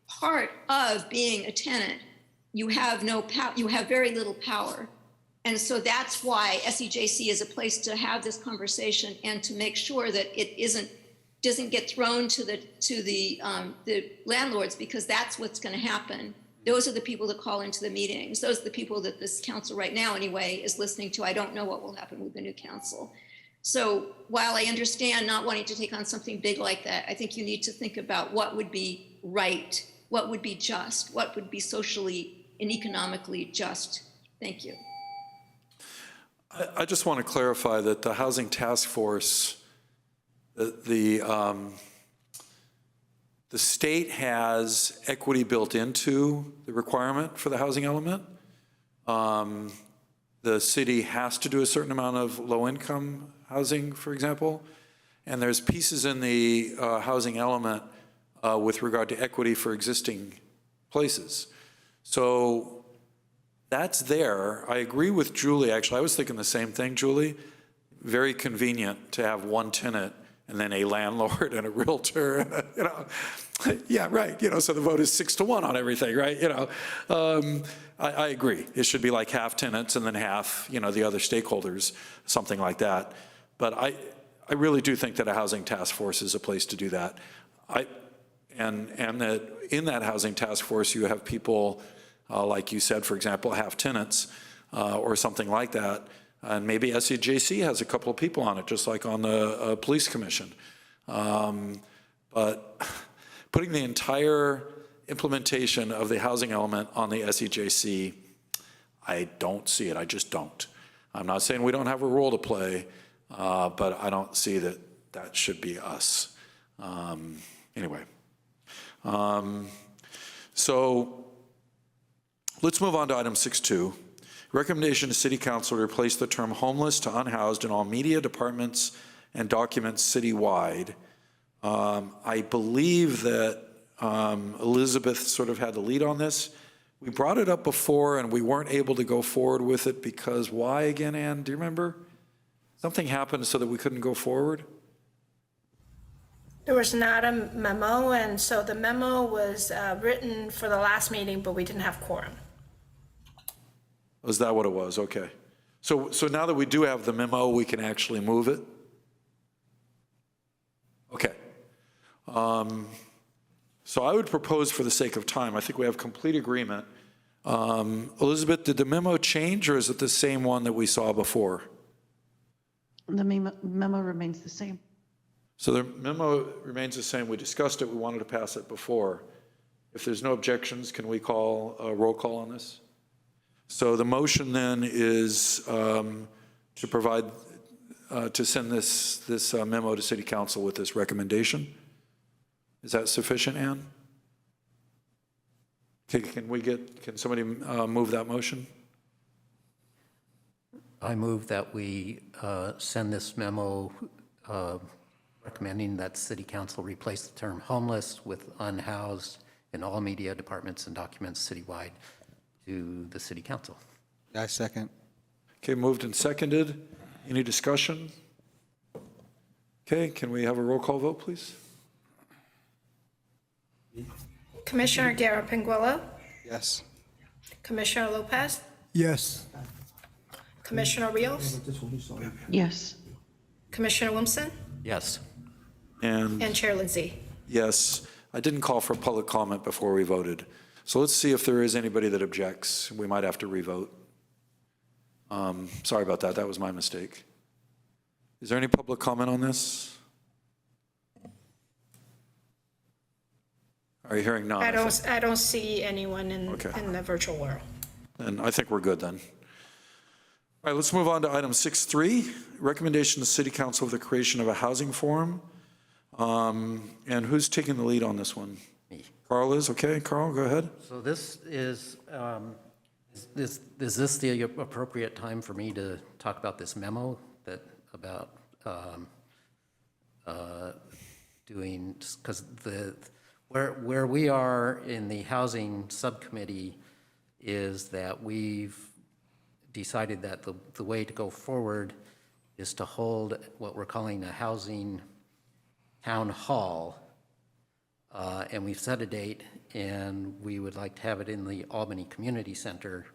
part of being a tenant. You have no power. You have very little power. And so that's why SEJC is a place to have this conversation and to make sure that it doesn't get thrown to the landlords, because that's what's going to happen. Those are the people that call into the meetings. Those are the people that this council right now anyway is listening to. I don't know what will happen with the new council. So while I understand not wanting to take on something big like that, I think you need to think about what would be right, what would be just, what would be socially and economically just. Thank you. I just want to clarify that the Housing Task Force, the state has equity built into the requirement for the housing element. The city has to do a certain amount of low-income housing, for example, and there's pieces in the housing element with regard to equity for existing places. So that's there. I agree with Julie, actually. I was thinking the same thing, Julie. Very convenient to have 1 tenant and then a landlord and a realtor, and yeah, right. So the vote is 6-1 on everything, right? I agree. It should be like half tenants and then half, the other stakeholders, something like that. But I really do think that a housing task force is a place to do that. And that in that housing task force, you have people, like you said, for example, half tenants or something like that. And maybe SEJC has a couple of people on it, just like on the police commission. But putting the entire implementation of the housing element on the SEJC, I don't see it. I just don't. I'm not saying we don't have a role to play, but I don't see that that should be us. Anyway. So let's move on to item 6.2. Recommendation to City Council to replace the term homeless to unhoused in all media departments and documents citywide. I believe that Elizabeth sort of had the lead on this. We brought it up before and we weren't able to go forward with it because why again, Ann? Do you remember? Something happened so that we couldn't go forward? There was not a memo, and so the memo was written for the last meeting, but we didn't have quorum. Was that what it was? Okay. So now that we do have the memo, we can actually move it? Okay. So I would propose, for the sake of time, I think we have complete agreement. Elizabeth, did the memo change, or is it the same one that we saw before? The memo remains the same. So the memo remains the same. We discussed it. We wanted to pass it before. If there's no objections, can we call a roll call on this? So the motion then is to provide, to send this memo to City Council with this recommendation. Is that sufficient, Ann? Okay, can somebody move that motion? I move that we send this memo recommending that City Council replace the term homeless with unhoused in all media departments and documents citywide to the City Council. I second. Okay, moved and seconded. Any discussion? Okay, can we have a roll call vote, please? Commissioner Garapinguelo, Yes. Commissioner Lopez, Yes. Commissioner Rios, Yes. Commissioner Wilmson, Yes. And Chair Lindsay. yes, I didn't call for public comment before we voted. So let's see if there is anybody that objects. We might have to revote. Sorry about that. That was my mistake. Is there any public comment on this? Are you hearing none? I don't see anyone in the virtual world. And I think we're good then. All right, let's move on to item 6.3, recommendation to City Council of the creation of a housing forum. And who's taking the lead on this one? Me. Carl is, okay, Carl, go ahead. So this is this the appropriate time for me to talk about this memo that about doing, because where we are in the housing subcommittee is that we've decided that the way to go forward is to hold what we're calling a housing town hall. And we've set a date, and we would like to have it in the Albany Community Center.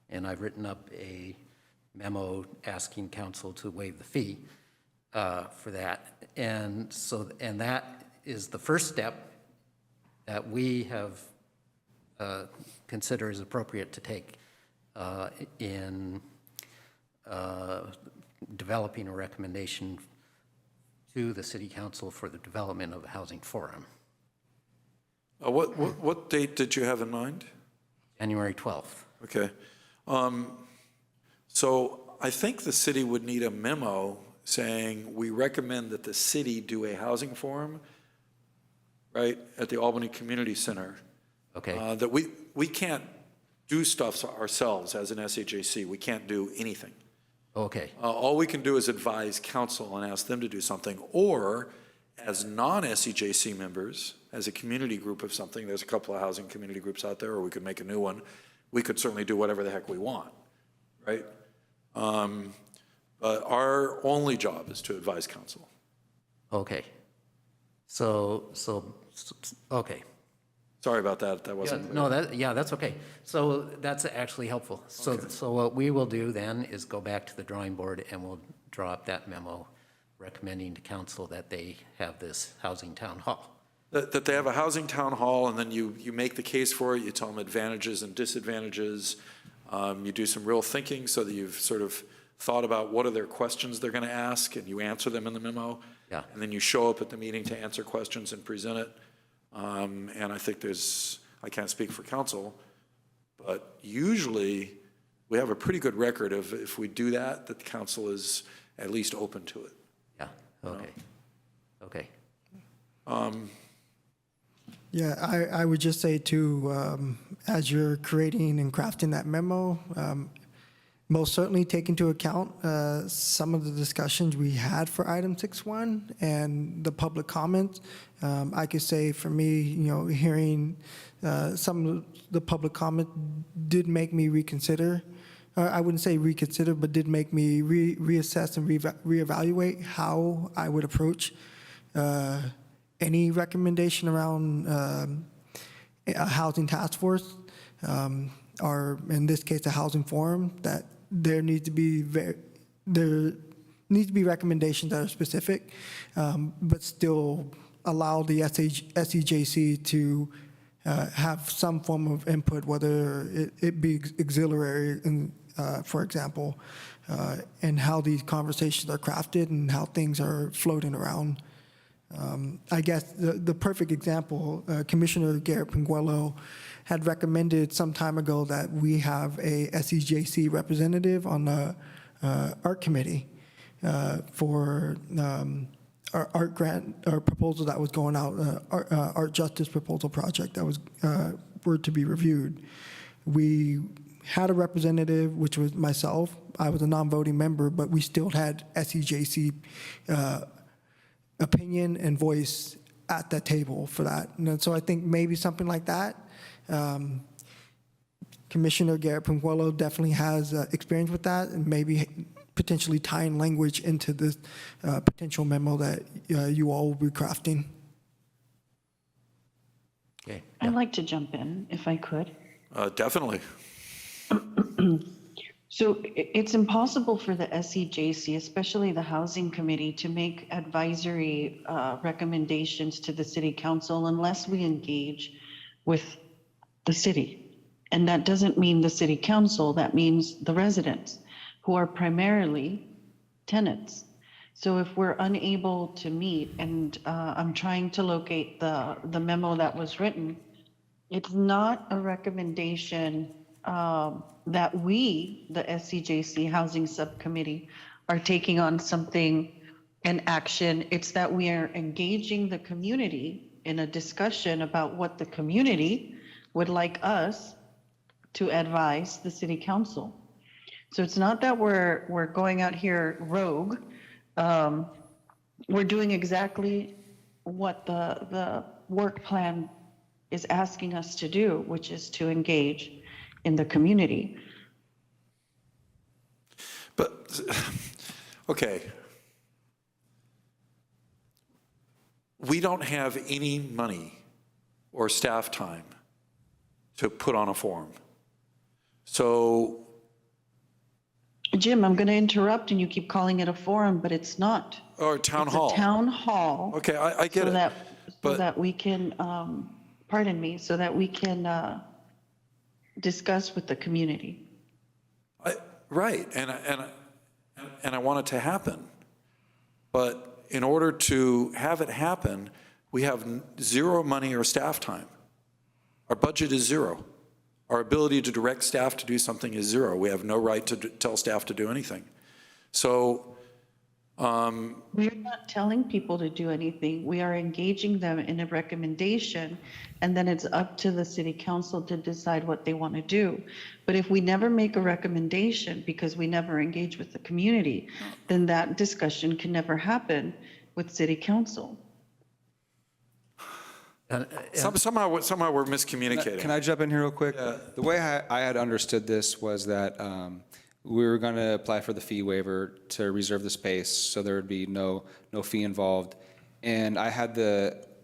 And I've written up a memo asking council to waive the fee for that. And that is the first step that we have consider is appropriate to take in developing a recommendation to the City Council for the development of a housing forum. What date did you have in mind? January 12th. Okay. So I think the city would need a memo saying we recommend that the city do a housing forum, right, at the Albany Community Center. Okay. That we can't do stuff ourselves as an SEJC. We can't do anything. Okay. All we can do is advise council and ask them to do something, or as non-SEJC members, as a community group of something, there's a couple of housing community groups out there, or we could make a new one. We could certainly do whatever the heck we want, right? But our only job is to advise council. Okay. So okay. Sorry about that. That wasn't clear. No, that's okay. So that's actually helpful. So, Okay. So what we will do then is go back to the drawing board and we'll draw up that memo recommending to council that they have this housing town hall. That they have a housing town hall, and then you make the case for it, you tell them advantages and disadvantages. You do some real thinking so that you've sort of thought about what are their questions they're going to ask, and you answer them in the memo. Yeah. And then you show up at the meeting to answer questions and present it. And I think I can't speak for council, but usually we have a pretty good record of if we do that the council is at least open to it. Yeah, okay. Okay. Yeah, I would just say too, as you're creating and crafting that memo, most certainly take into account some of the discussions we had for item 6.1 and the public comments. I could say for me, hearing some of the public comment did make me reconsider. I wouldn't say reconsider, but did make me reassess and reevaluate how I would approach any recommendation around a housing task force, or in this case, a housing forum that there needs to be recommendations that are specific, but still allow the SEJC to have some form of input, whether it be auxiliary, for example, and how these conversations are crafted and how things are floating around. I guess the perfect example, Commissioner Garrett Penguello had recommended some time ago that we have a SEJC representative on the art committee for our art grant, our proposal that was going out, art justice proposal project that was were to be reviewed. We had a representative, which was myself. I was a non-voting member, but we still had SEJC opinion and voice at the table for that. And so I think maybe something like that. Commissioner Garrett Penguello definitely has experience with that, and maybe potentially tying language into this potential memo that you all will be crafting. Okay. I'd like to jump in if I could. Definitely. So it's impossible for the SEJC, especially the Housing Committee, to make advisory recommendations to the City Council unless we engage with the city. And that doesn't mean the City Council, that means the residents, who are primarily tenants. So if we're unable to meet, and I'm trying to locate the memo that was written, it's not a recommendation that we, the SEJC Housing Subcommittee, are taking on something, an action. It's that we are engaging the community in a discussion about what the community would like us to advise the City Council. So it's not that we're going out here rogue. We're doing exactly what the work plan is asking us to do, which is to engage in the community. But, okay. We don't have any money or staff time to put on a forum. So, Jim, I'm going to interrupt, and you keep calling it a forum, but it's not. or town hall. It's a town hall. Okay, I get it. So that we can, pardon me, so that we can discuss with the community. Right, and I want it to happen. But in order to have it happen, we have zero money or staff time. Our budget is zero. Our ability to direct staff to do something is zero. We have no right to tell staff to do anything. So, we're not telling people to do anything. We are engaging them in a recommendation, and then it's up to the City Council to decide what they want to do. But if we never make a recommendation because we never engage with the community, then that discussion can never happen with City Council. somehow we're miscommunicating. Can I jump in here real quick? Yeah. The way I had understood this was that we were going to apply for the fee waiver to reserve the space, so there would be no fee involved. And I had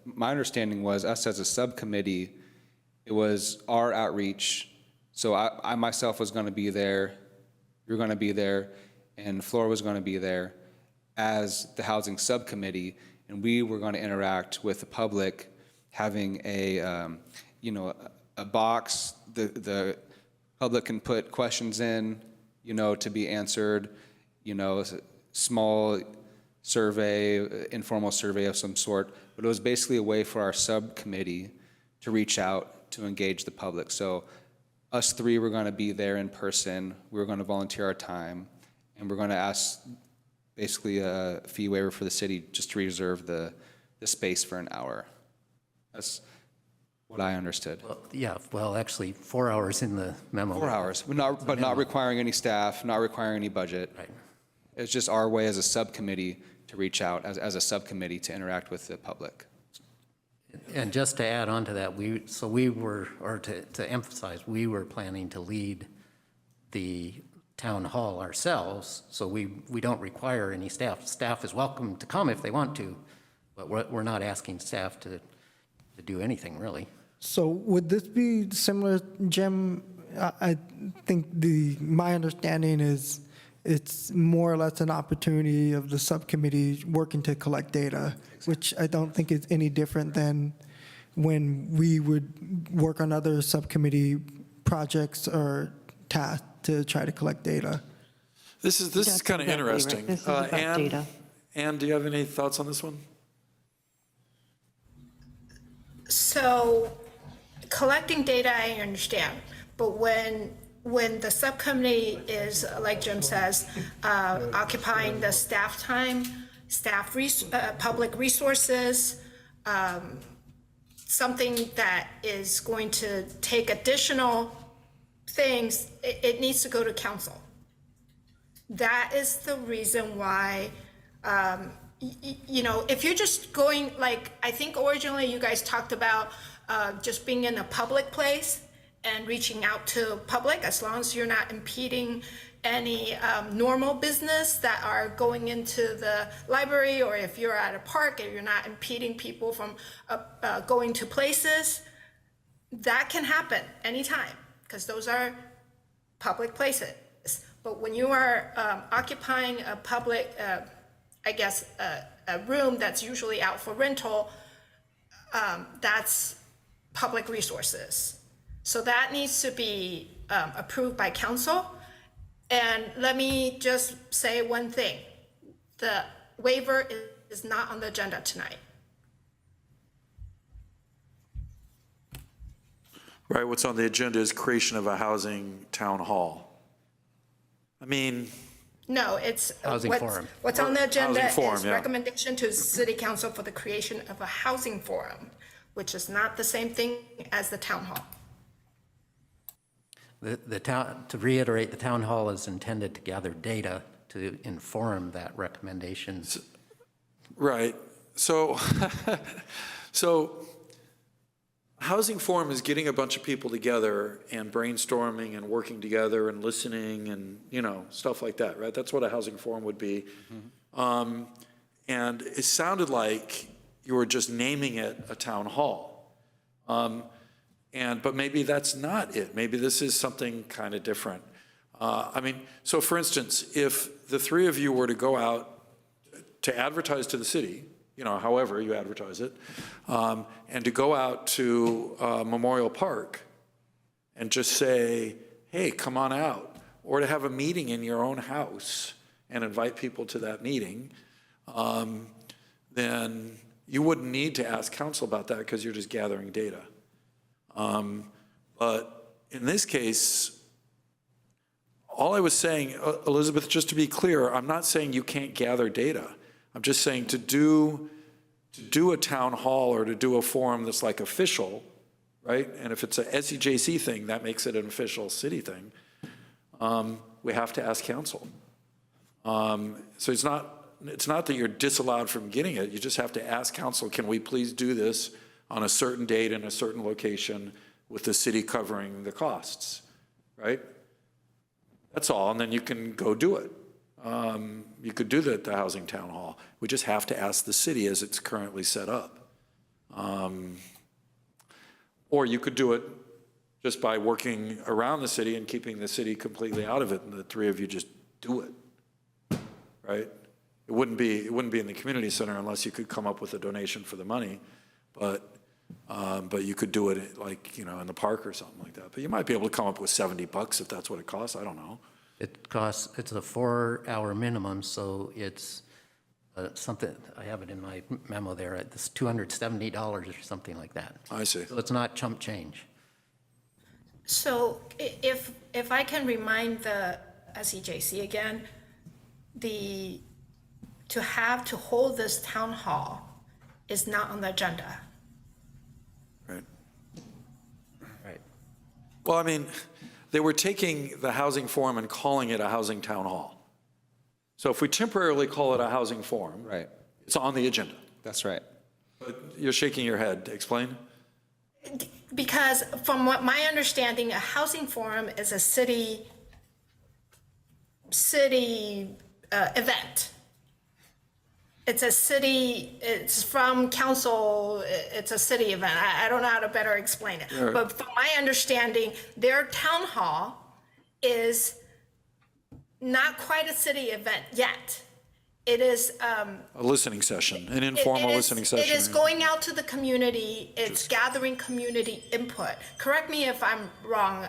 my understanding was us as a subcommittee, it was our outreach. So I myself was going to be there, you're going to be there, and Flora was going to be there as the housing subcommittee, and we were going to interact with the public, having a box. The public can put questions in, to be answered, small survey, informal survey of some sort. But it was basically a way for our subcommittee to reach out to engage the public. So us three were going to be there in person. We were going to volunteer our time, and we're going to ask basically a fee waiver for the city just to reserve the space for an hour. That's what I understood. Well, actually, 4 hours in the memo. 4 hours, but not requiring any staff, not requiring any budget. Right. It's just our way as a subcommittee to reach out, as a subcommittee to interact with the public. And just to add on to that, to emphasize, we were planning to lead the town hall ourselves, so we don't require any staff. Staff is welcome to come if they want to, but we're not asking staff to do anything, really. So would this be similar, Jim, I think my understanding is it's more or less an opportunity of the subcommittee working to collect data, which I don't think is any different than when we would work on other subcommittee projects or tasks to try to collect data. This is kind of exactly interesting. right. This is about data. Anne, do you have any thoughts on this one? So collecting data, I understand, but when the subcommittee is, like Jim says, occupying the staff time, public resources, something that is going to take additional things, it needs to go to council. That is the reason why, you know, if you're just going, like, I think originally you guys talked about just being in a public place and reaching out to public, as long as you're not impeding any normal business that are going into the library, or if you're at a park and you're not impeding people from going to places, that can happen anytime, because those are public places. But when you are occupying a public, I guess, a room that's usually out for rental, that's public resources. So that needs to be approved by council. And let me just say one thing. The waiver is not on the agenda tonight. Right, what's on the agenda is creation of a housing town hall. I mean, No, it's Housing forum. what's on the agenda Housing forum, is yeah. recommendation to City Council for the creation of a housing forum, which is not the same thing as the town hall. The town, to reiterate, the town hall is intended to gather data to inform that recommendation. right, so, so housing forum is getting a bunch of people together and brainstorming and working together and listening and, you know, stuff like that, right? That's what a housing forum would be. Mm-hmm. And it sounded like you were just naming it a town hall. But maybe that's not it. Maybe this is something kind of different. I mean, so for instance, if the three of you were to go out to advertise to the city, you know, however you advertise it, and to go out to Memorial Park and just say, hey, come on out, or to have a meeting in your own house and invite people to that meeting, then you wouldn't need to ask council about that because you're just gathering data. But in this case, all I was saying, Elizabeth, just to be clear, I'm not saying you can't gather data. I'm just saying to do a town hall or to do a forum that's like official, right? And if it's a SEJC thing, that makes it an official city thing. We have to ask council. So it's not that you're disallowed from getting it. You just have to ask council, can we please do this on a certain date in a certain location with the city covering the costs, right? That's all, and then you can go do it. You could do that at the housing town hall. We just have to ask the city as it's currently set up. Or you could do it just by working around the city and keeping the city completely out of it, and the three of you just do it, right? It wouldn't be in the community center unless you could come up with a donation for the money, but you could do it like, you know, in the park or something like that. But you might be able to come up with $70 if that's what it costs. I don't know. It costs, it's a 4-hour minimum, so it's something, I have it in my memo there, it's $270 or something like that. I see. So it's not chump change. So if I can remind the SEJC again, to hold this town hall is not on the agenda. Right. Right. Well, I mean, they were taking the housing forum and calling it a housing town hall. So if we temporarily call it a housing forum, Right. it's on the agenda. That's right. But you're shaking your head. Explain. Because from what my understanding, a housing forum is a city event. it's a city, it's from council, it's a city event. I don't know how to better explain it. Right. But from my understanding, their town hall is not quite a city event yet. It is, A listening session, an informal listening session. it is going out to the community, it's gathering community input. Correct me if I'm wrong,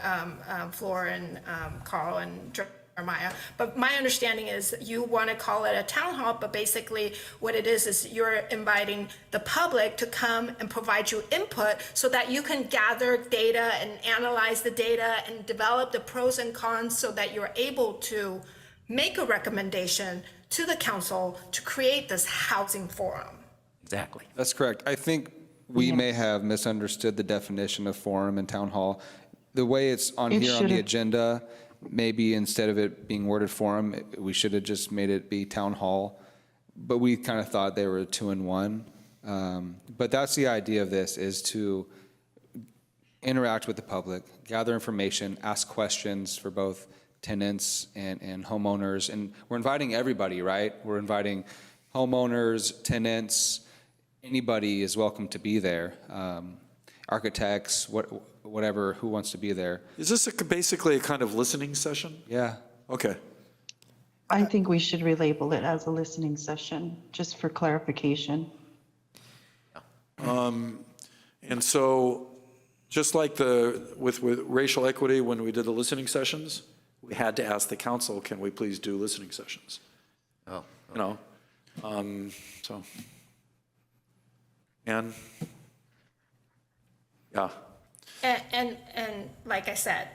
Flor and Carl and Jeremiah, but my understanding is you want to call it a town hall, but basically what it is you're inviting the public to come and provide you input so that you can gather data and analyze the data and develop the pros and cons so that you're able to make a recommendation to the council to create this housing forum. Exactly. That's correct. I think we may have misunderstood the definition of forum and town hall. The way it's on It here on the should've- agenda, maybe instead of it being worded forum, we should have just made it be town hall. But we kind of thought they were 2 in 1. But that's the idea of this, is to interact with the public, gather information, ask questions for both tenants and homeowners. And we're inviting everybody, right? We're inviting homeowners, tenants, anybody is welcome to be there. Architects, whatever, who wants to be there. Is this basically a kind of listening session? Yeah. Okay. I think we should relabel it as a listening session, just for clarification. And so, just like with racial equity, when we did the listening sessions, we had to ask the council, can we please do listening sessions? Oh. You know, so. And, yeah. And like I said,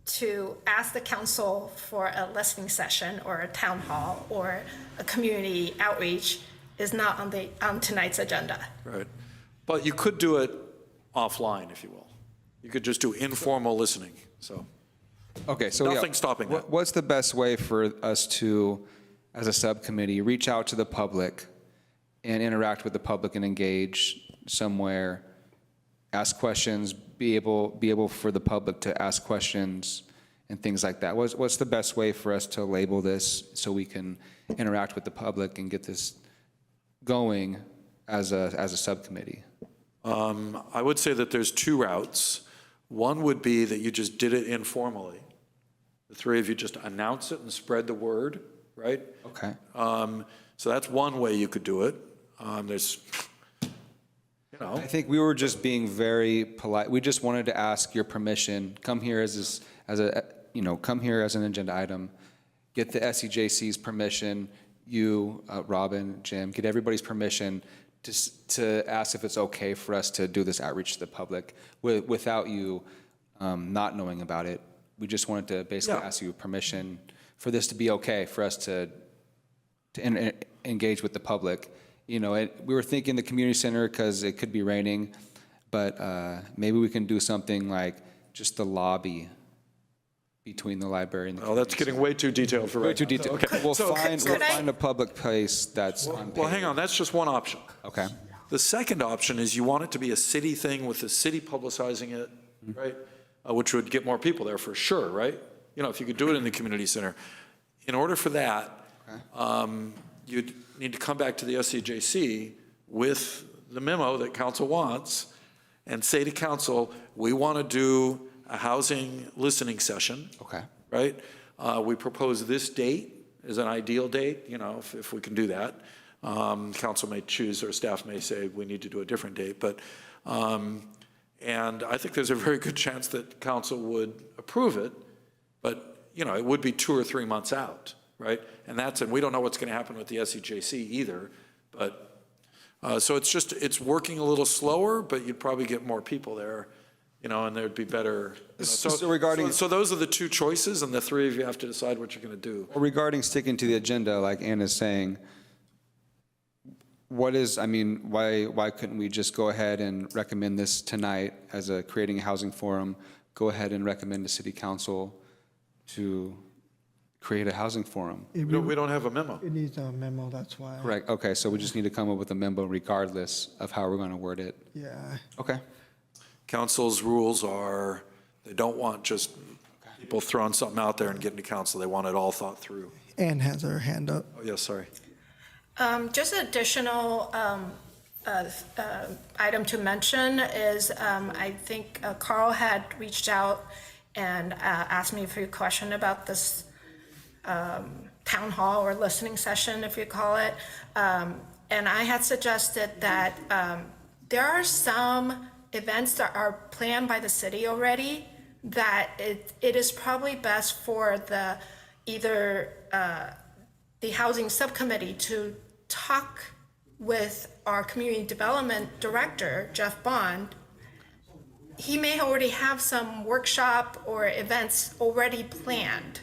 to ask the council for a listening session or a town hall or a community outreach is not on tonight's agenda. Right. But you could do it offline, if you will. You could just do informal listening, so. Okay, so yeah, Nothing stopping that. What's the best way for us to, as a subcommittee, reach out to the public and interact with the public and engage somewhere, ask questions, be able for the public to ask questions and things like that? What's the best way for us to label this so we can interact with the public and get this going as a subcommittee? I would say that there's 2 routes. One would be that you just did it informally. The 3 of you just announce it and spread the word, right? Okay. So that's one way you could do it. There's, you know. I think we were just being very polite. We just wanted to ask your permission. Come here come here as an agenda item. Get the SEJC's permission. You, Robin, Jim, get everybody's permission to ask if it's okay for us to do this outreach to the public without you not knowing about it. We just wanted to basically ask you permission for this to be okay for us to engage with the public. You know, we were thinking the community center because it could be raining, but maybe we can do something like just the lobby between the library and the Oh, that's getting way too detailed for right now. Way too detailed. Okay. We'll So- find a public place that's unpaved. Well, hang on, that's just one option. Okay. The second option is you want it to be a city thing with the city publicizing it, right? Which would get more people there for sure, right? You know, if you could do it in the community center. In order for that, you'd need to come back to the SEJC with the memo that council wants and say to council, we want to do a housing listening session. Okay. Right? We propose this date as an ideal date, you know, if we can do that. Council may choose, or staff may say we need to do a different date, but, and I think there's a very good chance that council would approve it, but, you know, it would be 2 or 3 months out, right? And we don't know what's going to happen with the SEJC either, but, so it's working a little slower, but you'd probably get more people there, you know, and there'd be better. You know, So regarding- so those are the 2 choices, and the 3 of you have to decide what you're going to do. Regarding sticking to the agenda, like Anna's saying, why couldn't we just go ahead and recommend this tonight as creating a housing forum, go ahead and recommend to city council to create a housing forum? We don't have a memo. It needs a memo, that's why. Correct, okay, so we just need to come up with a memo regardless of how we're gonna word it. Yeah. Okay. Council's rules are, they don't want just people throwing something out there and getting to council. They want it all thought through. Anne has her hand up. Oh, yes, sorry. Just additional item to mention is I think Carl had reached out and asked me a few questions about this town hall or listening session, if you call it. And I had suggested that there are some events that are planned by the city already that it is probably best for the either the housing subcommittee to talk with our community development director, Jeff Bond. He may already have some workshop or events already planned.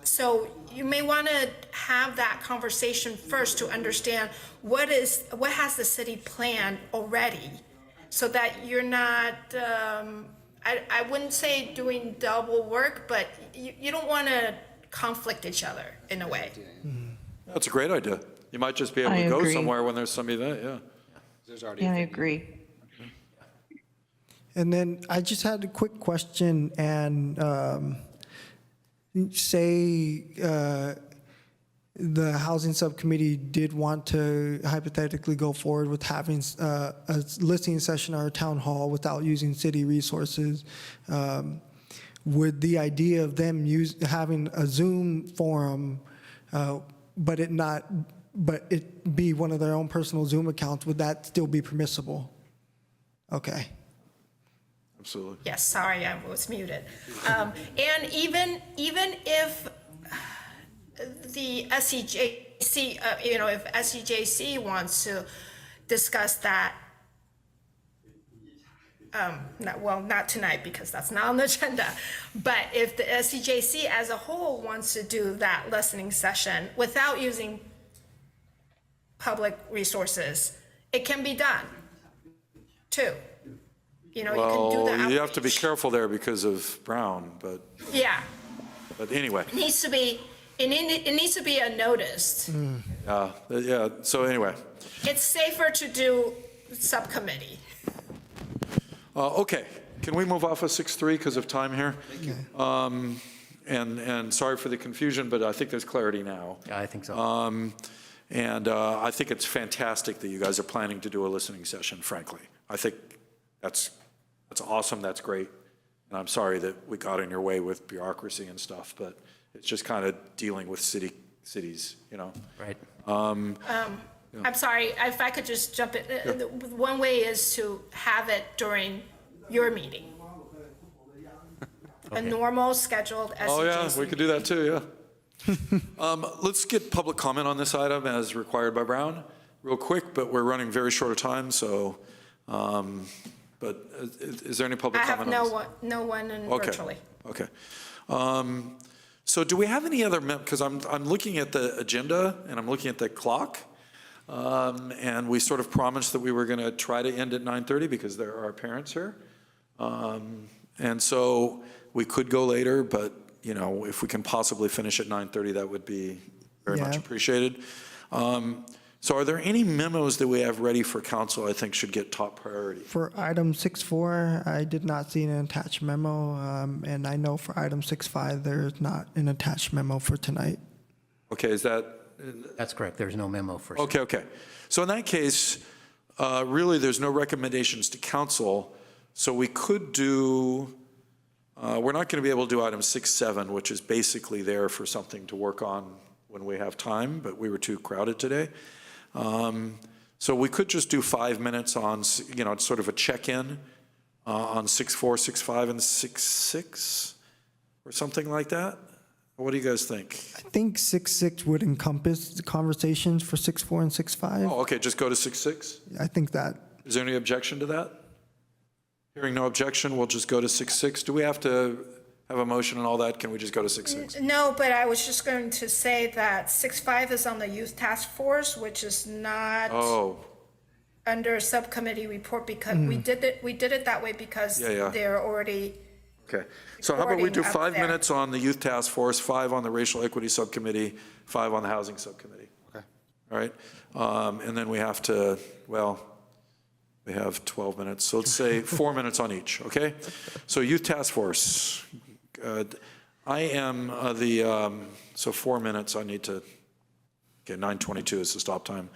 So you may want to have that conversation first to understand what has the city planned already, so that you're not, I wouldn't say doing double work, but you don't want to conflict each other in a way. That's a great idea. You might just be able to go somewhere when there's some event, yeah. Yeah, I agree. And then I just had a quick question, and say the housing subcommittee did want to hypothetically go forward with having a listening session or a town hall without using city resources. Would the idea of them having a Zoom forum, but it be one of their own personal Zoom accounts, would that still be permissible? Okay. Absolutely. Yes, sorry, I was muted. And even if the SEJC, if SEJC wants to discuss that, not tonight because that's not on the agenda, but if the SEJC as a whole wants to do that listening session without using public resources, it can be done too. You can do that. You have to be careful there because of Brown, but yeah. But anyway. It needs to be a notice. Yeah. So anyway. It's safer to do subcommittee. Okay. Can we move off of 6.3 because of time here? And sorry for the confusion, but I think there's clarity now. Yeah, I think so. And I think it's fantastic that you guys are planning to do a listening session, frankly. I think that's awesome, that's great. And I'm sorry that we got in your way with bureaucracy and stuff, but it's just kind of dealing with cities, Right. I'm sorry, if I could just jump in. One way is to have it during your meeting. A normal scheduled SEJC. Oh yeah, we could do that too, yeah. Let's get public comment on this item as required by Brown, real quick, but we're running very short of time, so, but is there any public comment on this? No one virtually. Okay. So do we have any other, because I'm looking at the agenda and I'm looking at the clock, and we sort of promised that we were going to try to end at 9:30 because there are parents here. And so we could go later, but if we can possibly finish at 9:30, that would be very much appreciated. So are there any memos that we have ready for council I think should get top priority? For item 6.4, I did not see an attached memo, and I know for item 6.5, there's not an attached memo for tonight. Okay, is that? That's correct. There's no memo for. Okay. So in that case, really there's no recommendations to council. So we could do, we're not going to be able to do item 6.7, which is basically there for something to work on when we have time, but we were too crowded today. So we could just do 5 minutes on, sort of a check-in on 6.4, 6.5, and 6.6, or something like that. What do you guys think? I think 6.6 would encompass the conversations for 6.4 and 6.5. Oh, okay, just go to 6.6? I think that. Is there any objection to that? Hearing no objection, we'll just go to 6.6. Do we have to have a motion and all that? Can we just go to 6.6? No, but I was just going to say that 6.5 is on the youth task force, which is not under subcommittee report because we did it that way because they're already. Okay, so how about we do 5 minutes on the youth task force, 5 on the racial equity subcommittee, 5 on the housing subcommittee. Okay. All right, and then we have 12 minutes, so let's say 4 minutes on each, okay? So youth task force, I am so 4 minutes, I need to, okay, 9:22 is the stop time.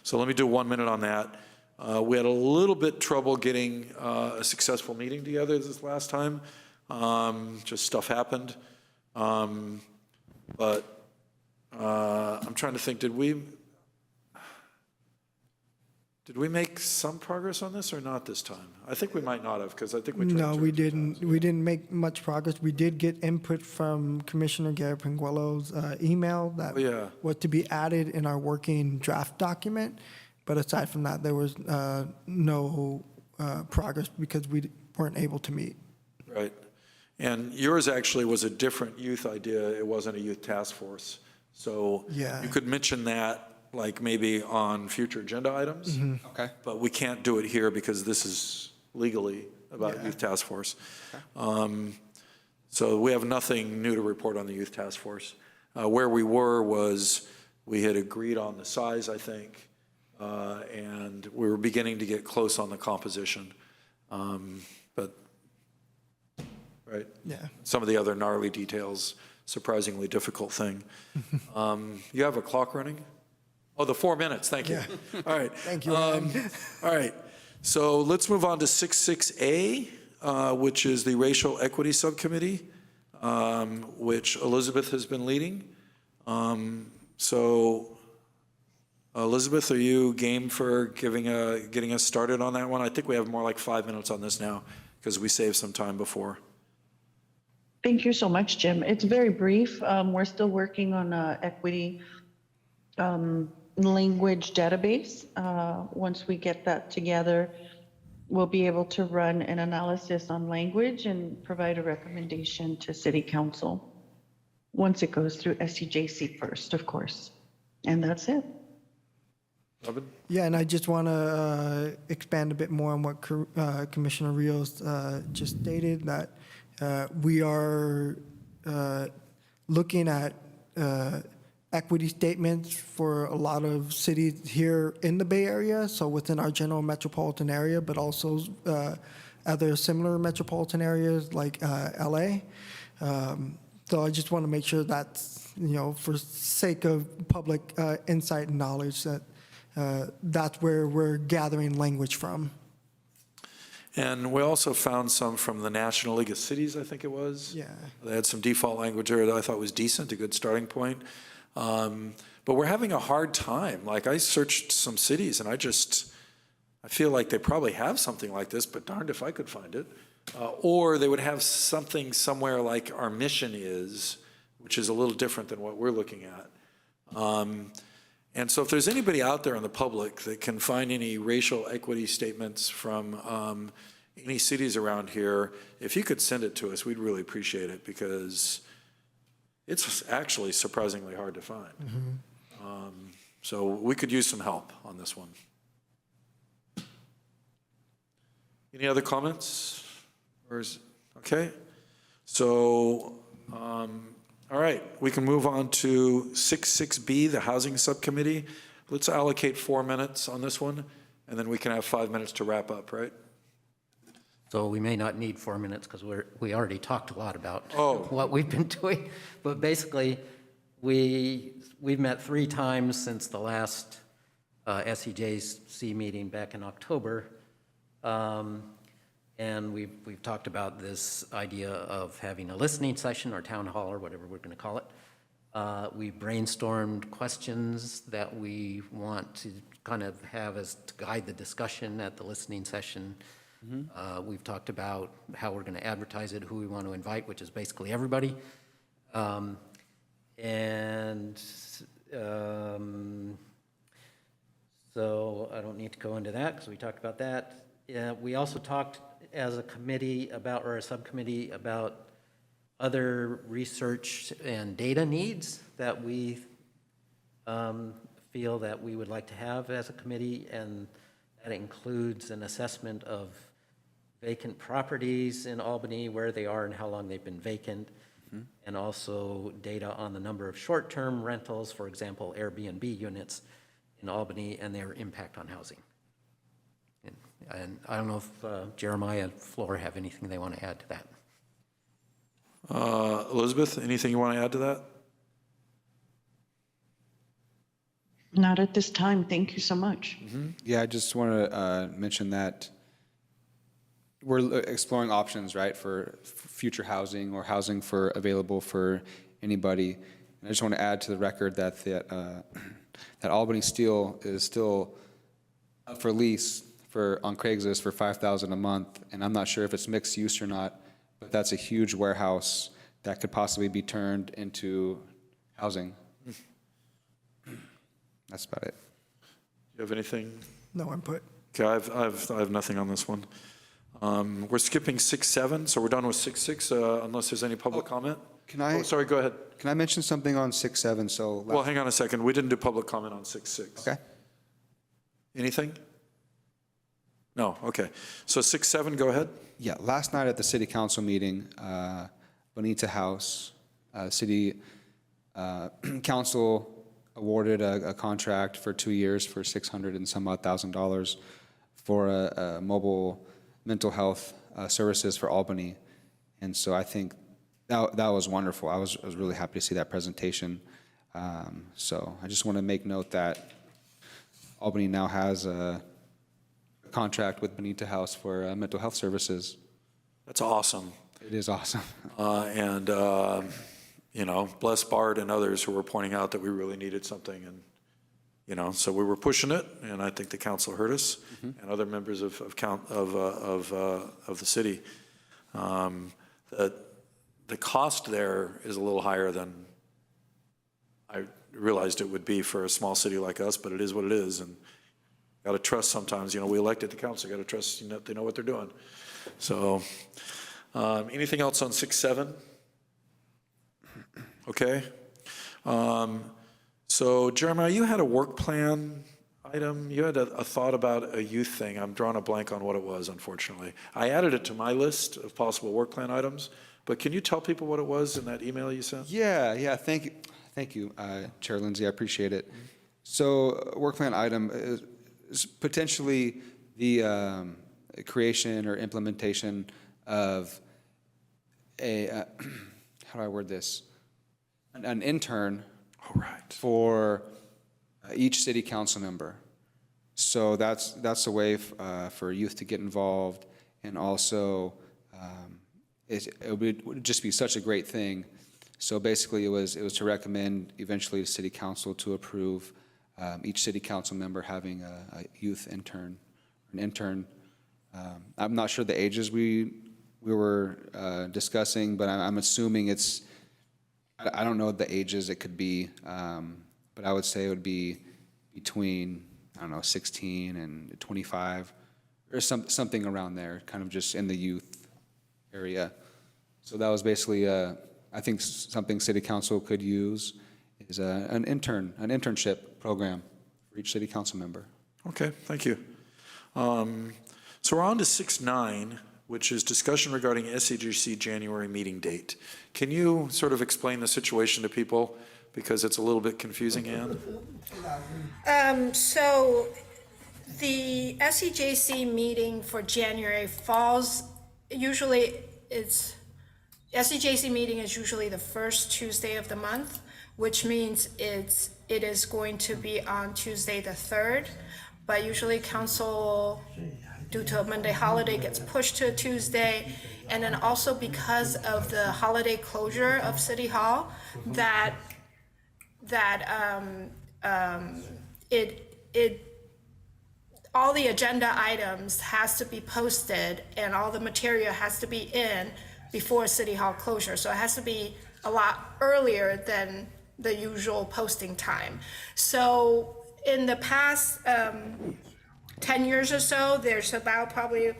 So let me do 1 minute on that. We had a little bit trouble getting a successful meeting together this last time. Just stuff happened. But I'm trying to think, did we make some progress on this or not this time? I think we might not have, because I think we tried No, to. we didn't. We didn't make much progress. We did get input from Commissioner Gary Penguelo's email that was to be added in our working draft document. But aside from that, there was no progress because we weren't able to meet. Right. And yours actually was a different youth idea. It wasn't a youth task force. So you could mention that like maybe on future agenda items. Okay. But we can't do it here because this is legally about youth task force. So we have nothing new to report on the youth task force. Where we were was we had agreed on the size, I think, and we were beginning to get close on the composition. But, right? Yeah. Some of the other gnarly details, surprisingly difficult thing. You have a clock running? Oh, the 4 minutes, thank you. All right. Thank you. All right, so let's move on to 66A, which is the Racial Equity Subcommittee, which Elizabeth has been leading. So Elizabeth, are you game for getting us started on that one? I think we have more like 5 minutes on this now because we saved some time before. Thank you so much, Jim. It's very brief. We're still working on equity language database. Once we get that together, we'll be able to run an analysis on language and provide a recommendation to City Council once it goes through SEJC first, of course. And that's it. Robin? Yeah, and I just want to expand a bit more on what Commissioner Rios just stated, that we are looking at equity statements for a lot of cities here in the Bay Area, so within our general metropolitan area, but also other similar metropolitan areas like LA. So I just want to make sure that's, for sake of public insight and knowledge, that that's where we're gathering language from. And we also found some from the National League of Cities, I think it was. Yeah. They had some default language there that I thought was decent, a good starting point. But we're having a hard time. Like, I searched some cities and I feel like they probably have something like this, but darned if I could find it. Or they would have something somewhere like our mission is, which is a little different than what we're looking at. And so if there's anybody out there in the public that can find any racial equity statements from any cities around here, if you could send it to us, we'd really appreciate it, because it's actually surprisingly hard to find. So we could use some help on this one. Any other comments? Okay. So, all right, we can move on to 66B, the Housing Subcommittee. Let's allocate 4 minutes on this one, and then we can have 5 minutes to wrap up, right? So we may not need 4 minutes because we already talked a lot about what we've been doing. But basically, we've met 3 times since the last SEJC meeting back in October. And we've talked about this idea of having a listening session or town hall or whatever we're going to call it. We brainstormed questions that we want to kind of have as to guide the discussion at the listening session. We've talked about how we're going to advertise it, who we want to invite, which is basically everybody. So I don't need to go into that because we talked about that. We also talked as a committee about, or a subcommittee, about other research and data needs that we feel that we would like to have as a committee, and that includes an assessment of vacant properties in Albany, where they are and how long they've been vacant, and also data on the number of short-term rentals, for example, Airbnb units in Albany, and their impact on housing. And I don't know if Jeremiah and Flora have anything they want to add to that. Elizabeth, anything you want to add to that? Not at this time. Thank you so much. Yeah, I just want to mention that we're exploring options, right, for future housing or housing available for anybody. And I just want to add to the record that that Albany Steel is still up for lease on Craigslist for $5,000 a month, and I'm not sure if it's mixed use or not, but that's a huge warehouse that could possibly be turned into housing. That's about it. You have anything? No input. Okay, I have nothing on this one. We're skipping 6.7, so we're done with 6.6, unless there's any public comment? Can I? Oh, sorry, go ahead. Can I mention something on 6.7? Well, hang on a second. We didn't do public comment on 6.6. Okay. Anything? No, okay. So 6.7, go ahead. Yeah, last night at the city council meeting, Bonita House, city council awarded a contract for 2 years for $600 and some odd thousand for a mobile mental health services for Albany. And so I think that was wonderful. I was really happy to see that presentation. So I just want to make note that Albany now has a contract with Bonita House for mental health services. That's awesome. It is awesome. You know, bless Bart and others who were pointing out that we really needed something, and you know, so we were pushing it, and I think the council heard us, and other members of the city. The cost there is a little higher than I realized it would be for a small city like us, but it is what it is, and got to trust sometimes. You know, we elected the council, got to trust they know what they're doing. So, anything else on 6.7? Okay. So Jeremiah, you had a work plan item. You had a thought about a youth thing. I'm drawing a blank on what it was, unfortunately. I added it to my list of possible work plan items, but can you tell people what it was in that email you sent? Yeah, thank you, Chair Lindsay, I appreciate it. So work plan item is potentially the creation or implementation of a, how do I word this? An intern for each city council member. So that's a way for youth to get involved, and also it would just be such a great thing. So basically, it was to recommend eventually the city council to approve each city council member having a youth intern, an intern. I'm not sure the ages we were discussing, but I'm assuming it's. I don't know the ages it could be, but I would say it would be between, 16 and 25, or something around there, kind of just in the youth area. So that was basically, I think something city council could use is an internship program for each city council member. Okay, thank you. So we're on to 6.9, which is discussion regarding SEJC January meeting date. Can you sort of explain the situation to people, because it's a little bit confusing, Ann? So the SEJC meeting for January falls, SEJC meeting is usually the first Tuesday of the month, which means it is going to be on Tuesday the 3rd, but usually council, due to a Monday holiday, gets pushed to a Tuesday. And then also because of the holiday closure of City Hall, all the agenda items has to be posted and all the material has to be in before City Hall closure. So it has to be a lot earlier than the usual posting time. So in the past 10 years or so, there's about probably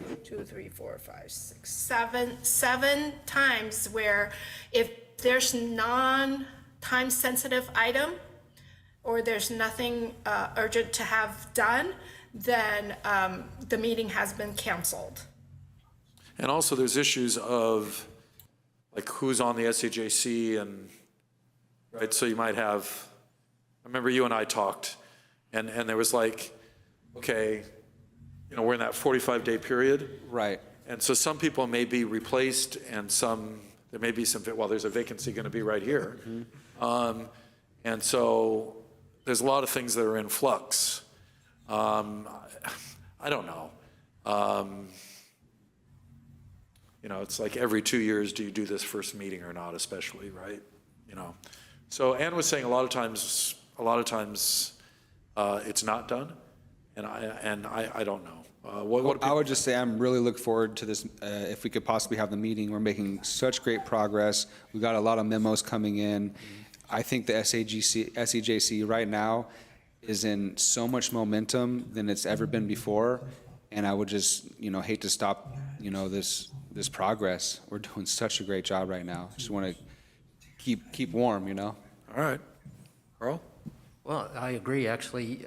7 times where if there's non-time sensitive item or there's nothing urgent to have done, then the meeting has been canceled. And also there's issues of like who's on the SEJC, and right, so you might have, I remember you and I talked, and there was like, okay, we're in that 45-day period. Right. And so some people may be replaced and some There may be some, well, there's a vacancy going to be right here. And so there's a lot of things that are in flux. I don't know. You know, it's like every 2 years, do you do this first meeting or not, especially, right? You know, so Ann was saying a lot of times it's not done, and I don't know. I would just say I'm really looking forward to this. If we could possibly have the meeting, we're making such great progress. We got a lot of memos coming in. I think the SEJC right now is in so much momentum than it's ever been before, and I would just, hate to stop, this progress. We're doing such a great job right now. Just want to keep warm, All right, Carl. Well, I agree, actually.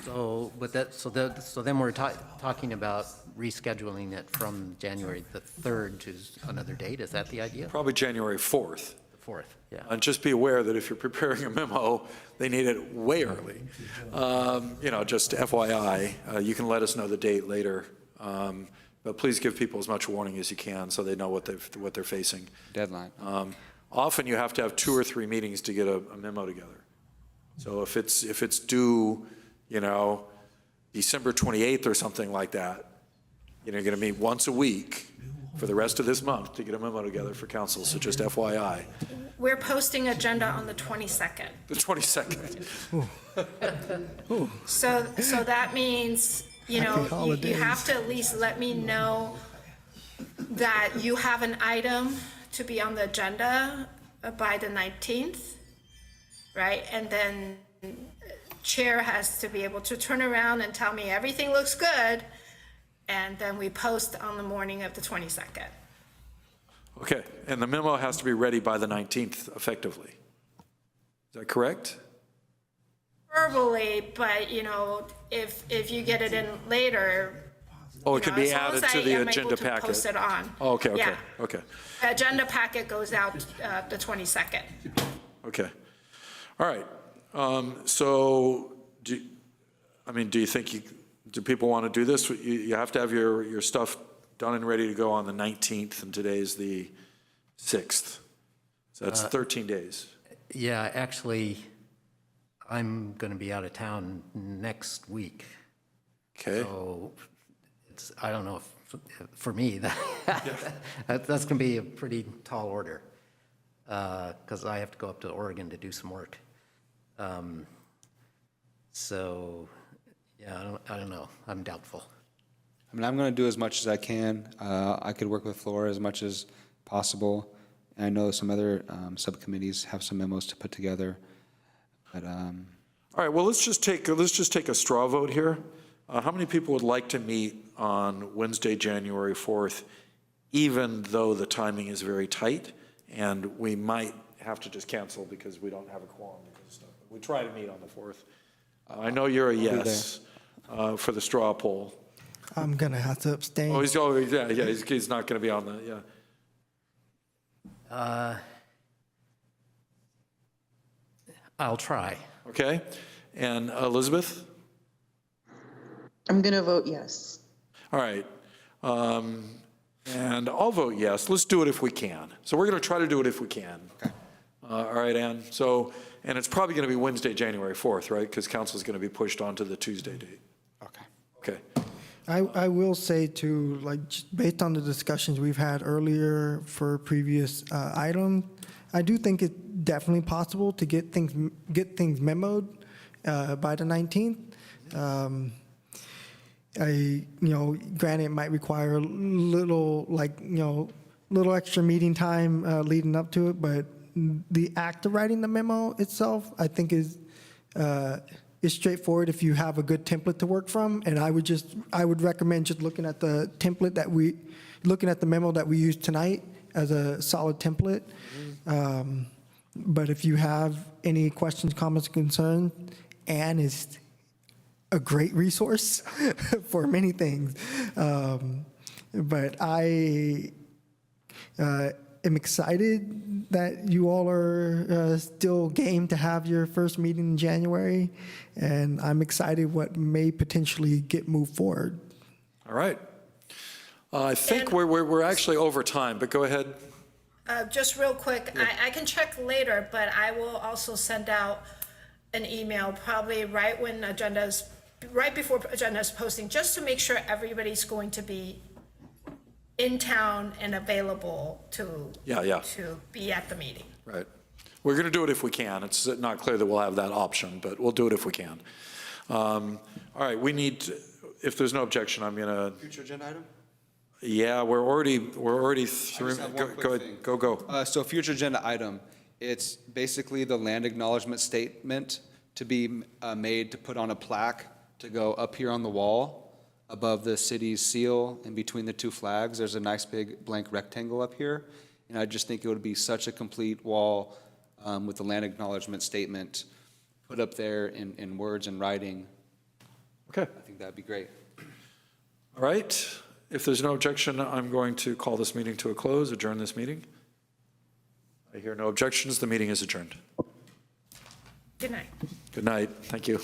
So with that, so then we're talking about rescheduling it from January the 3rd to another date. Is that the idea? Probably January 4th. The 4th, yeah. And just be aware that if you're preparing a memo, they need it way early. Just FYI, you can let us know the date later. But please give people as much warning as you can so they know what they're facing. Deadline. Often you have to have 2 or 3 meetings to get a memo together. So if it's due, December 28th or something like that, you're going to meet once a week for the rest of this month to get a memo together for council. So just FYI. We're posting agenda on the 22nd. The 22nd. So that means, you holidays. have to at least let me know that you have an item to be on the agenda by the 19th, right? And then chair has to be able to turn around and tell me everything looks good, and then we post on the morning of the 22nd. Okay, and the memo has to be ready by the 19th effectively. Is that correct? Verbally, but if you get it in later. Oh, it can be as long added as to I the am able agenda to packet. Post it on. Oh, okay. Yeah. Okay. The agenda packet goes out the 22nd. Okay. All right. So, do you think do people want to do this? You have to have your stuff done and ready to go on the 19th, and today's the 6th. So that's 13 days. Yeah, actually, I'm going to be out of town next week. Okay. So I don't know if for me that's going to be a pretty tall order because I have to go up to Oregon to do some work. So yeah, I don't know. I'm doubtful. I'm going to do as much as I can. I could work with Flora as much as possible. And I know some other subcommittees have some memos to put together. But all right. Well, let's just take a straw vote here. How many people would like to meet on Wednesday, January 4th, even though the timing is very tight, and we might have to just cancel because we don't have a quorum because of stuff. We try to meet on the 4th. I know you're a yes for the straw poll. I'm gonna have to abstain. Oh, he's not going to be on the I'll try. Okay, and Elizabeth. I'm going to vote yes. All right. And I'll vote yes. Let's do it if we can. So we're going to try to do it if we can. Okay. All right, Ann. So, and it's probably going to be Wednesday, January 4th, right? Because council is going to be pushed onto the Tuesday date. Okay. Okay. I will say too, just based on the discussions we've had earlier for previous items, I do think it's definitely possible to get things memoed by the 19th. Granted, it might require a little extra meeting time leading up to it, but the act of writing the memo itself, I think is straightforward if you have a good template to work from. And I would recommend just looking at the template looking at the memo that we used tonight as a solid template. But if you have any questions, comments, concerns, Ann is a great resource for many things. But I am excited that you all are still game to have your first meeting in January, and I'm excited what may potentially get moved forward. All right. I think we're actually over time, but go ahead. Just real quick, I can check later, but I will also send out an email probably right before agenda is posting, just to make sure everybody's going to be in town and available to be at the meeting. Right. We're going to do it if we can. It's not clear that we'll have that option, but we'll do it if we can. All right, if there's no objection, I'm going to. Future agenda item? Yeah, we're already through. Go. So future agenda item, it's basically the land acknowledgement statement to be made to put on a plaque to go up here on the wall above the city's seal and between the two flags. There's a nice big blank rectangle up here. And I just think it would be such a complete wall with the land acknowledgement statement put up there in words and writing. Okay. I think that'd be great. All right. If there's no objection, I'm going to call this meeting to a close, adjourn this meeting. I hear no objections. The meeting is adjourned. Good night. Good night. Thank you.